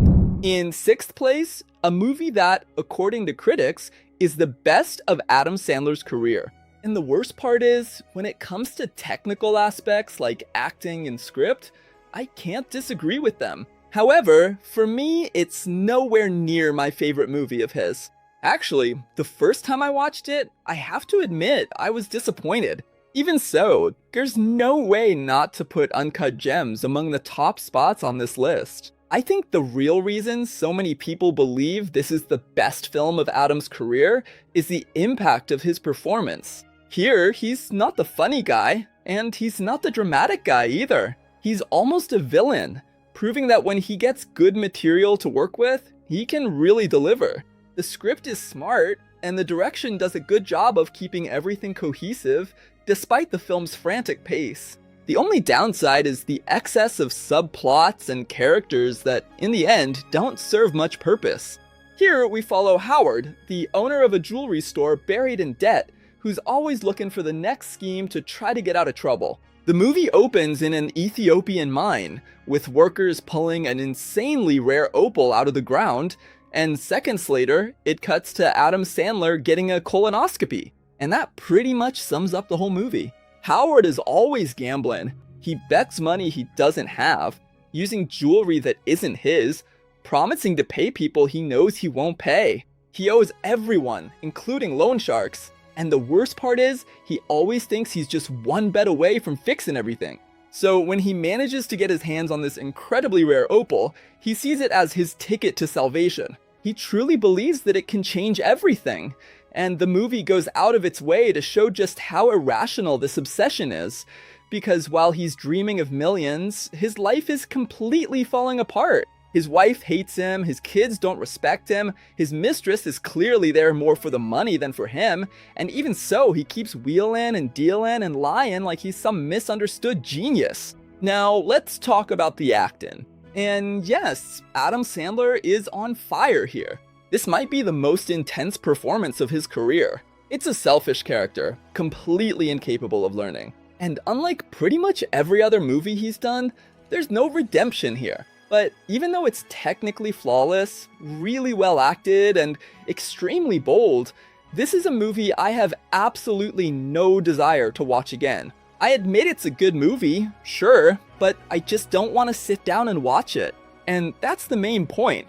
In 6th place, a movie that, according to critics, is the best of Adam Sandler's career. And the worst part is, when it comes to technical aspects like acting and script, I can't disagree with them. However, for me, it's nowhere near my favorite movie of his. Actually, the first time I watched it, I have to admit I was disappointed. Even so, there's no way not to put Uncut Gems among the top spots on this list. I think the real reason so many people believe this is the best film of Adam's career is the impact of his performance. Here, he's not the funny guy, and he's not the dramatic guy either. He's almost a villain, proving that when he gets good material to work with, he can really deliver. The script is smart, and the direction does a good job of keeping everything cohesive, despite the film's frantic pace. The only downside is the excess of subplots and characters that, in the end, don't serve much purpose. Here, we follow Howard, the owner of a jewelry store buried in debt, who's always looking for the next scheme to try to get out of trouble. The movie opens in an Ethiopian mine, with workers pulling an insanely rare opal out of the ground, and seconds later, it cuts to Adam Sandler getting a colonoscopy. And that pretty much sums up the whole movie. Howard is always gambling. He bets money he doesn't have, using jewelry that isn't his, promising to pay people he knows he won't pay. He owes everyone, including loan sharks. And the worst part is, he always thinks he's just one bet away from fixing everything. So when he manages to get his hands on this incredibly rare opal, he sees it as his ticket to salvation. He truly believes that it can change everything. And the movie goes out of its way to show just how irrational this obsession is. Because while he's dreaming of millions, his life is completely falling apart. His wife hates him, his kids don't respect him, his mistress is clearly there more for the money than for him, and even so, he keeps wheeling and dealing and lying like he's some misunderstood genius. Now, let's talk about the acting. And yes, Adam Sandler is on fire here. This might be the most intense performance of his career. It's a selfish character, completely incapable of learning. And unlike pretty much every other movie he's done, there's no redemption here. But even though it's technically flawless, really well acted, and extremely bold, this is a movie I have absolutely no desire to watch again. I admit it's a good movie, sure, but I just don't want to sit down and watch it. And that's the main point.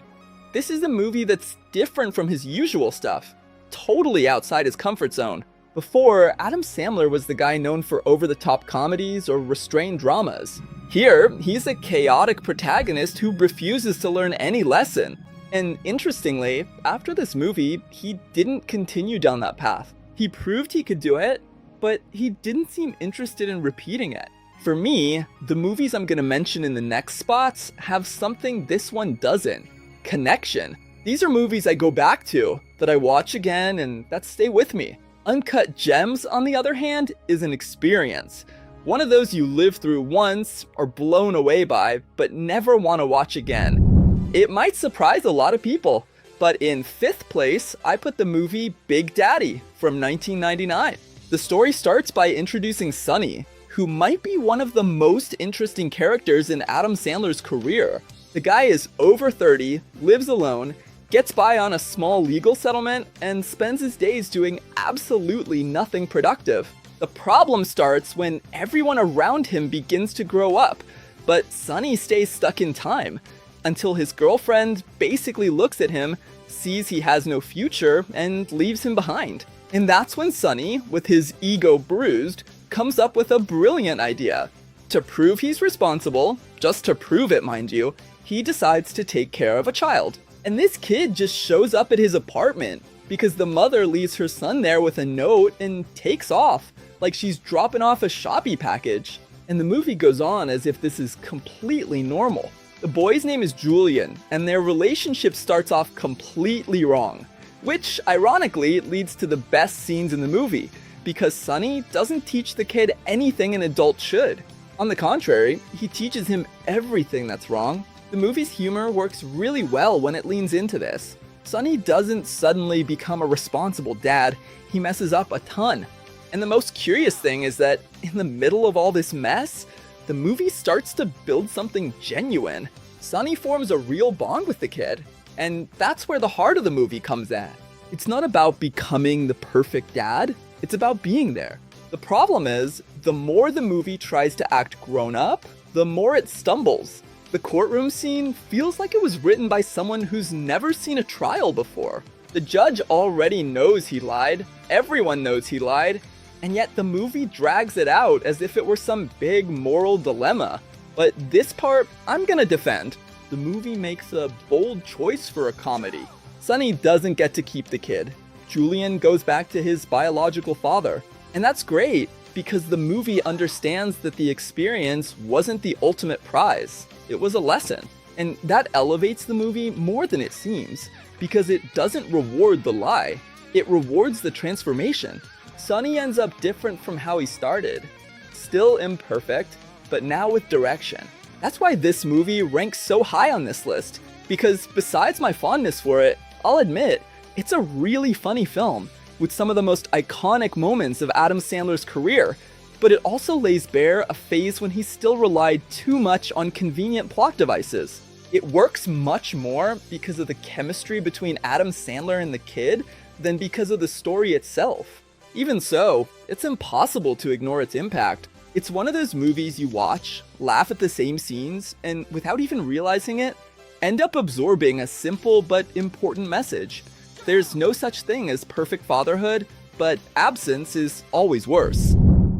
This is a movie that's different from his usual stuff, totally outside his comfort zone. Before, Adam Sandler was the guy known for over-the-top comedies or restrained dramas. Here, he's a chaotic protagonist who refuses to learn any lesson. And interestingly, after this movie, he didn't continue down that path. He proved he could do it, but he didn't seem interested in repeating it. For me, the movies I'm gonna mention in the next spots have something this one doesn't: connection. These are movies I go back to, that I watch again, and that stay with me. Uncut Gems, on the other hand, is an experience. One of those you live through once, or blown away by, but never want to watch again. It might surprise a lot of people, but in 5th place, I put the movie Big Daddy from 1999. The story starts by introducing Sonny, who might be one of the most interesting characters in Adam Sandler's career. The guy is over 30, lives alone, gets by on a small legal settlement, and spends his days doing absolutely nothing productive. The problem starts when everyone around him begins to grow up, but Sonny stays stuck in time, until his girlfriend basically looks at him, sees he has no future, and leaves him behind. And that's when Sonny, with his ego bruised, comes up with a brilliant idea. To prove he's responsible, just to prove it mind you, he decides to take care of a child. And this kid just shows up at his apartment because the mother leaves her son there with a note and takes off, like she's dropping off a Shopee package. And the movie goes on as if this is completely normal. The boy's name is Julian, and their relationship starts off completely wrong, which ironically leads to the best scenes in the movie, because Sonny doesn't teach the kid anything an adult should. On the contrary, he teaches him everything that's wrong. The movie's humor works really well when it leans into this. Sonny doesn't suddenly become a responsible dad, he messes up a ton. And the most curious thing is that in the middle of all this mess, the movie starts to build something genuine. Sonny forms a real bond with the kid, and that's where the heart of the movie comes at. It's not about becoming the perfect dad, it's about being there. The problem is, the more the movie tries to act grown up, the more it stumbles. The courtroom scene feels like it was written by someone who's never seen a trial before. The judge already knows he lied, everyone knows he lied, and yet the movie drags it out as if it were some big moral dilemma. But this part, I'm gonna defend. The movie makes a bold choice for a comedy. Sonny doesn't get to keep the kid. Julian goes back to his biological father. And that's great, because the movie understands that the experience wasn't the ultimate prize. It was a lesson. And that elevates the movie more than it seems, because it doesn't reward the lie. It rewards the transformation. Sonny ends up different from how he started. Still imperfect, but now with direction. That's why this movie ranks so high on this list, because besides my fondness for it, I'll admit, it's a really funny film, with some of the most iconic moments of Adam Sandler's career, but it also lays bare a phase when he still relied too much on convenient plot devices. It works much more because of the chemistry between Adam Sandler and the kid than because of the story itself. Even so, it's impossible to ignore its impact. It's one of those movies you watch, laugh at the same scenes, and without even realizing it, end up absorbing a simple but important message. There's no such thing as perfect fatherhood, but absence is always worse.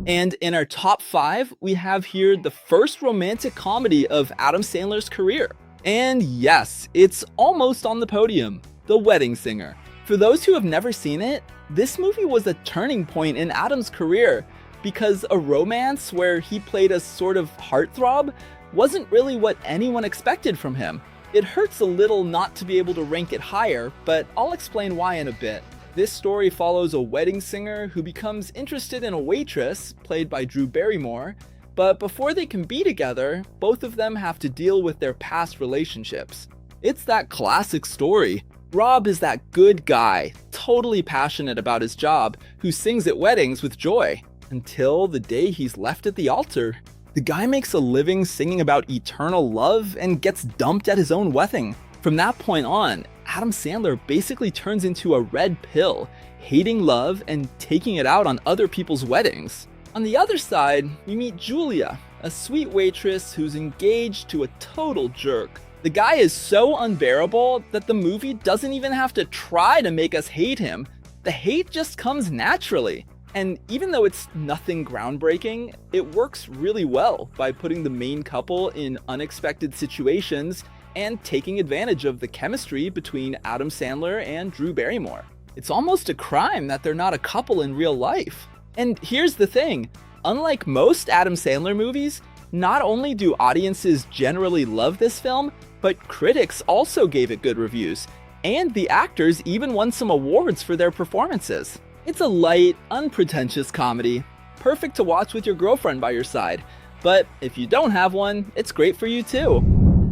And in our top 5, we have here the first romantic comedy of Adam Sandler's career. And yes, it's almost on the podium, The Wedding Singer. For those who have never seen it, this movie was a turning point in Adam's career because a romance where he played a sort of heartthrob wasn't really what anyone expected from him. It hurts a little not to be able to rank it higher, but I'll explain why in a bit. This story follows a wedding singer who becomes interested in a waitress, played by Drew Barrymore, but before they can be together, both of them have to deal with their past relationships. It's that classic story. Rob is that good guy, totally passionate about his job, who sings at weddings with joy, until the day he's left at the altar. The guy makes a living singing about eternal love and gets dumped at his own wedding. From that point on, Adam Sandler basically turns into a red pill, hating love and taking it out on other people's weddings. On the other side, we meet Julia, a sweet waitress who's engaged to a total jerk. The guy is so unbearable that the movie doesn't even have to try to make us hate him. The hate just comes naturally. And even though it's nothing groundbreaking, it works really well by putting the main couple in unexpected situations and taking advantage of the chemistry between Adam Sandler and Drew Barrymore. It's almost a crime that they're not a couple in real life. And here's the thing, unlike most Adam Sandler movies, not only do audiences generally love this film, but critics also gave it good reviews, and the actors even won some awards for their performances. It's a light, unpretentious comedy, perfect to watch with your girlfriend by your side, but if you don't have one, it's great for you too.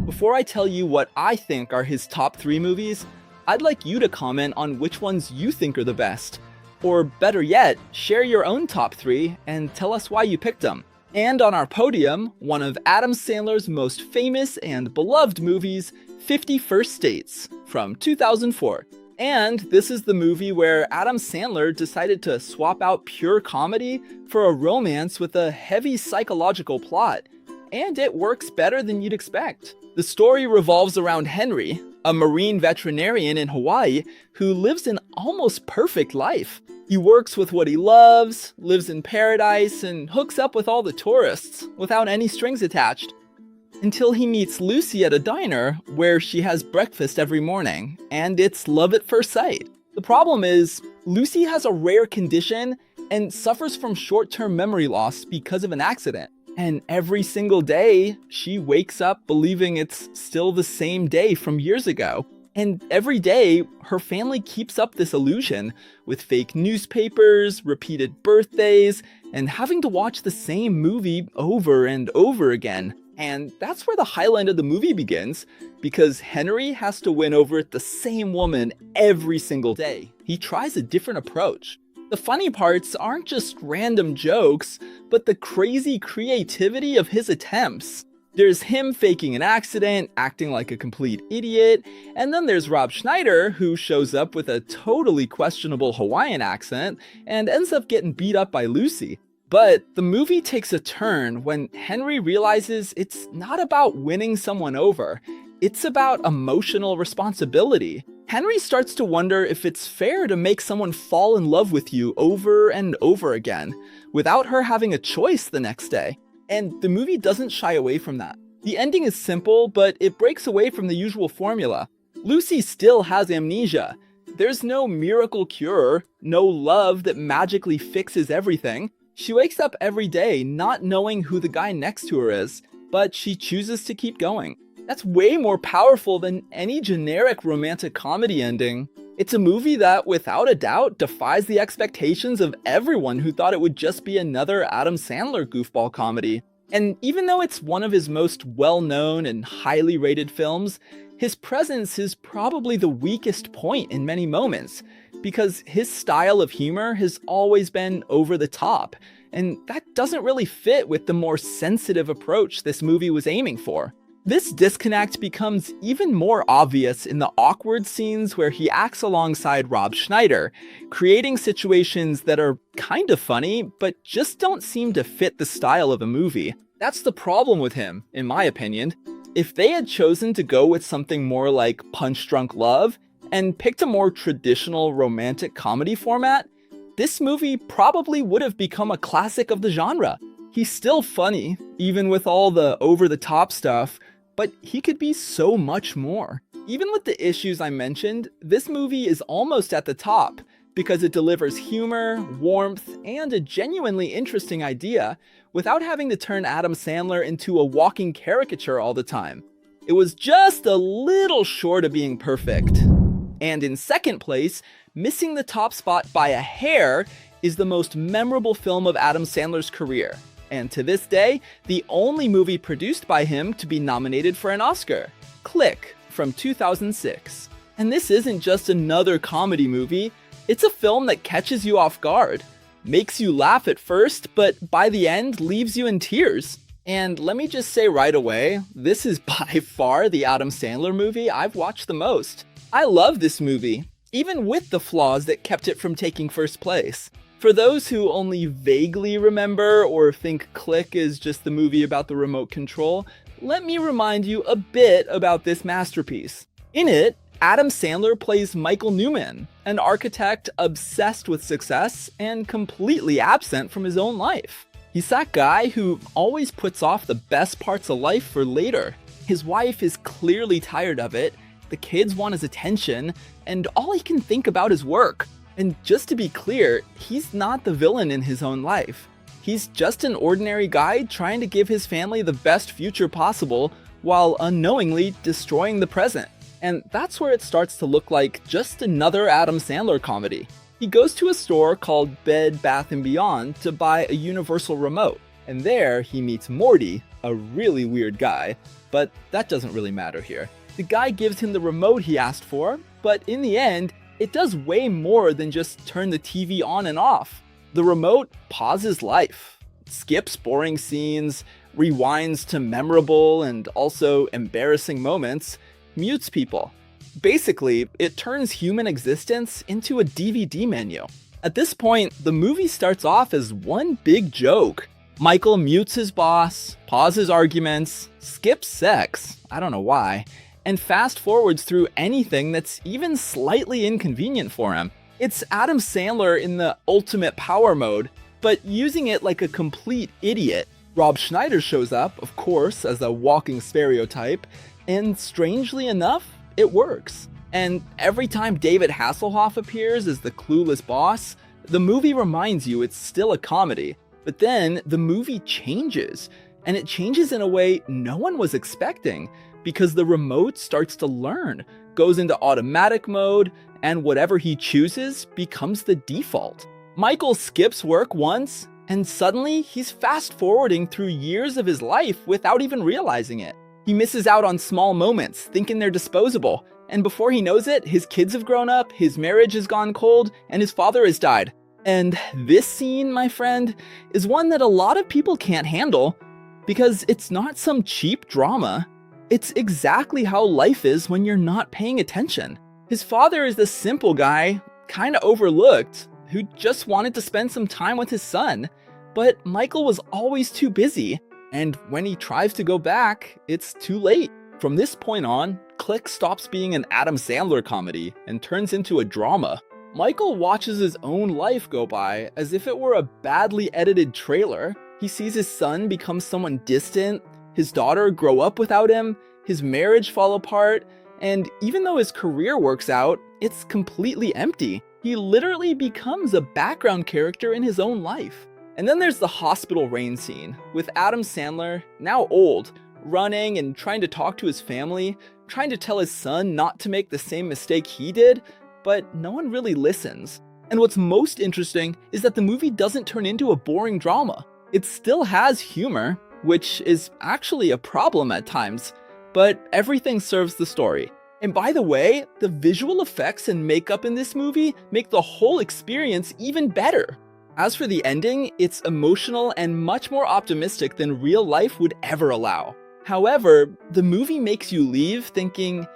Before I tell you what I think are his top 3 movies, I'd like you to comment on which ones you think are the best. Or better yet, share your own top 3 and tell us why you picked them. And on our podium, one of Adam Sandler's most famous and beloved movies, 50 First Dates, from 2004. And this is the movie where Adam Sandler decided to swap out pure comedy for a romance with a heavy psychological plot. And it works better than you'd expect. The story revolves around Henry, a marine veterinarian in Hawaii who lives an almost perfect life. He works with what he loves, lives in paradise, and hooks up with all the tourists without any strings attached. Until he meets Lucy at a diner where she has breakfast every morning, and it's love at first sight. The problem is, Lucy has a rare condition and suffers from short-term memory loss because of an accident. And every single day, she wakes up believing it's still the same day from years ago. And every day, her family keeps up this illusion with fake newspapers, repeated birthdays, and having to watch the same movie over and over again. And that's where the highlight of the movie begins, because Henry has to win over the same woman every single day. He tries a different approach. The funny parts aren't just random jokes, but the crazy creativity of his attempts. There's him faking an accident, acting like a complete idiot, and then there's Rob Schneider, who shows up with a totally questionable Hawaiian accent and ends up getting beat up by Lucy. But the movie takes a turn when Henry realizes it's not about winning someone over, it's about emotional responsibility. Henry starts to wonder if it's fair to make someone fall in love with you over and over again, without her having a choice the next day. And the movie doesn't shy away from that. The ending is simple, but it breaks away from the usual formula. Lucy still has amnesia. There's no miracle cure, no love that magically fixes everything. She wakes up every day not knowing who the guy next to her is, but she chooses to keep going. That's way more powerful than any generic romantic comedy ending. It's a movie that, without a doubt, defies the expectations of everyone who thought it would just be another Adam Sandler goofball comedy. And even though it's one of his most well-known and highly rated films, his presence is probably the weakest point in many moments, because his style of humor has always been over the top, and that doesn't really fit with the more sensitive approach this movie was aiming for. This disconnect becomes even more obvious in the awkward scenes where he acts alongside Rob Schneider, creating situations that are kind of funny, but just don't seem to fit the style of a movie. That's the problem with him, in my opinion. If they had chosen to go with something more like Punch Drunk Love and picked a more traditional romantic comedy format, this movie probably would have become a classic of the genre. He's still funny, even with all the over-the-top stuff, but he could be so much more. Even with the issues I mentioned, this movie is almost at the top because it delivers humor, warmth, and a genuinely interesting idea without having to turn Adam Sandler into a walking caricature all the time. It was just a little short of being perfect. And in second place, missing the top spot by a hair, is the most memorable film of Adam Sandler's career, and to this day, the only movie produced by him to be nominated for an Oscar, Click, from 2006. And this isn't just another comedy movie, it's a film that catches you off guard, makes you laugh at first, but by the end leaves you in tears. And let me just say right away, this is by far the Adam Sandler movie I've watched the most. I love this movie, even with the flaws that kept it from taking first place. For those who only vaguely remember or think Click is just the movie about the remote control, let me remind you a bit about this masterpiece. In it, Adam Sandler plays Michael Newman, an architect obsessed with success and completely absent from his own life. He's that guy who always puts off the best parts of life for later. His wife is clearly tired of it, the kids want his attention, and all he can think about is work. And just to be clear, he's not the villain in his own life. He's just an ordinary guy trying to give his family the best future possible while unknowingly destroying the present. And that's where it starts to look like just another Adam Sandler comedy. He goes to a store called Bed Bath & Beyond to buy a universal remote. And there he meets Morty, a really weird guy, but that doesn't really matter here. The guy gives him the remote he asked for, but in the end, it does way more than just turn the TV on and off. The remote pauses life, skips boring scenes, rewinds to memorable and also embarrassing moments, mutes people. Basically, it turns human existence into a DVD menu. At this point, the movie starts off as one big joke. Michael mutes his boss, pauses arguments, skips sex, I don't know why, and fast forwards through anything that's even slightly inconvenient for him. It's Adam Sandler in the ultimate power mode, but using it like a complete idiot. Rob Schneider shows up, of course, as a walking stereotype, and strangely enough, it works. And every time David Hasselhoff appears as the clueless boss, the movie reminds you it's still a comedy. But then the movie changes, and it changes in a way no one was expecting, because the remote starts to learn, goes into automatic mode, and whatever he chooses becomes the default. Michael skips work once, and suddenly he's fast forwarding through years of his life without even realizing it. He misses out on small moments, thinking they're disposable, and before he knows it, his kids have grown up, his marriage has gone cold, and his father has died. And this scene, my friend, is one that a lot of people can't handle, because it's not some cheap drama. It's exactly how life is when you're not paying attention. His father is the simple guy, kinda overlooked, who just wanted to spend some time with his son, but Michael was always too busy. And when he tries to go back, it's too late. From this point on, Click stops being an Adam Sandler comedy and turns into a drama. Michael watches his own life go by as if it were a badly edited trailer. He sees his son become someone distant, his daughter grow up without him, his marriage fall apart, and even though his career works out, it's completely empty. He literally becomes a background character in his own life. And then there's the hospital rain scene, with Adam Sandler, now old, running and trying to talk to his family, trying to tell his son not to make the same mistake he did, but no one really listens. And what's most interesting is that the movie doesn't turn into a boring drama. It still has humor, which is actually a problem at times, but everything serves the story. And by the way, the visual effects and makeup in this movie make the whole experience even better. As for the ending, it's emotional and much more optimistic than real life would ever allow. However, the movie makes you leave thinking,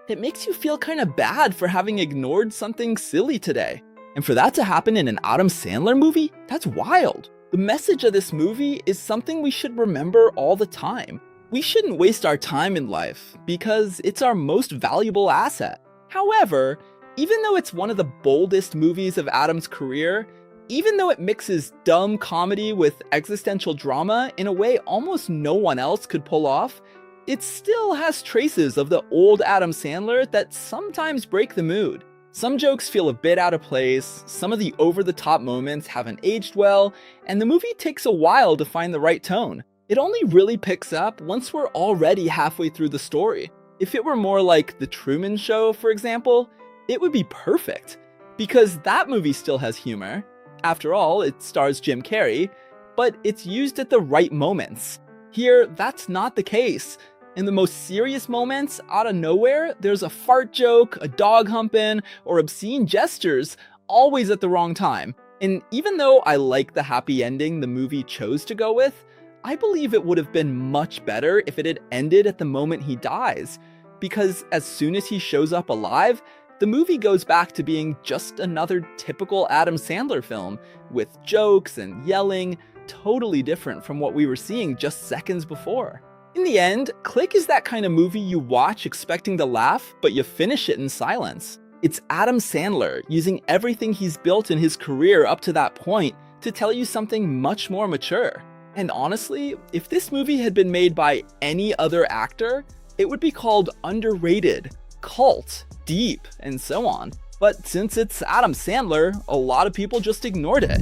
it makes you feel kind of bad for having ignored something silly today. And for that to happen in an Adam Sandler movie, that's wild. The message of this movie is something we should remember all the time. We shouldn't waste our time in life because it's our most valuable asset. However, even though it's one of the boldest movies of Adam's career, even though it mixes dumb comedy with existential drama in a way almost no one else could pull off, it still has traces of the old Adam Sandler that sometimes break the mood. Some jokes feel a bit out of place, some of the over-the-top moments haven't aged well, and the movie takes a while to find the right tone. It only really picks up once we're already halfway through the story. If it were more like The Truman Show, for example, it would be perfect, because that movie still has humor. After all, it stars Jim Carrey, but it's used at the right moments. Here, that's not the case. In the most serious moments, out of nowhere, there's a fart joke, a dog humping, or obscene gestures, always at the wrong time. And even though I like the happy ending the movie chose to go with, I believe it would have been much better if it had ended at the moment he dies. Because as soon as he shows up alive, the movie goes back to being just another typical Adam Sandler film, with jokes and yelling, totally different from what we were seeing just seconds before. In the end, Click is that kind of movie you watch expecting to laugh, but you finish it in silence. It's Adam Sandler using everything he's built in his career up to that point to tell you something much more mature. And honestly, if this movie had been made by any other actor, it would be called underrated, cult, deep, and so on. But since it's Adam Sandler, a lot of people just ignored it.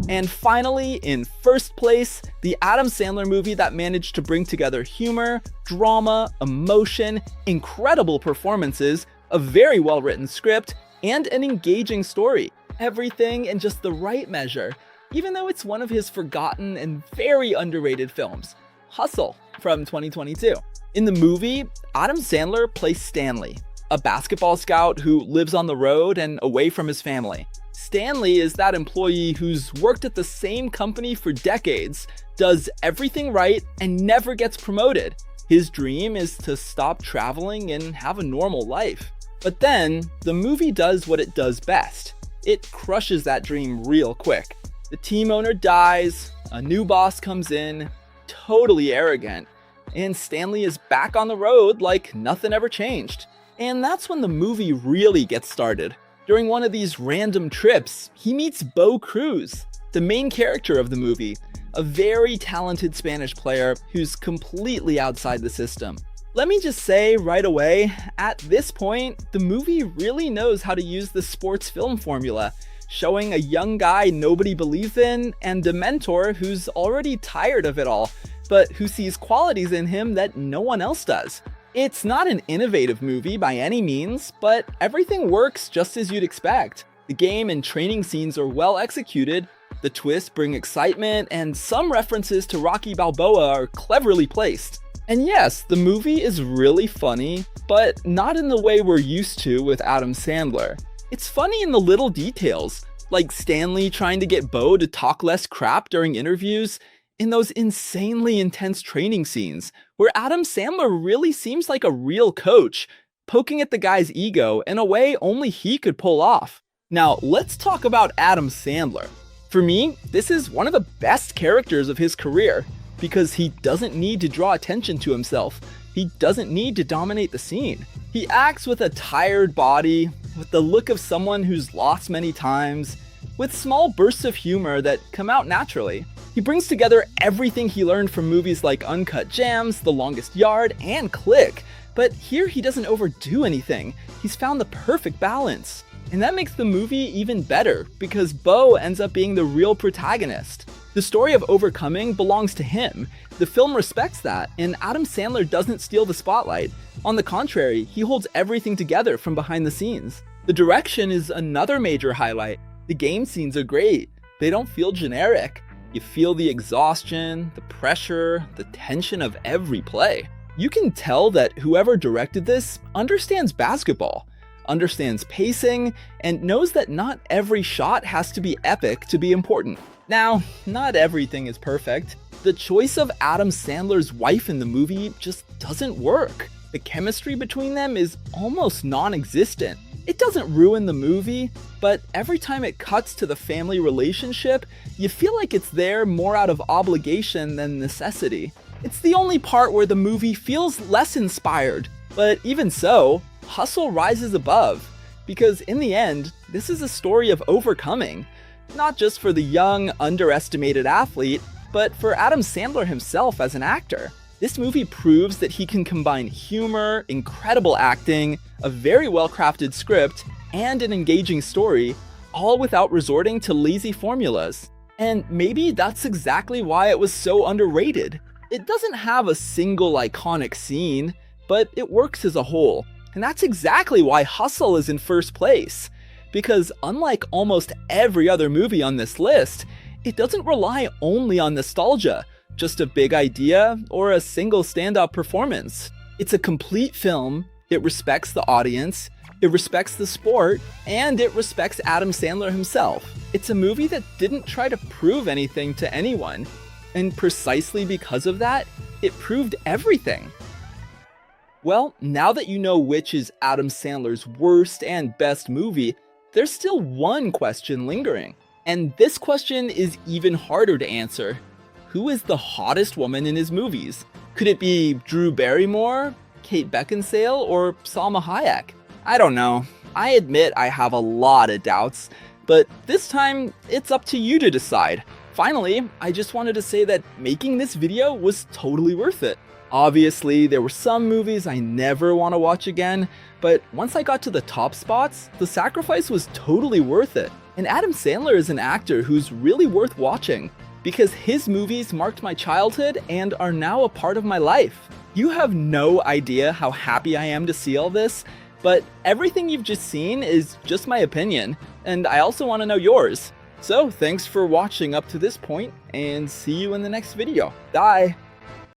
And finally, in first place, the Adam Sandler movie that managed to bring together humor, drama, emotion, incredible performances, a very well-written script, and an engaging story. Everything in just the right measure, even though it's one of his forgotten and very underrated films, Hustle, from 2022. In the movie, Adam Sandler plays Stanley, a basketball scout who lives on the road and away from his family. Stanley is that employee who's worked at the same company for decades, does everything right, and never gets promoted. His dream is to stop traveling and have a normal life. But then, the movie does what it does best. It crushes that dream real quick. The team owner dies, a new boss comes in, totally arrogant, and Stanley is back on the road like nothing ever changed. And that's when the movie really gets started. During one of these random trips, he meets Bo Cruz, the main character of the movie, a very talented Spanish player who's completely outside the system. Let me just say right away, at this point, the movie really knows how to use the sports film formula, showing a young guy nobody believes in and a mentor who's already tired of it all, but who sees qualities in him that no one else does. It's not an innovative movie by any means, but everything works just as you'd expect. The game and training scenes are well executed, the twists bring excitement, and some references to Rocky Balboa are cleverly placed. And yes, the movie is really funny, but not in the way we're used to with Adam Sandler. It's funny in the little details, like Stanley trying to get Bo to talk less crap during interviews, in those insanely intense training scenes, where Adam Sandler really seems like a real coach, poking at the guy's ego in a way only he could pull off. Now, let's talk about Adam Sandler. For me, this is one of the best characters of his career, because he doesn't need to draw attention to himself. He doesn't need to dominate the scene. He acts with a tired body, with the look of someone who's lost many times, with small bursts of humor that come out naturally. He brings together everything he learned from movies like Uncut Gems, The Longest Yard, and Click, but here he doesn't overdo anything. He's found the perfect balance. And that makes the movie even better, because Bo ends up being the real protagonist. The story of overcoming belongs to him. The film respects that, and Adam Sandler doesn't steal the spotlight. On the contrary, he holds everything together from behind the scenes. The direction is another major highlight. The game scenes are great. They don't feel generic. You feel the exhaustion, the pressure, the tension of every play. You can tell that whoever directed this understands basketball, understands pacing, and knows that not every shot has to be epic to be important. Now, not everything is perfect. The choice of Adam Sandler's wife in the movie just doesn't work. The chemistry between them is almost non-existent. It doesn't ruin the movie, but every time it cuts to the family relationship, you feel like it's there more out of obligation than necessity. It's the only part where the movie feels less inspired, but even so, hustle rises above, because in the end, this is a story of overcoming, not just for the young, underestimated athlete, but for Adam Sandler himself as an actor. This movie proves that he can combine humor, incredible acting, a very well-crafted script, and an engaging story, all without resorting to lazy formulas. And maybe that's exactly why it was so underrated. It doesn't have a single iconic scene, but it works as a whole. And that's exactly why Hustle is in first place. Because unlike almost every other movie on this list, it doesn't rely only on nostalgia, just a big idea or a single standout performance. It's a complete film, it respects the audience, it respects the sport, and it respects Adam Sandler himself. It's a movie that didn't try to prove anything to anyone, and precisely because of that, it proved everything. Well, now that you know which is Adam Sandler's worst and best movie, there's still one question lingering. And this question is even harder to answer. Who is the hottest woman in his movies? Could it be Drew Barrymore, Kate Beckinsale, or Salma Hayek? I don't know. I admit I have a lot of doubts, but this time it's up to you to decide. Finally, I just wanted to say that making this video was totally worth it. Obviously, there were some movies I never want to watch again, but once I got to the top spots, the sacrifice was totally worth it. And Adam Sandler is an actor who's really worth watching, because his movies marked my childhood and are now a part of my life. You have no idea how happy I am to see all this, but everything you've just seen is just my opinion, and I also want to know yours. So thanks for watching up to this point, and see you in the next video. Bye!